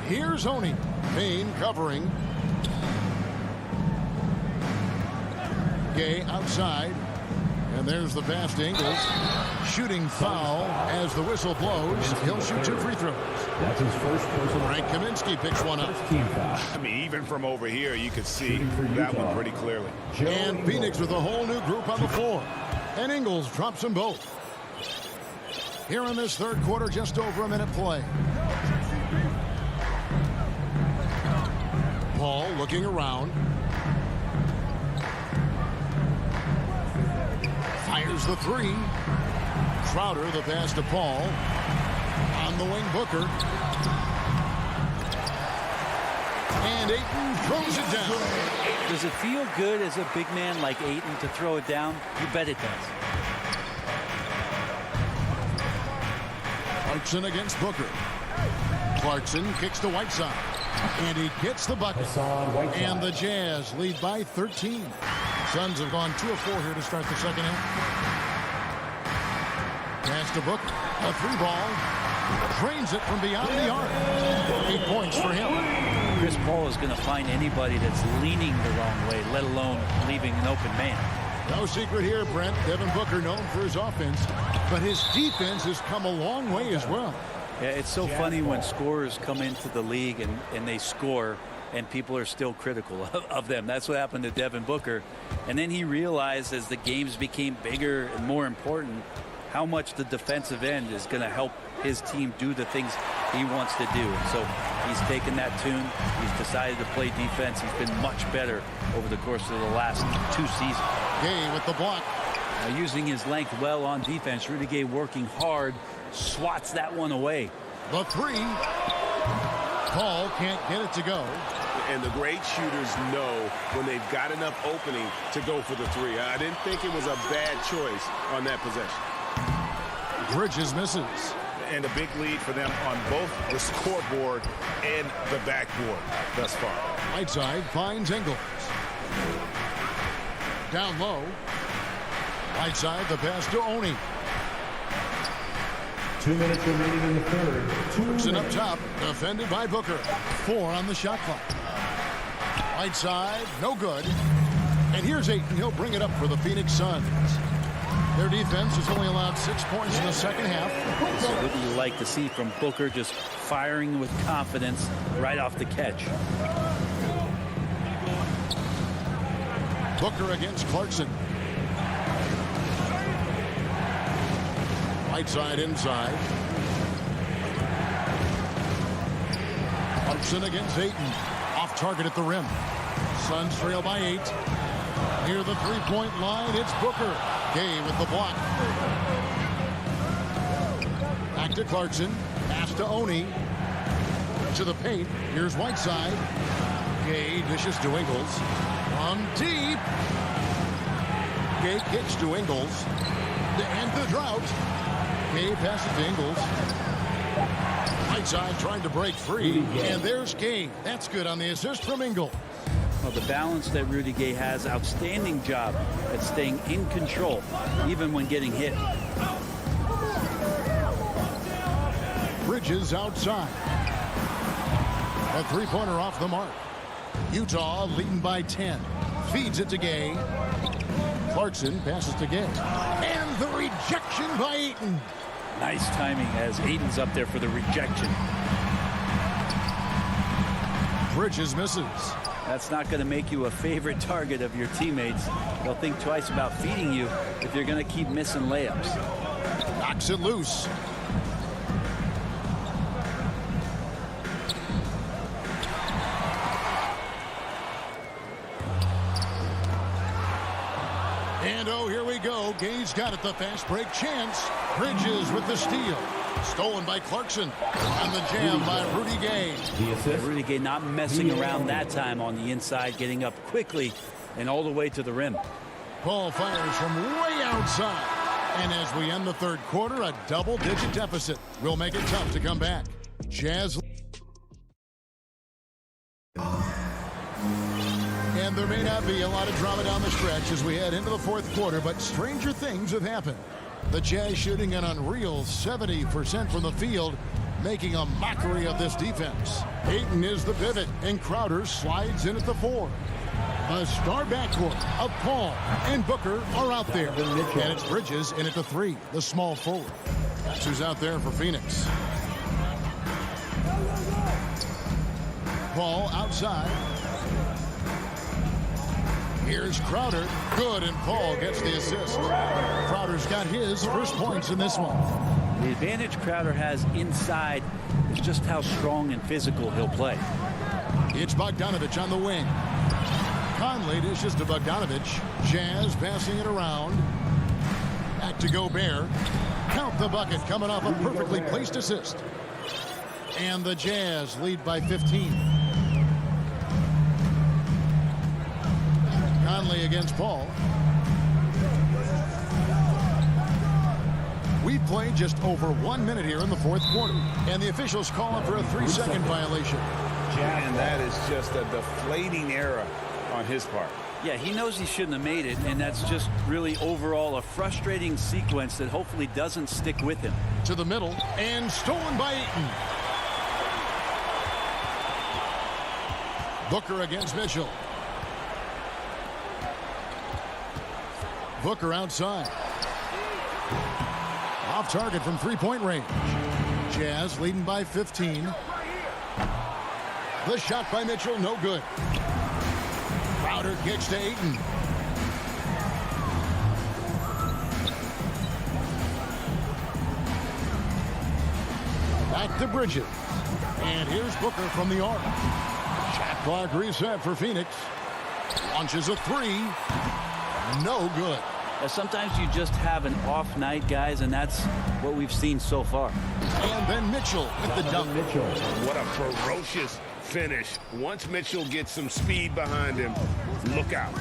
Here's Oni. Payne covering. Gay outside. And there's the pass to Ingles. Shooting foul as the whistle blows. He'll shoot 2 free throws. That's his first personal. Frank Kaminsky picks one up. I mean, even from over here, you could see that one pretty clearly. And Phoenix with a whole new group on the floor. And Ingles drops them both. Here in this third quarter, just over a minute play. Paul looking around. Fires the 3. Crowder the pass to Paul. On the wing, Booker. And Ayton throws it down. Does it feel good as a big man like Ayton to throw it down? You bet it does. Clarkson against Booker. Clarkson kicks to Whiteside. And he gets the bucket. And the Jazz lead by 13. Suns have gone 2 of 4 here to start the second half. Pass to Booker. A 3-ball. Drains it from beyond the arc. 8 points for him. Chris Paul is going to find anybody that's leaning the wrong way, let alone leaving an open man. No secret here, Brent. Devin Booker known for his offense, but his defense has come a long way as well. Yeah, it's so funny when scorers come into the league and they score and people are still critical of them. That's what happened to Devin Booker. And then he realized as the games became bigger and more important how much the defensive end is going to help his team do the things he wants to do. And so he's taken that tune. He's decided to play defense. He's been much better over the course of the last 2 seasons. Gay with the block. Using his length well on defense. Rudy Gay working hard. Swats that one away. The 3. Paul can't get it to go. And the great shooters know when they've got enough opening to go for the 3. I didn't think it was a bad choice on that possession. Bridges misses. And a big lead for them on both the scoreboard and the backboard thus far. Whiteside finds Ingles. Down low. Whiteside the pass to Oni. 2 minutes remaining in the third. Clarkson up top, defended by Booker. 4 on the shot clock. Whiteside, no good. And here's Ayton. He'll bring it up for the Phoenix Suns. Their defense has only allowed 6 points in the second half. This is what you like to see from Booker, just firing with confidence right off the catch. Booker against Clarkson. Whiteside inside. Clarkson against Ayton. Off target at the rim. Suns trail by 8. Near the 3-point line, it's Booker. Gay with the block. Back to Clarkson. Pass to Oni. To the paint. Here's Whiteside. Gay dishes to Ingles. From deep. Gay kicks to Ingles. To end the drought. Gay passes to Ingles. Whiteside trying to break free. And there's Gay. That's good on the assist from Ingles. Well, the balance that Rudy Gay has, outstanding job at staying in control, even when getting hit. Bridges outside. A three-pointer off the mark. Utah leading by 10. Feeds it to Gay. Clarkson passes to Gay. And the rejection by Ayton. Nice timing as Ayton's up there for the rejection. Bridges misses. That's not going to make you a favorite target of your teammates. They'll think twice about feeding you if you're going to keep missing layups. Knocks it loose. And oh, here we go. Gay's got it, the fast break chance. Bridges with the steal. Stolen by Clarkson. On the jam by Rudy Gay. Rudy Gay not messing around that time on the inside, getting up quickly and all the way to the rim. Paul fires from way outside. And as we end the third quarter, a double-digit deficit will make it tough to come back. Jazz. And there may not be a lot of drama down the stretch as we head into the fourth quarter, but stranger things have happened. The Jazz shooting an unreal 70% from the field, making a mockery of this defense. Ayton is the pivot, and Crowder slides in at the 4. The star backcourt of Paul and Booker are out there. And it's Bridges in at the 3, the small forward. That's who's out there for Phoenix. Paul outside. Here's Crowder. Good, and Paul gets the assist. Crowder's got his first points in this one. The advantage Crowder has inside is just how strong and physical he'll play. It's Bogdanovich on the wing. Conley dishes to Bogdanovich. Jazz passing it around. Back to Gobert. Count the bucket coming off a perfectly placed assist. And the Jazz lead by 15. Conley against Paul. We've played just over 1 minute here in the fourth quarter, and the officials calling for a 3-second violation. And that is just a deflating error on his part. Yeah, he knows he shouldn't have made it, and that's just really overall a frustrating sequence that hopefully doesn't stick with him. To the middle, and stolen by Ayton. Booker against Mitchell. Booker outside. Off target from three-point range. Jazz leading by 15. The shot by Mitchell, no good. Crowder kicks to Ayton. Back to Bridges. And here's Booker from the arc. Shot clock reset for Phoenix. Launches a 3. No good. Sometimes you just have an off night, guys, and that's what we've seen so far. And then Mitchell with the dunk. What a ferocious finish. Once Mitchell gets some speed behind him, look out.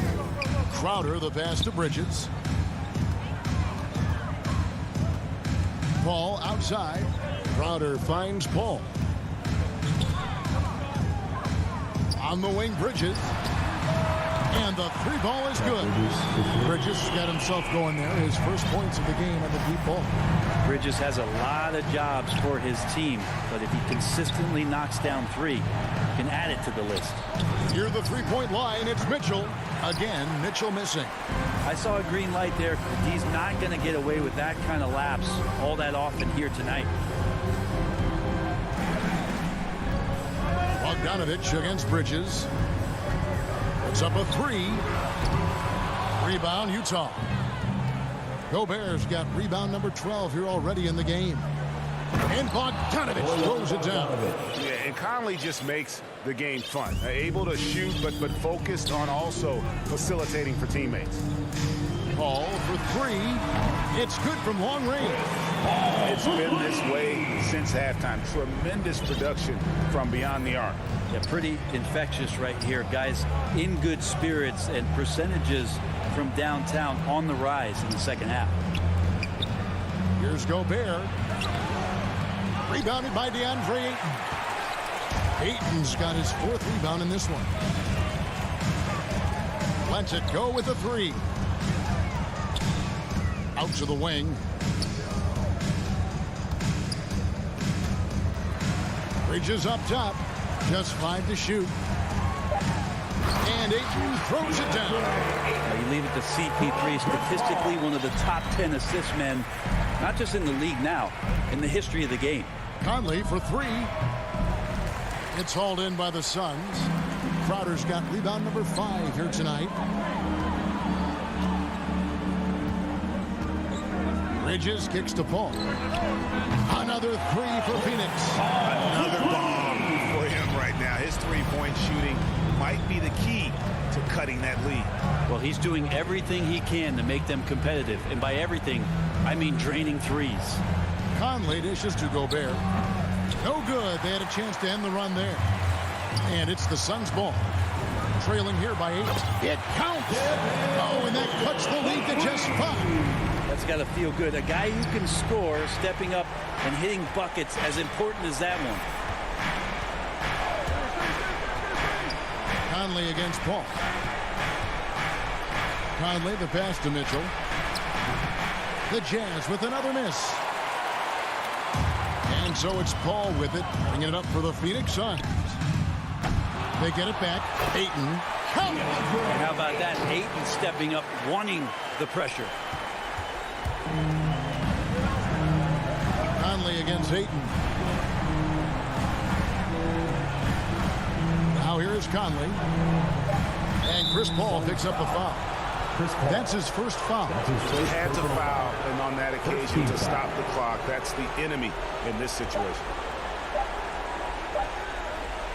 Crowder, the pass to Bridges. Paul outside. Crowder finds Paul. On the wing, Bridges. And the 3 ball is good. Bridges got himself going there. His first points of the game on the deep ball. Bridges has a lot of jobs for his team, but if he consistently knocks down 3, he can add it to the list. Near the 3-point line, it's Mitchell. Again, Mitchell missing. I saw a green light there. He's not going to get away with that kind of lapse all that often here tonight. Bogdanovich against Bridges. It's up a 3. Rebound, Utah. Gobert's got rebound number 12 here already in the game. And Bogdanovich throws it down. Yeah, and Conley just makes the game fun. Able to shoot, but focused on also facilitating for teammates. Paul for 3. It's good from long range. It's been this way since halftime. Tremendous production from beyond the arc. Yeah, pretty infectious right here. Guys in good spirits and percentages from downtown on the rise in the second half. Here's Gobert. Rebounded by DeAndre Ayton. Ayton's got his 4th rebound in this one. Lets it go with a 3. Out to the wing. Bridges up top. Just 5 to shoot. And Ayton throws it down. You leave it to CP3, statistically one of the top 10 assist men, not just in the league now, in the history of the game. Conley for 3. It's hauled in by the Suns. Crowder's got rebound number 5 here tonight. Bridges kicks to Paul. Another 3 for Phoenix. Another bomb for him right now. His three-point shooting might be the key to cutting that lead. Well, he's doing everything he can to make them competitive. And by everything, I mean draining threes. Conley dishes to Gobert. No good. They had a chance to end the run there. And it's the Suns' ball. Trailing here by 8. It counts. Oh, and that cuts the lead to just 5. That's got to feel good. A guy who can score, stepping up and hitting buckets, as important as that one. Conley against Paul. Conley the pass to Mitchell. The Jazz with another miss. And so it's Paul with it, bringing it up for the Phoenix Suns. They get it back. Ayton. Count it. And how about that? Ayton stepping up, wanting the pressure. Conley against Ayton. Now here is Conley. And Chris Paul picks up a foul. That's his first foul. He had to foul, and on that occasion to stop the clock. That's the enemy in this situation.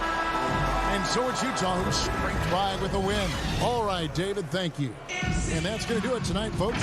And so it's Utah who scraped by with a win. All right, David, thank you. And that's going to do it tonight, folks.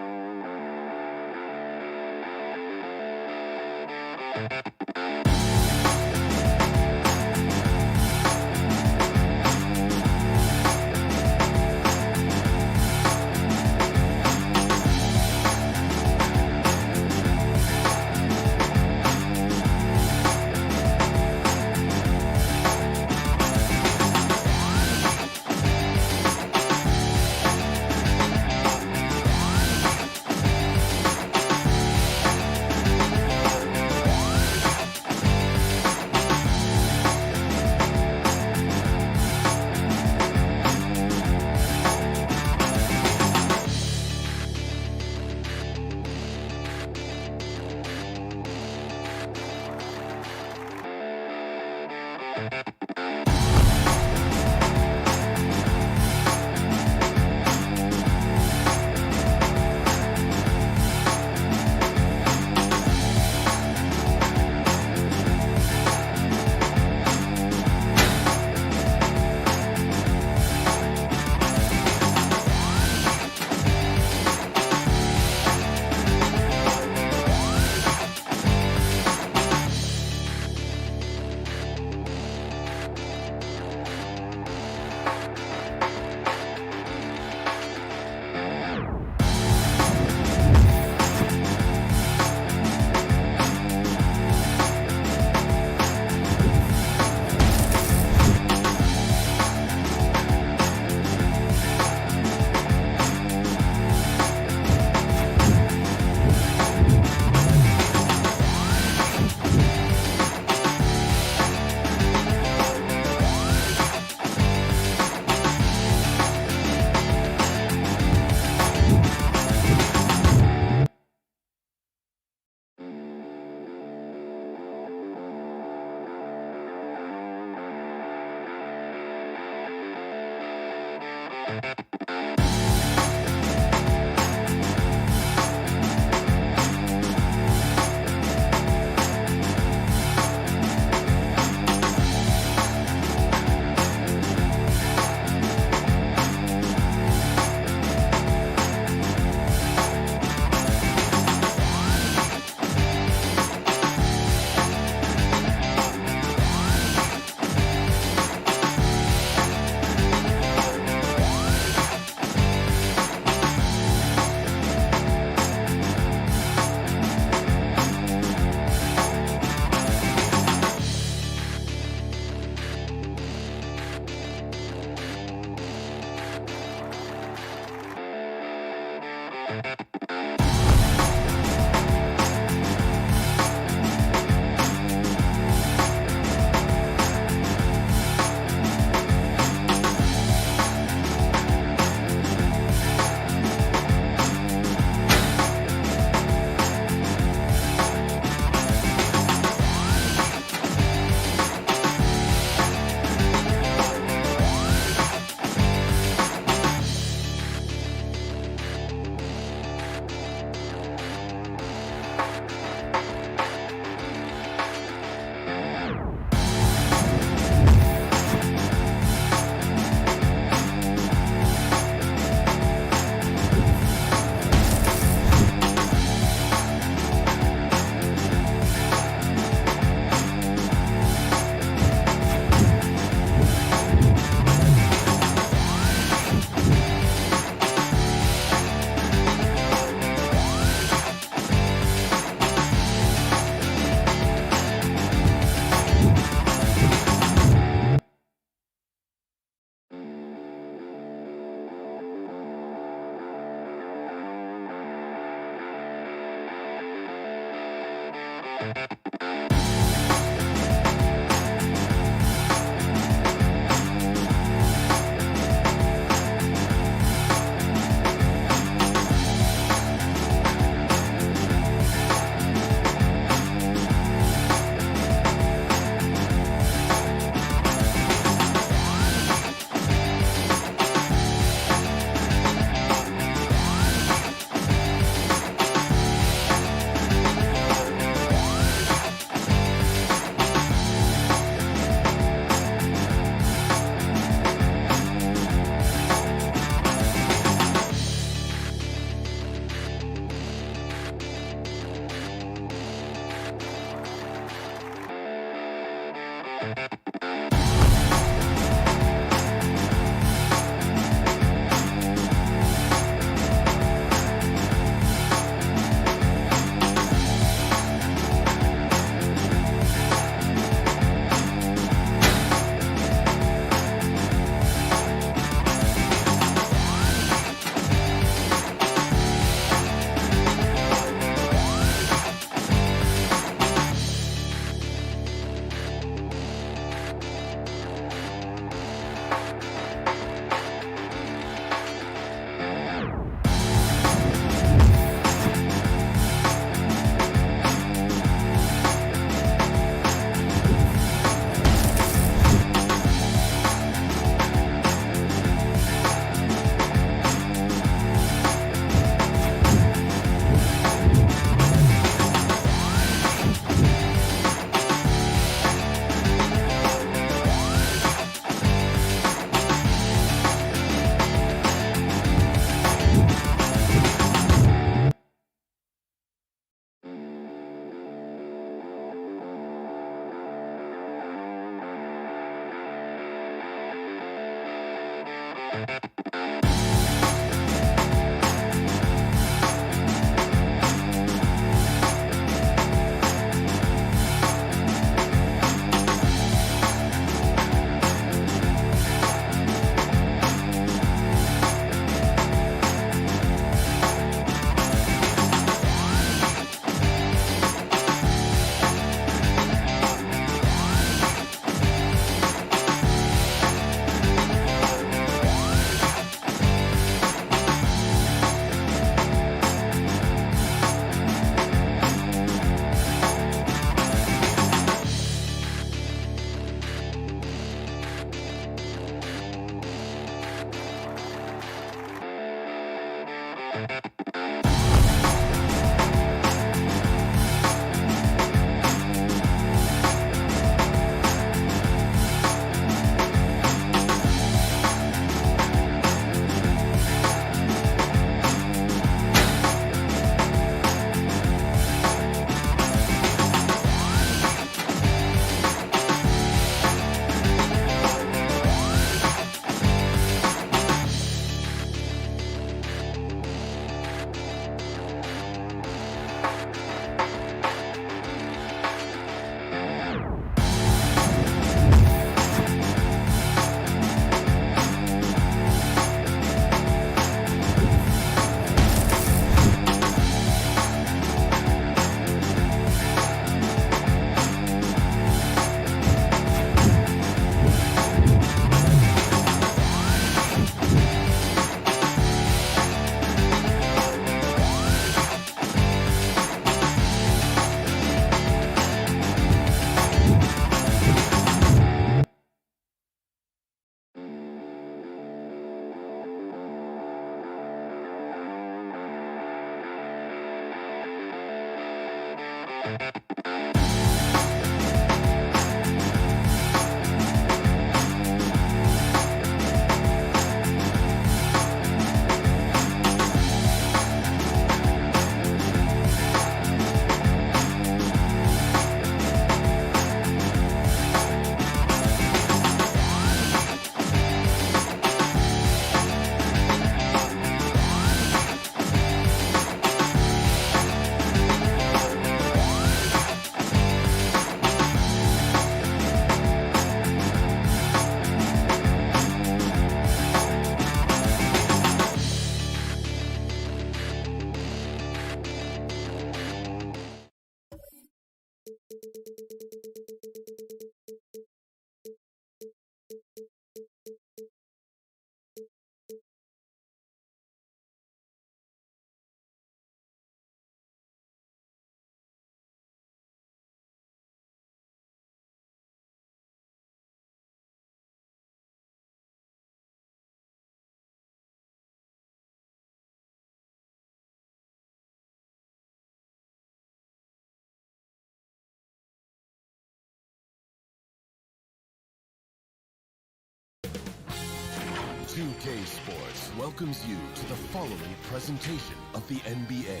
2K Sports welcomes you to the following presentation of the NBA.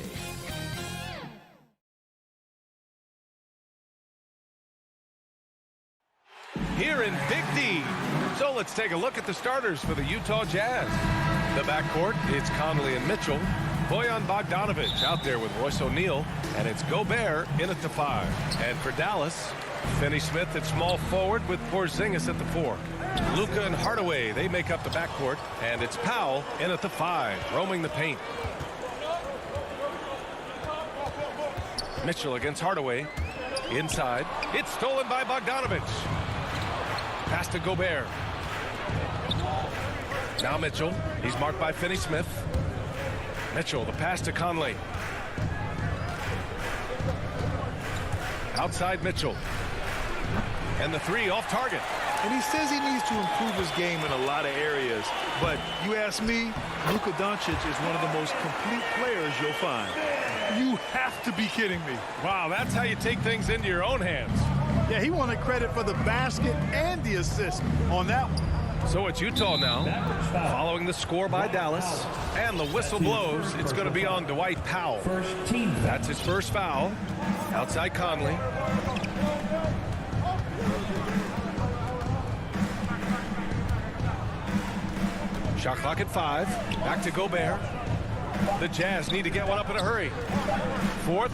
Here in Big D. So let's take a look at the starters for the Utah Jazz. The backcourt, it's Conley and Mitchell. Bojan Bogdanovic out there with Royce O'Neal. And it's Gobert in at the 5. And for Dallas, Finney-Smith at small forward with Porzingis at the 4. Luka and Hardaway, they make up the backcourt. And it's Powell in at the 5, roaming the paint. Mitchell against Hardaway. Inside. It's stolen by Bogdanovic. Pass to Gobert. Now Mitchell. He's marked by Finney-Smith. Mitchell, the pass to Conley. Outside Mitchell. And the 3 off target. And he says he needs to improve his game in a lot of areas. But you ask me, Luka Doncic is one of the most complete players you'll find. You have to be kidding me. Wow, that's how you take things into your own hands. Yeah, he wanted credit for the basket and the assist on that one. So it's Utah now, following the score by Dallas. And the whistle blows. It's going to be on Dwight Powell. That's his first foul. Outside Conley. Shot clock at 5. Back to Gobert. The Jazz need to get one up in a hurry. 4-3.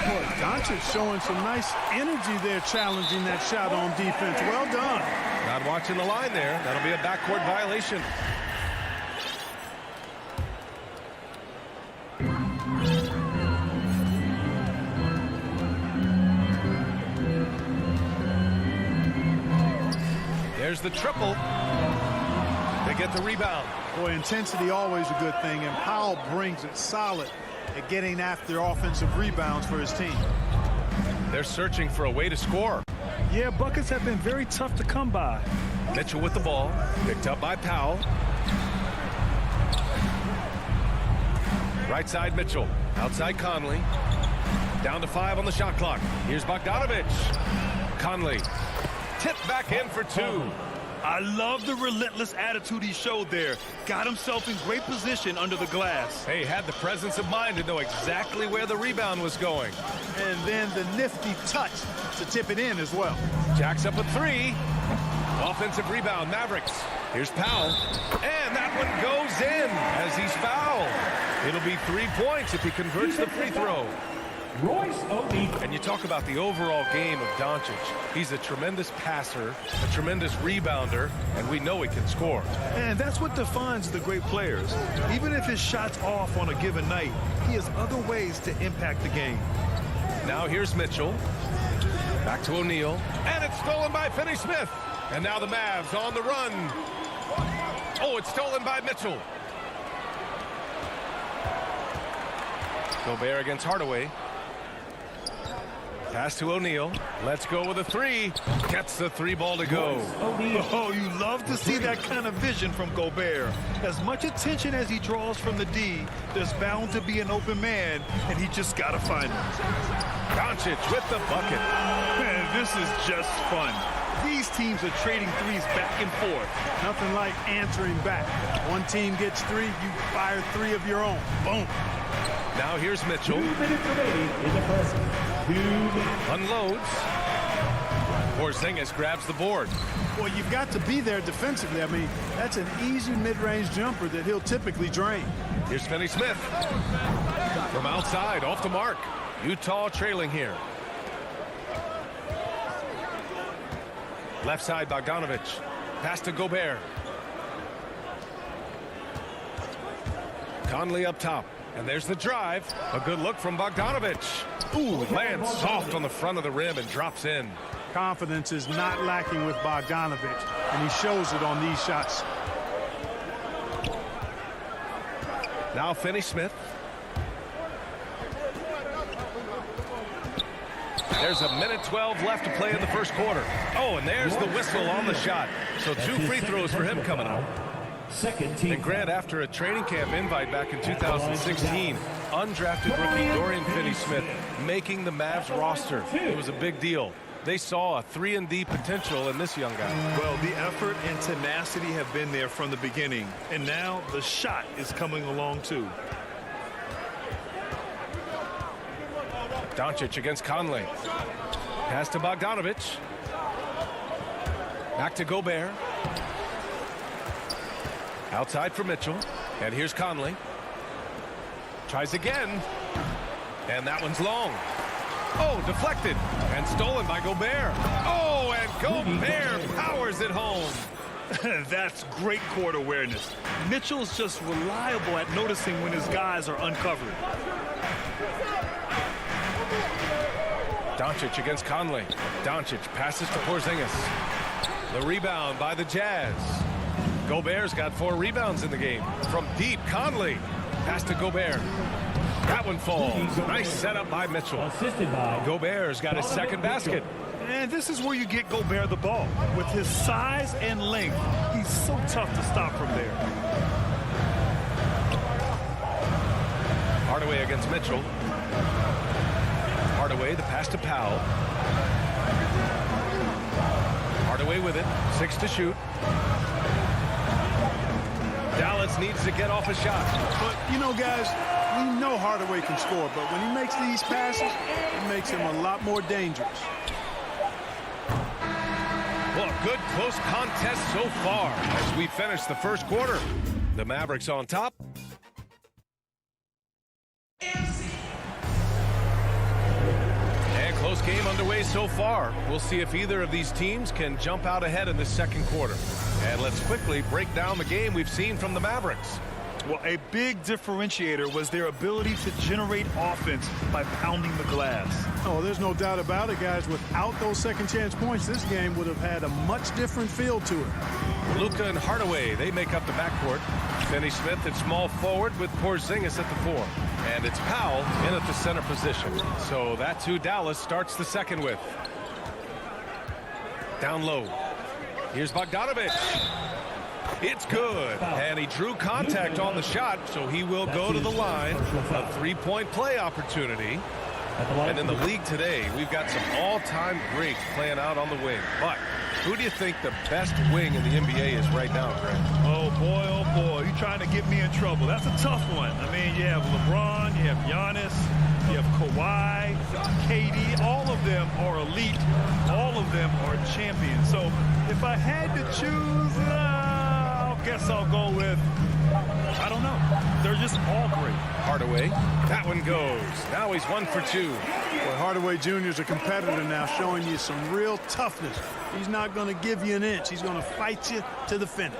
Boy, Doncic showing some nice energy there, challenging that shot on defense. Well done. Not watching the line there. That'll be a backcourt violation. There's the triple. They get the rebound. Boy, intensity always a good thing, and Powell brings it solid at getting after offensive rebounds for his team. They're searching for a way to score. Yeah, buckets have been very tough to come by. Mitchell with the ball. Picked up by Powell. Right side Mitchell. Outside Conley. Down to 5 on the shot clock. Here's Bogdanovic. Conley. Tipped back in for 2. I love the relentless attitude he showed there. Got himself in great position under the glass. Hey, had the presence of mind to know exactly where the rebound was going. And then the nifty touch to tip it in as well. Jacks up a 3. Offensive rebound, Mavericks. Here's Powell. And that one goes in as he's fouled. It'll be 3 points if he converts the free throw. And you talk about the overall game of Doncic. He's a tremendous passer, a tremendous rebounder, and we know he can score. And that's what defines the great players. Even if his shot's off on a given night, he has other ways to impact the game. Now here's Mitchell. Back to O'Neal. And it's stolen by Finney-Smith. And now the Mavs on the run. Oh, it's stolen by Mitchell. Gobert against Hardaway. Pass to O'Neal. Let's go with a 3. Gets the 3 ball to go. Oh, you love to see that kind of vision from Gobert. As much attention as he draws from the D, there's bound to be an open man, and he just got to find him. Doncic with the bucket. Man, this is just fun. These teams are trading threes back and forth. Nothing like answering back. One team gets 3, you fire 3 of your own. Boom. Now here's Mitchell. Unloads. Porzingis grabs the board. Well, you've got to be there defensively. I mean, that's an easy mid-range jumper that he'll typically drain. Here's Finney-Smith. From outside, off the mark. Utah trailing here. Left side, Bogdanovic. Pass to Gobert. Conley up top. And there's the drive. A good look from Bogdanovic. Ooh, lands soft on the front of the rim and drops in. Confidence is not lacking with Bogdanovic, and he shows it on these shots. Now Finney-Smith. There's 1:12 left to play in the first quarter. Oh, and there's the whistle on the shot. So 2 free throws for him coming up. And Grant, after a training camp invite back in 2016, undrafted rookie Dorian Finney-Smith making the Mavs roster. It was a big deal. They saw a 3-and-D potential in this young guy. Well, the effort and tenacity have been there from the beginning, and now the shot is coming along too. Doncic against Conley. Pass to Bogdanovic. Back to Gobert. Outside for Mitchell. And here's Conley. Tries again. And that one's long. Oh, deflected. And stolen by Gobert. Oh, and Gobert powers it home. That's great court awareness. Mitchell's just reliable at noticing when his guys are uncovered. Doncic against Conley. Doncic passes to Porzingis. The rebound by the Jazz. Gobert's got 4 rebounds in the game. From deep, Conley. Pass to Gobert. That one falls. Nice setup by Mitchell. Gobert's got his second basket. And this is where you get Gobert the ball. With his size and length, he's so tough to stop from there. Hardaway against Mitchell. Hardaway, the pass to Powell. Hardaway with it. 6 to shoot. Dallas needs to get off a shot. But, you know, guys, we know Hardaway can score, but when he makes these passes, it makes him a lot more dangerous. Look, good close contest so far as we finish the first quarter. The Mavericks on top. And close game underway so far. We'll see if either of these teams can jump out ahead in the second quarter. And let's quickly break down the game we've seen from the Mavericks. Well, a big differentiator was their ability to generate offense by pounding the glass. Oh, there's no doubt about it, guys. Without those second chance points, this game would have had a much different feel to it. Luka and Hardaway, they make up the backcourt. Finney Smith at small forward with Porzingis at the 4. And it's Powell in at the center position. So that's who Dallas starts the second with. Down low. Here's Bogdanović. It's good. And he drew contact on the shot, so he will go to the line. A three-point play opportunity. And in the league today, we've got some all-time greats playing out on the wing. But who do you think the best wing in the NBA is right now, Greg? Oh, boy, you're trying to get me in trouble. That's a tough one. I mean, you have LeBron, you have Giannis, you have Kawhi, KD. All of them are elite. All of them are champions. So if I had to choose, I guess I'll go with, I don't know. They're just all great. Hardaway, that one goes. Now he's 1 for 2. Well, Hardaway Jr. is a competitor now, showing you some real toughness. He's not going to give you an inch. He's going to fight you to the finish.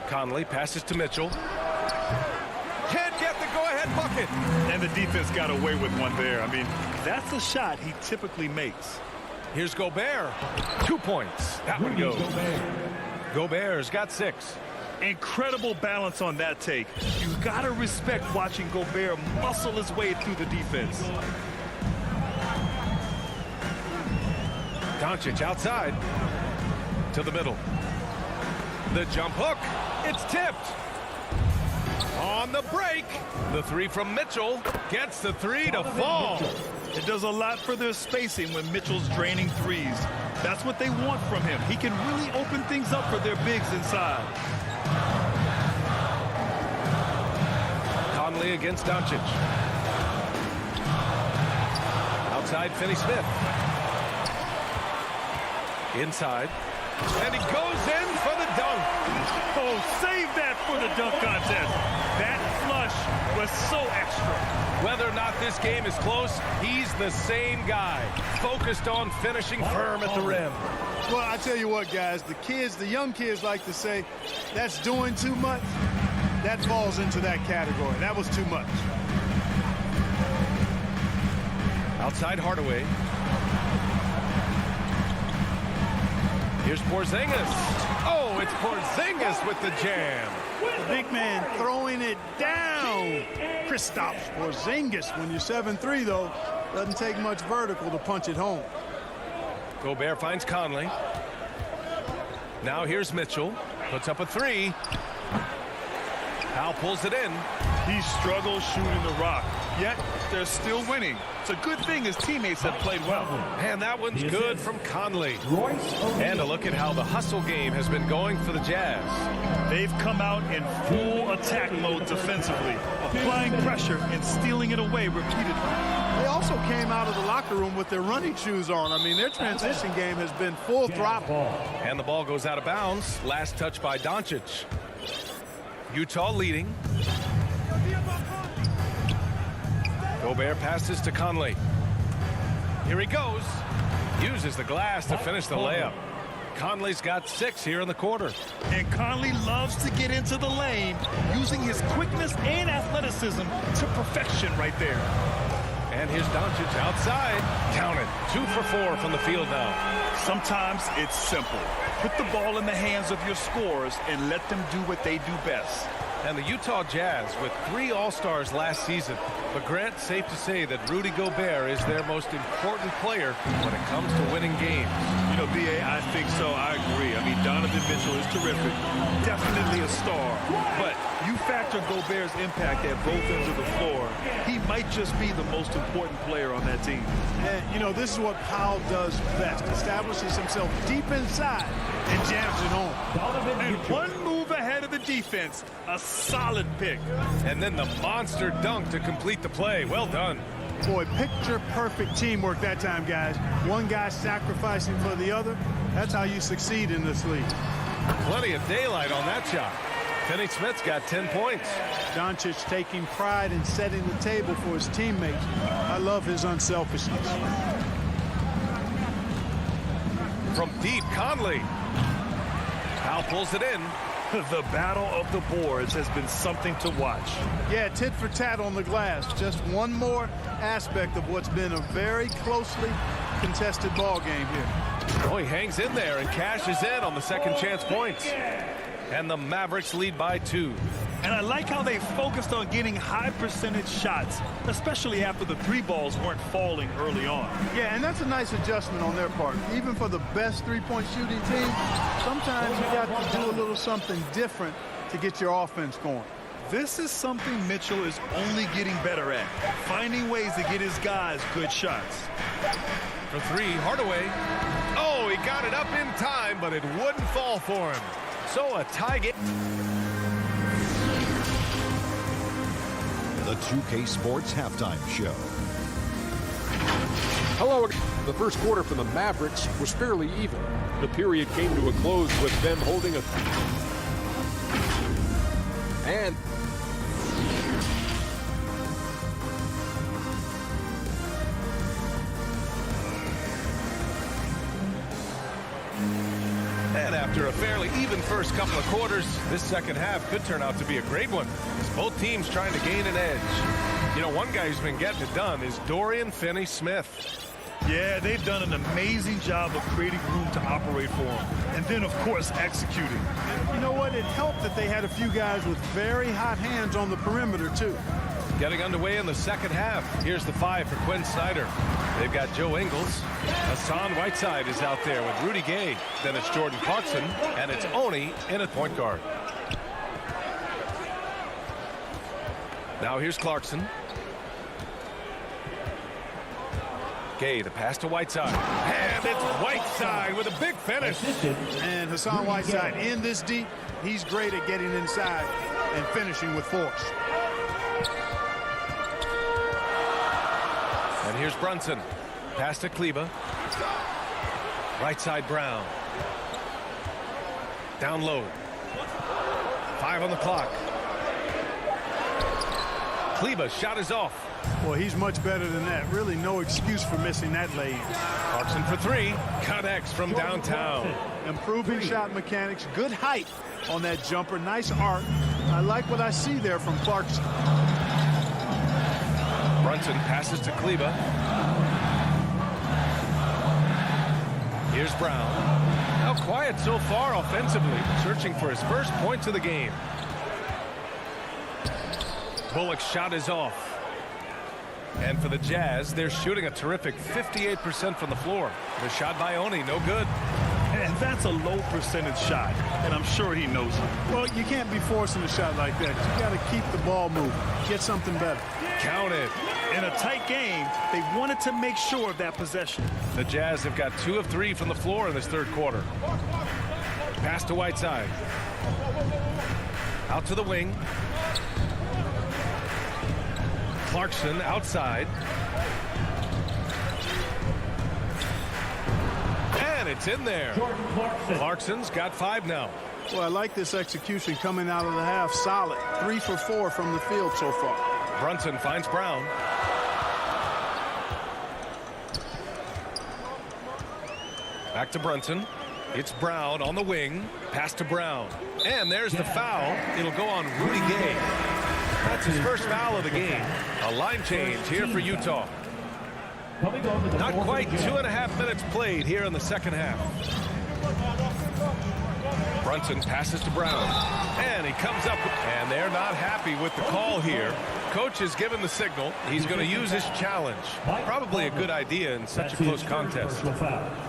Conley passes to Mitchell. Can't get the go-ahead bucket. And the defense got away with one there. I mean, that's a shot he typically makes. Here's Gobert. 2 points. That one goes. Gobert's got 6. Incredible balance on that take. You got to respect watching Gobert muscle his way through the defense. Doncic outside to the middle. The jump hook. It's tipped. On the break. The 3 from Mitchell gets the 3 to fall. It does a lot for their spacing when Mitchell's draining threes. That's what they want from him. He can really open things up for their bigs inside. Conley against Doncic. Outside, Finney Smith. Inside. And he goes in for the dunk. Oh, save that for the dunk contest. That flush was so extra. Whether or not this game is close, he's the same guy. Focused on finishing firm at the rim. Well, I tell you what, guys, the young kids like to say, that's doing too much. That falls into that category. That was too much. Outside Hardaway. Here's Porzingis. Oh, it's Porzingis with the jam. The big man throwing it down. Kristaps Porzingis. When you're 7'3", though, doesn't take much vertical to punch it home. Gobert finds Conley. Now here's Mitchell. Puts up a 3. Powell pulls it in. He struggles shooting the rock, yet they're still winning. It's a good thing his teammates have played well. And that one's good from Conley. And a look at how the hustle game has been going for the Jazz. They've come out in full attack mode defensively, applying pressure and stealing it away repeatedly. They also came out of the locker room with their running shoes on. I mean, their transition game has been full throttle. And the ball goes out of bounds. Last touch by Doncic. Utah leading. Gobert passes to Conley. Here he goes. Uses the glass to finish the layup. Conley's got 6 here in the quarter. And Conley loves to get into the lane, using his quickness and athleticism to perfection right there. And here's Doncic outside. Count it. 2 for 4 from the field now. Sometimes it's simple. Put the ball in the hands of your scorers and let them do what they do best. And the Utah Jazz with 3 All-Stars last season. But Grant, safe to say that Rudy Gobert is their most important player when it comes to winning games. You know, B.A., I think so. I agree. I mean, Donovan Mitchell is terrific. Definitely a star. But you factor Gobert's impact at both ends of the floor, he might just be the most important player on that team. And, you know, this is what Powell does best. Establishes himself deep inside and jams it home. And one move ahead of the defense. A solid pick. And then the monster dunk to complete the play. Well done. Boy, picture perfect teamwork that time, guys. One guy sacrificing for the other. That's how you succeed in this league. Plenty of daylight on that shot. Finney Smith's got 10 points. Doncic taking pride in setting the table for his teammates. I love his unselfishness. From deep, Conley. Powell pulls it in. The battle of the boards has been something to watch. Yeah, tit for tat on the glass. Just one more aspect of what's been a very closely contested ball game here. Oh, he hangs in there and cashes in on the second chance points. And the Mavericks lead by 2. And I like how they focused on getting high percentage shots, especially after the 3 balls weren't falling early on. Yeah, and that's a nice adjustment on their part. Even for the best three-point shooting team, sometimes you got to do a little something different to get your offense going. This is something Mitchell is only getting better at, finding ways to get his guys good shots. For 3, Hardaway. Oh, he got it up in time, but it wouldn't fall for him. So a tie game. The 2K Sports Halftime Show. Hello. The first quarter for the Mavericks was fairly even. The period came to a close with them holding a... And... And after a fairly even first couple of quarters, this second half could turn out to be a great one, as both teams trying to gain an edge. You know, one guy who's been getting it done is Dorian Finney-Smith. Yeah, they've done an amazing job of creating room to operate for him. And then, of course, executing. You know what? It helped that they had a few guys with very hot hands on the perimeter, too. Getting underway in the second half. Here's the 5 for Quinn Snyder. They've got Joe Ingles. Hassan Whiteside is out there with Rudy Gay. Then it's Jordan Clarkson. And it's Oni in at point guard. Now here's Clarkson. Gay, the pass to Whiteside. And it's Whiteside with a big finish. And Hassan Whiteside in this deep. He's great at getting inside and finishing with force. And here's Brunson. Pass to Kleba. Right side Brown. Down low. 5 on the clock. Kleba's shot is off. Well, he's much better than that. Really no excuse for missing that lane. Clarkson for 3. Connects from downtown. Improving shot mechanics. Good height on that jumper. Nice arc. I like what I see there from Clarkson. Brunson passes to Kleba. Here's Brown. Now quiet so far offensively, searching for his first points of the game. Bullock's shot is off. And for the Jazz, they're shooting a terrific 58% from the floor. The shot by Oni, no good. And that's a low percentage shot, and I'm sure he knows it. Well, you can't be forcing a shot like that. You got to keep the ball moving. Get something better. Count it. In a tight game, they wanted to make sure of that possession. The Jazz have got 2 of 3 from the floor in this third quarter. Pass to Whiteside. Out to the wing. Clarkson outside. And it's in there. Clarkson's got 5 now. Well, I like this execution coming out of the half. Solid. 3 for 4 from the field so far. Brunson finds Brown. Back to Brunson. It's Brown on the wing. Pass to Brown. And there's the foul. It'll go on Rudy Gay. That's his first foul of the game. A line change here for Utah. Not quite 2.5 minutes played here in the second half. Brunson passes to Brown. And he comes up. And they're not happy with the call here. Coach has given the signal. He's going to use his challenge. Probably a good idea in such a close contest.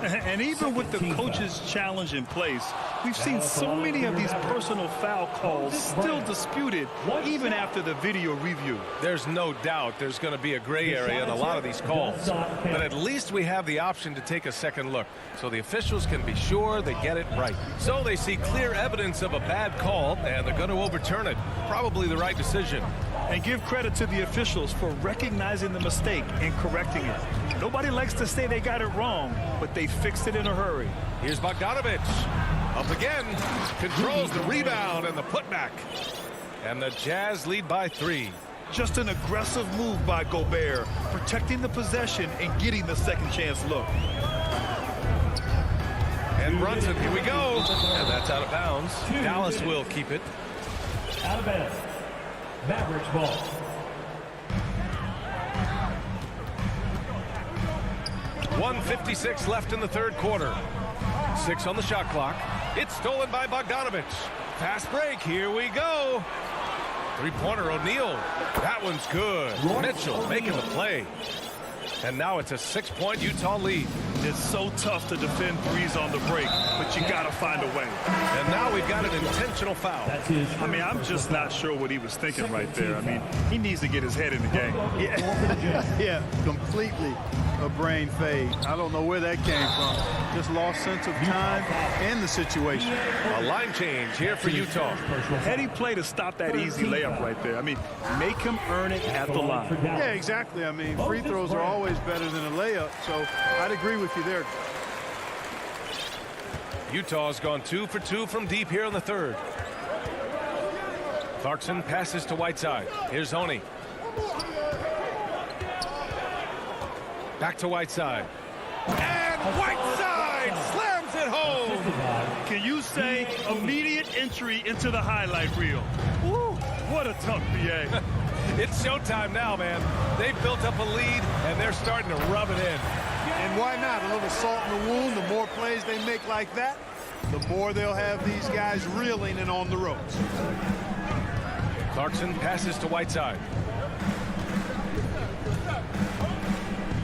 And even with the coach's challenge in place, we've seen so many of these personal foul calls still disputed even after the video review. There's no doubt there's going to be a gray area in a lot of these calls. But at least we have the option to take a second look so the officials can be sure they get it right. So they see clear evidence of a bad call and they're going to overturn it. Probably the right decision. And give credit to the officials for recognizing the mistake and correcting it. Nobody likes to say they got it wrong, but they fixed it in a hurry. Here's Bogdanovich. Up again. Controls the rebound and the putback. And the Jazz lead by 3. Just an aggressive move by Gobert, protecting the possession and getting the second chance look. And Brunson, here we go. And that's out of bounds. Dallas will keep it. Out of bounds. Mavericks ball. .156 left in the third quarter. 6 on the shot clock. It's stolen by Bogdanovich. Fast break. Here we go. Three-pointer O'Neal. That one's good. Mitchell making the play. And now it's a 6-point Utah lead. It's so tough to defend threes on the break, but you got to find a way. And now we've got an intentional foul. I mean, I'm just not sure what he was thinking right there. I mean, he needs to get his head in the game. Yeah, completely a brain fade. I don't know where that came from. Just lost sense of time and the situation. A line change here for Utah. Heady play to stop that easy layup right there. I mean, make him earn it at the line. Yeah, exactly. I mean, free throws are always better than a layup, so I'd agree with you there. Utah's gone 2 for 2 from deep here in the third. Clarkson passes to Whiteside. Here's Honey. Back to Whiteside. And Whiteside slams it home. Can you say immediate entry into the highlight reel? Woo, what a tough BA. It's showtime now, man. They've built up a lead, and they're starting to rub it in. And why not? A little salt in the wound. The more plays they make like that, the more they'll have these guys reeling and on the ropes. Clarkson passes to Whiteside.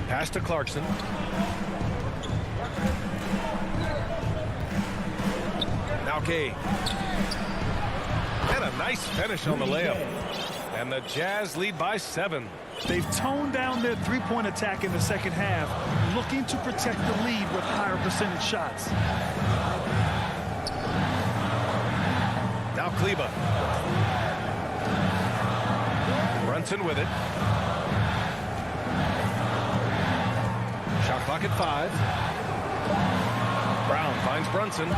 Pass to Clarkson. Now Gay. And a nice finish on the layup. And the Jazz lead by 7. They've toned down their three-point attack in the second half, looking to protect the lead with higher percentage shots. Now Kleba. Brunson with it. Shot clock at 5. Brown finds Brunson.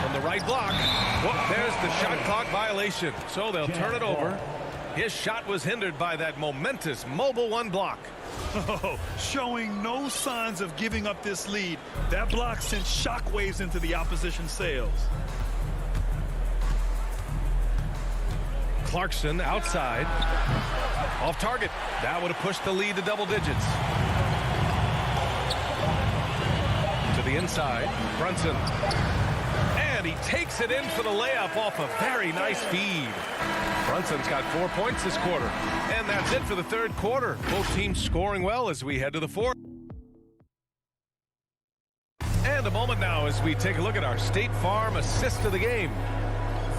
From the right block. Whoop, there's the shot clock violation. So they'll turn it over. His shot was hindered by that momentous mobile 1 block. Oh, showing no signs of giving up this lead. That block sent shockwaves into the opposition sails. Clarkson outside. Off target. That would have pushed the lead to double digits. To the inside. Brunson. And he takes it in for the layup off a very nice feed. Brunson's got 4 points this quarter. And that's it for the third quarter. Both teams scoring well as we head to the fourth. And a moment now as we take a look at our State Farm assist of the game.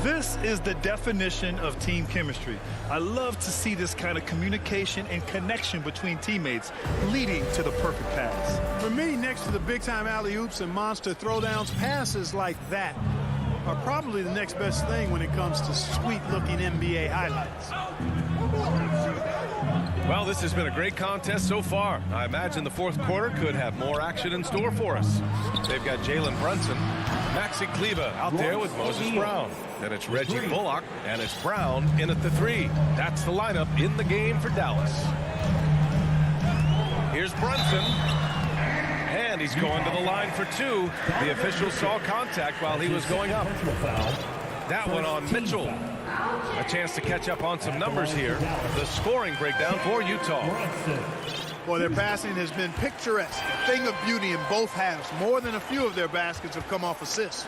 This is the definition of team chemistry. I love to see this kind of communication and connection between teammates leading to the perfect pass. For me, next to the big-time alley-oops and monster throwdowns, passes like that are probably the next best thing when it comes to sweet-looking NBA highlights. Well, this has been a great contest so far. I imagine the fourth quarter could have more action in store for us. They've got Jalen Brunson, Maxi Kleba out there with Moses Brown. Then it's Reggie Bullock, and it's Brown in at the 3. That's the lineup in the game for Dallas. Here's Brunson. And he's going to the line for 2. The official saw contact while he was going up. That one on Mitchell. A chance to catch up on some numbers here. The scoring breakdown for Utah. Boy, their passing has been picturesque. A thing of beauty in both halves. More than a few of their baskets have come off assists.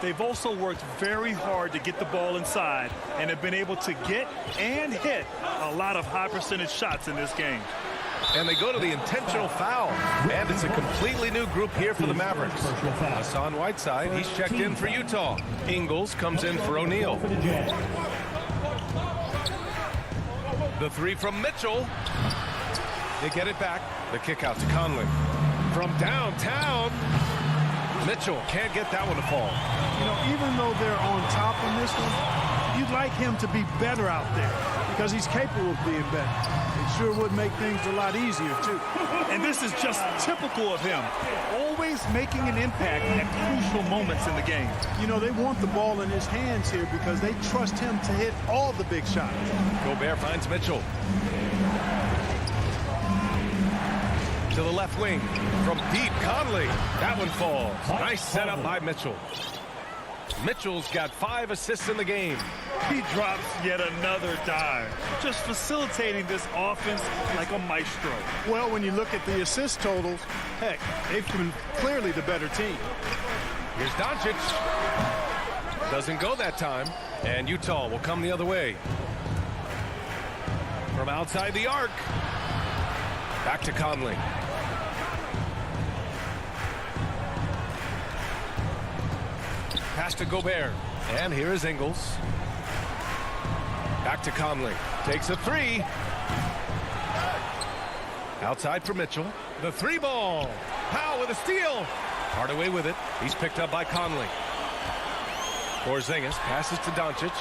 They've also worked very hard to get the ball inside and have been able to get and hit a lot of high percentage shots in this game. And they go to the intentional foul. And it's a completely new group here for the Mavericks. Hassan Whiteside, he's checked in for Utah. Ingles comes in for O'Neal. The 3 from Mitchell. They get it back. The kick out to Conley. From downtown, Mitchell can't get that one to fall. You know, even though they're on top in this one, you'd like him to be better out there, because he's capable of being better. It sure would make things a lot easier, too. And this is just typical of him. Always making an impact at crucial moments in the game. You know, they want the ball in his hands here because they trust him to hit all the big shots. Gobert finds Mitchell. To the left wing. From deep, Conley. That one falls. Nice setup by Mitchell. Mitchell's got 5 assists in the game. He drops yet another dime, just facilitating this offense like a maestro. Well, when you look at the assist totals, heck, they've been clearly the better team. Here's Doncic. Doesn't go that time, and Utah will come the other way. From outside the arc. Back to Conley. Pass to Gobert. And here is Ingles. Back to Conley. Takes a 3. Outside for Mitchell. The 3 ball. Powell with a steal. Hardaway with it. He's picked up by Conley. Porzingis passes to Doncic.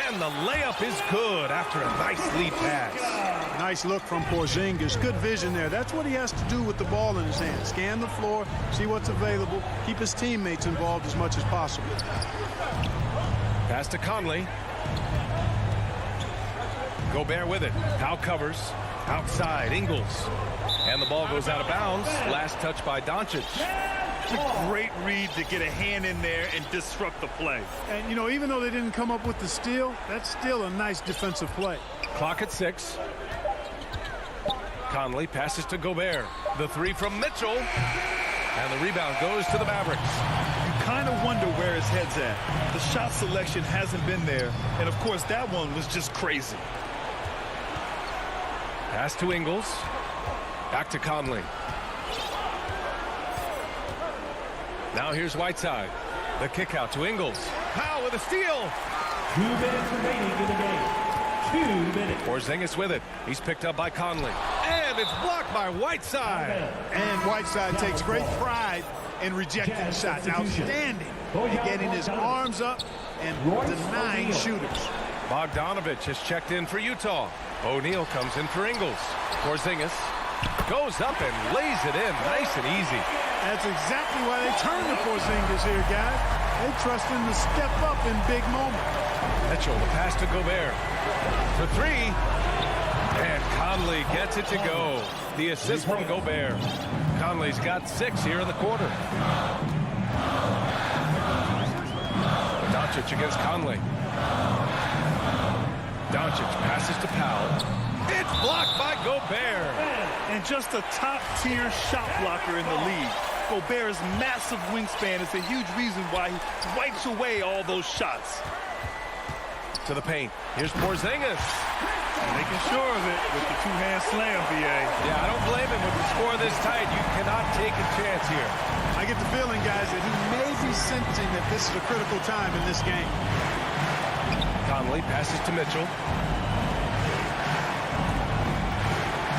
And the layup is good after a nice lead pass. Nice look from Porzingis. Good vision there. That's what he has to do with the ball in his hand. Scan the floor, see what's available, keep his teammates involved as much as possible. Pass to Conley. Gobert with it. Powell covers. Outside, Ingles. And the ball goes out of bounds. Last touch by Doncic. It's a great read to get a hand in there and disrupt the play. And, you know, even though they didn't come up with the steal, that's still a nice defensive play. Clock at 6. Conley passes to Gobert. The 3 from Mitchell. And the rebound goes to the Mavericks. You kind of wonder where his head's at. The shot selection hasn't been there. And, of course, that one was just crazy. Pass to Ingles. Back to Conley. Now here's Whiteside. The kick out to Ingles. Powell with a steal. 2 minutes remaining in the game. 2 minutes. Porzingis with it. He's picked up by Conley. And it's blocked by Whiteside. And Whiteside takes great pride in rejecting shots. Outstanding in getting his arms up and denying shooters. Bogdanovich has checked in for Utah. O'Neal comes in for Ingles. Porzingis goes up and lays it in nice and easy. That's exactly why they turn to Porzingis here, guys. They trust him to step up in big moments. Mitchell, the pass to Gobert. For 3. And Conley gets it to go. The assist from Gobert. Conley's got 6 here in the quarter. Doncic against Conley. Doncic passes to Powell. It's blocked by Gobert. And just a top-tier shot blocker in the league. Gobert's massive wingspan is a huge reason why he wipes away all those shots. To the paint. Here's Porzingis. Making sure of it with the 2-hand slam, BA. Yeah, I don't blame him with the score this tight. You cannot take a chance here. I get the feeling, guys, that he may be sensing that this is a critical time in this game. Conley passes to Mitchell.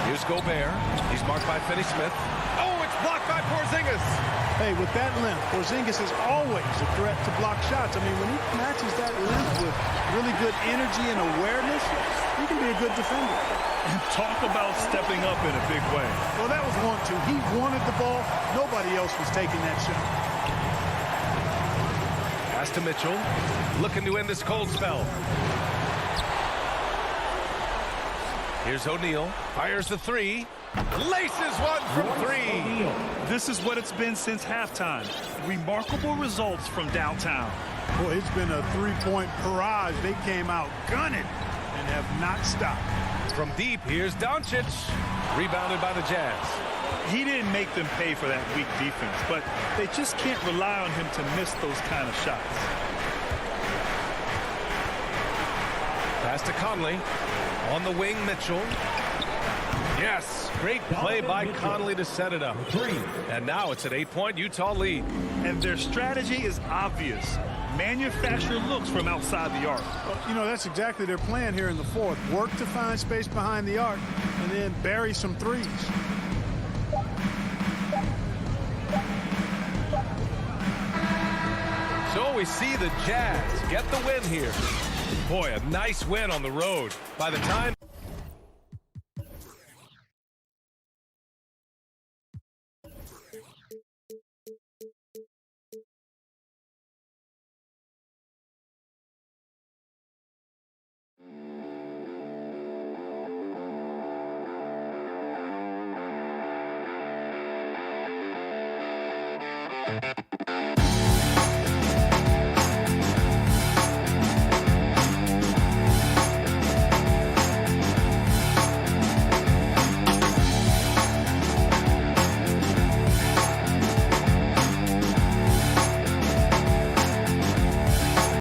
Here's Gobert. He's marked by Finney-Smith. Oh, it's blocked by Porzingis. Hey, with that length, Porzingis is always a threat to block shots. I mean, when he matches that length with really good energy and awareness, he can be a good defender. And talk about stepping up in a big way. Well, that was 1-2. He wanted the ball. Nobody else was taking that shot. Pass to Mitchell. Looking to end this cold spell. Here's O'Neal. Fires the 3. Laces one from 3. This is what it's been since halftime. Remarkable results from downtown. Boy, it's been a 3-point barrage. They came out gunning and have not stopped. From deep, here's Doncic. Rebounded by the Jazz. He didn't make them pay for that weak defense, but they just can't rely on him to miss those kind of shots. Pass to Conley. On the wing, Mitchell. Yes, great play by Conley to set it up. 3. And now it's an 8-point Utah lead. And their strategy is obvious. Manufacture looks from outside the arc. Well, you know, that's exactly their plan here in the fourth. Work to find space behind the arc and then bury some threes. So we see the Jazz get the win here. Boy, a nice win on the road. By the time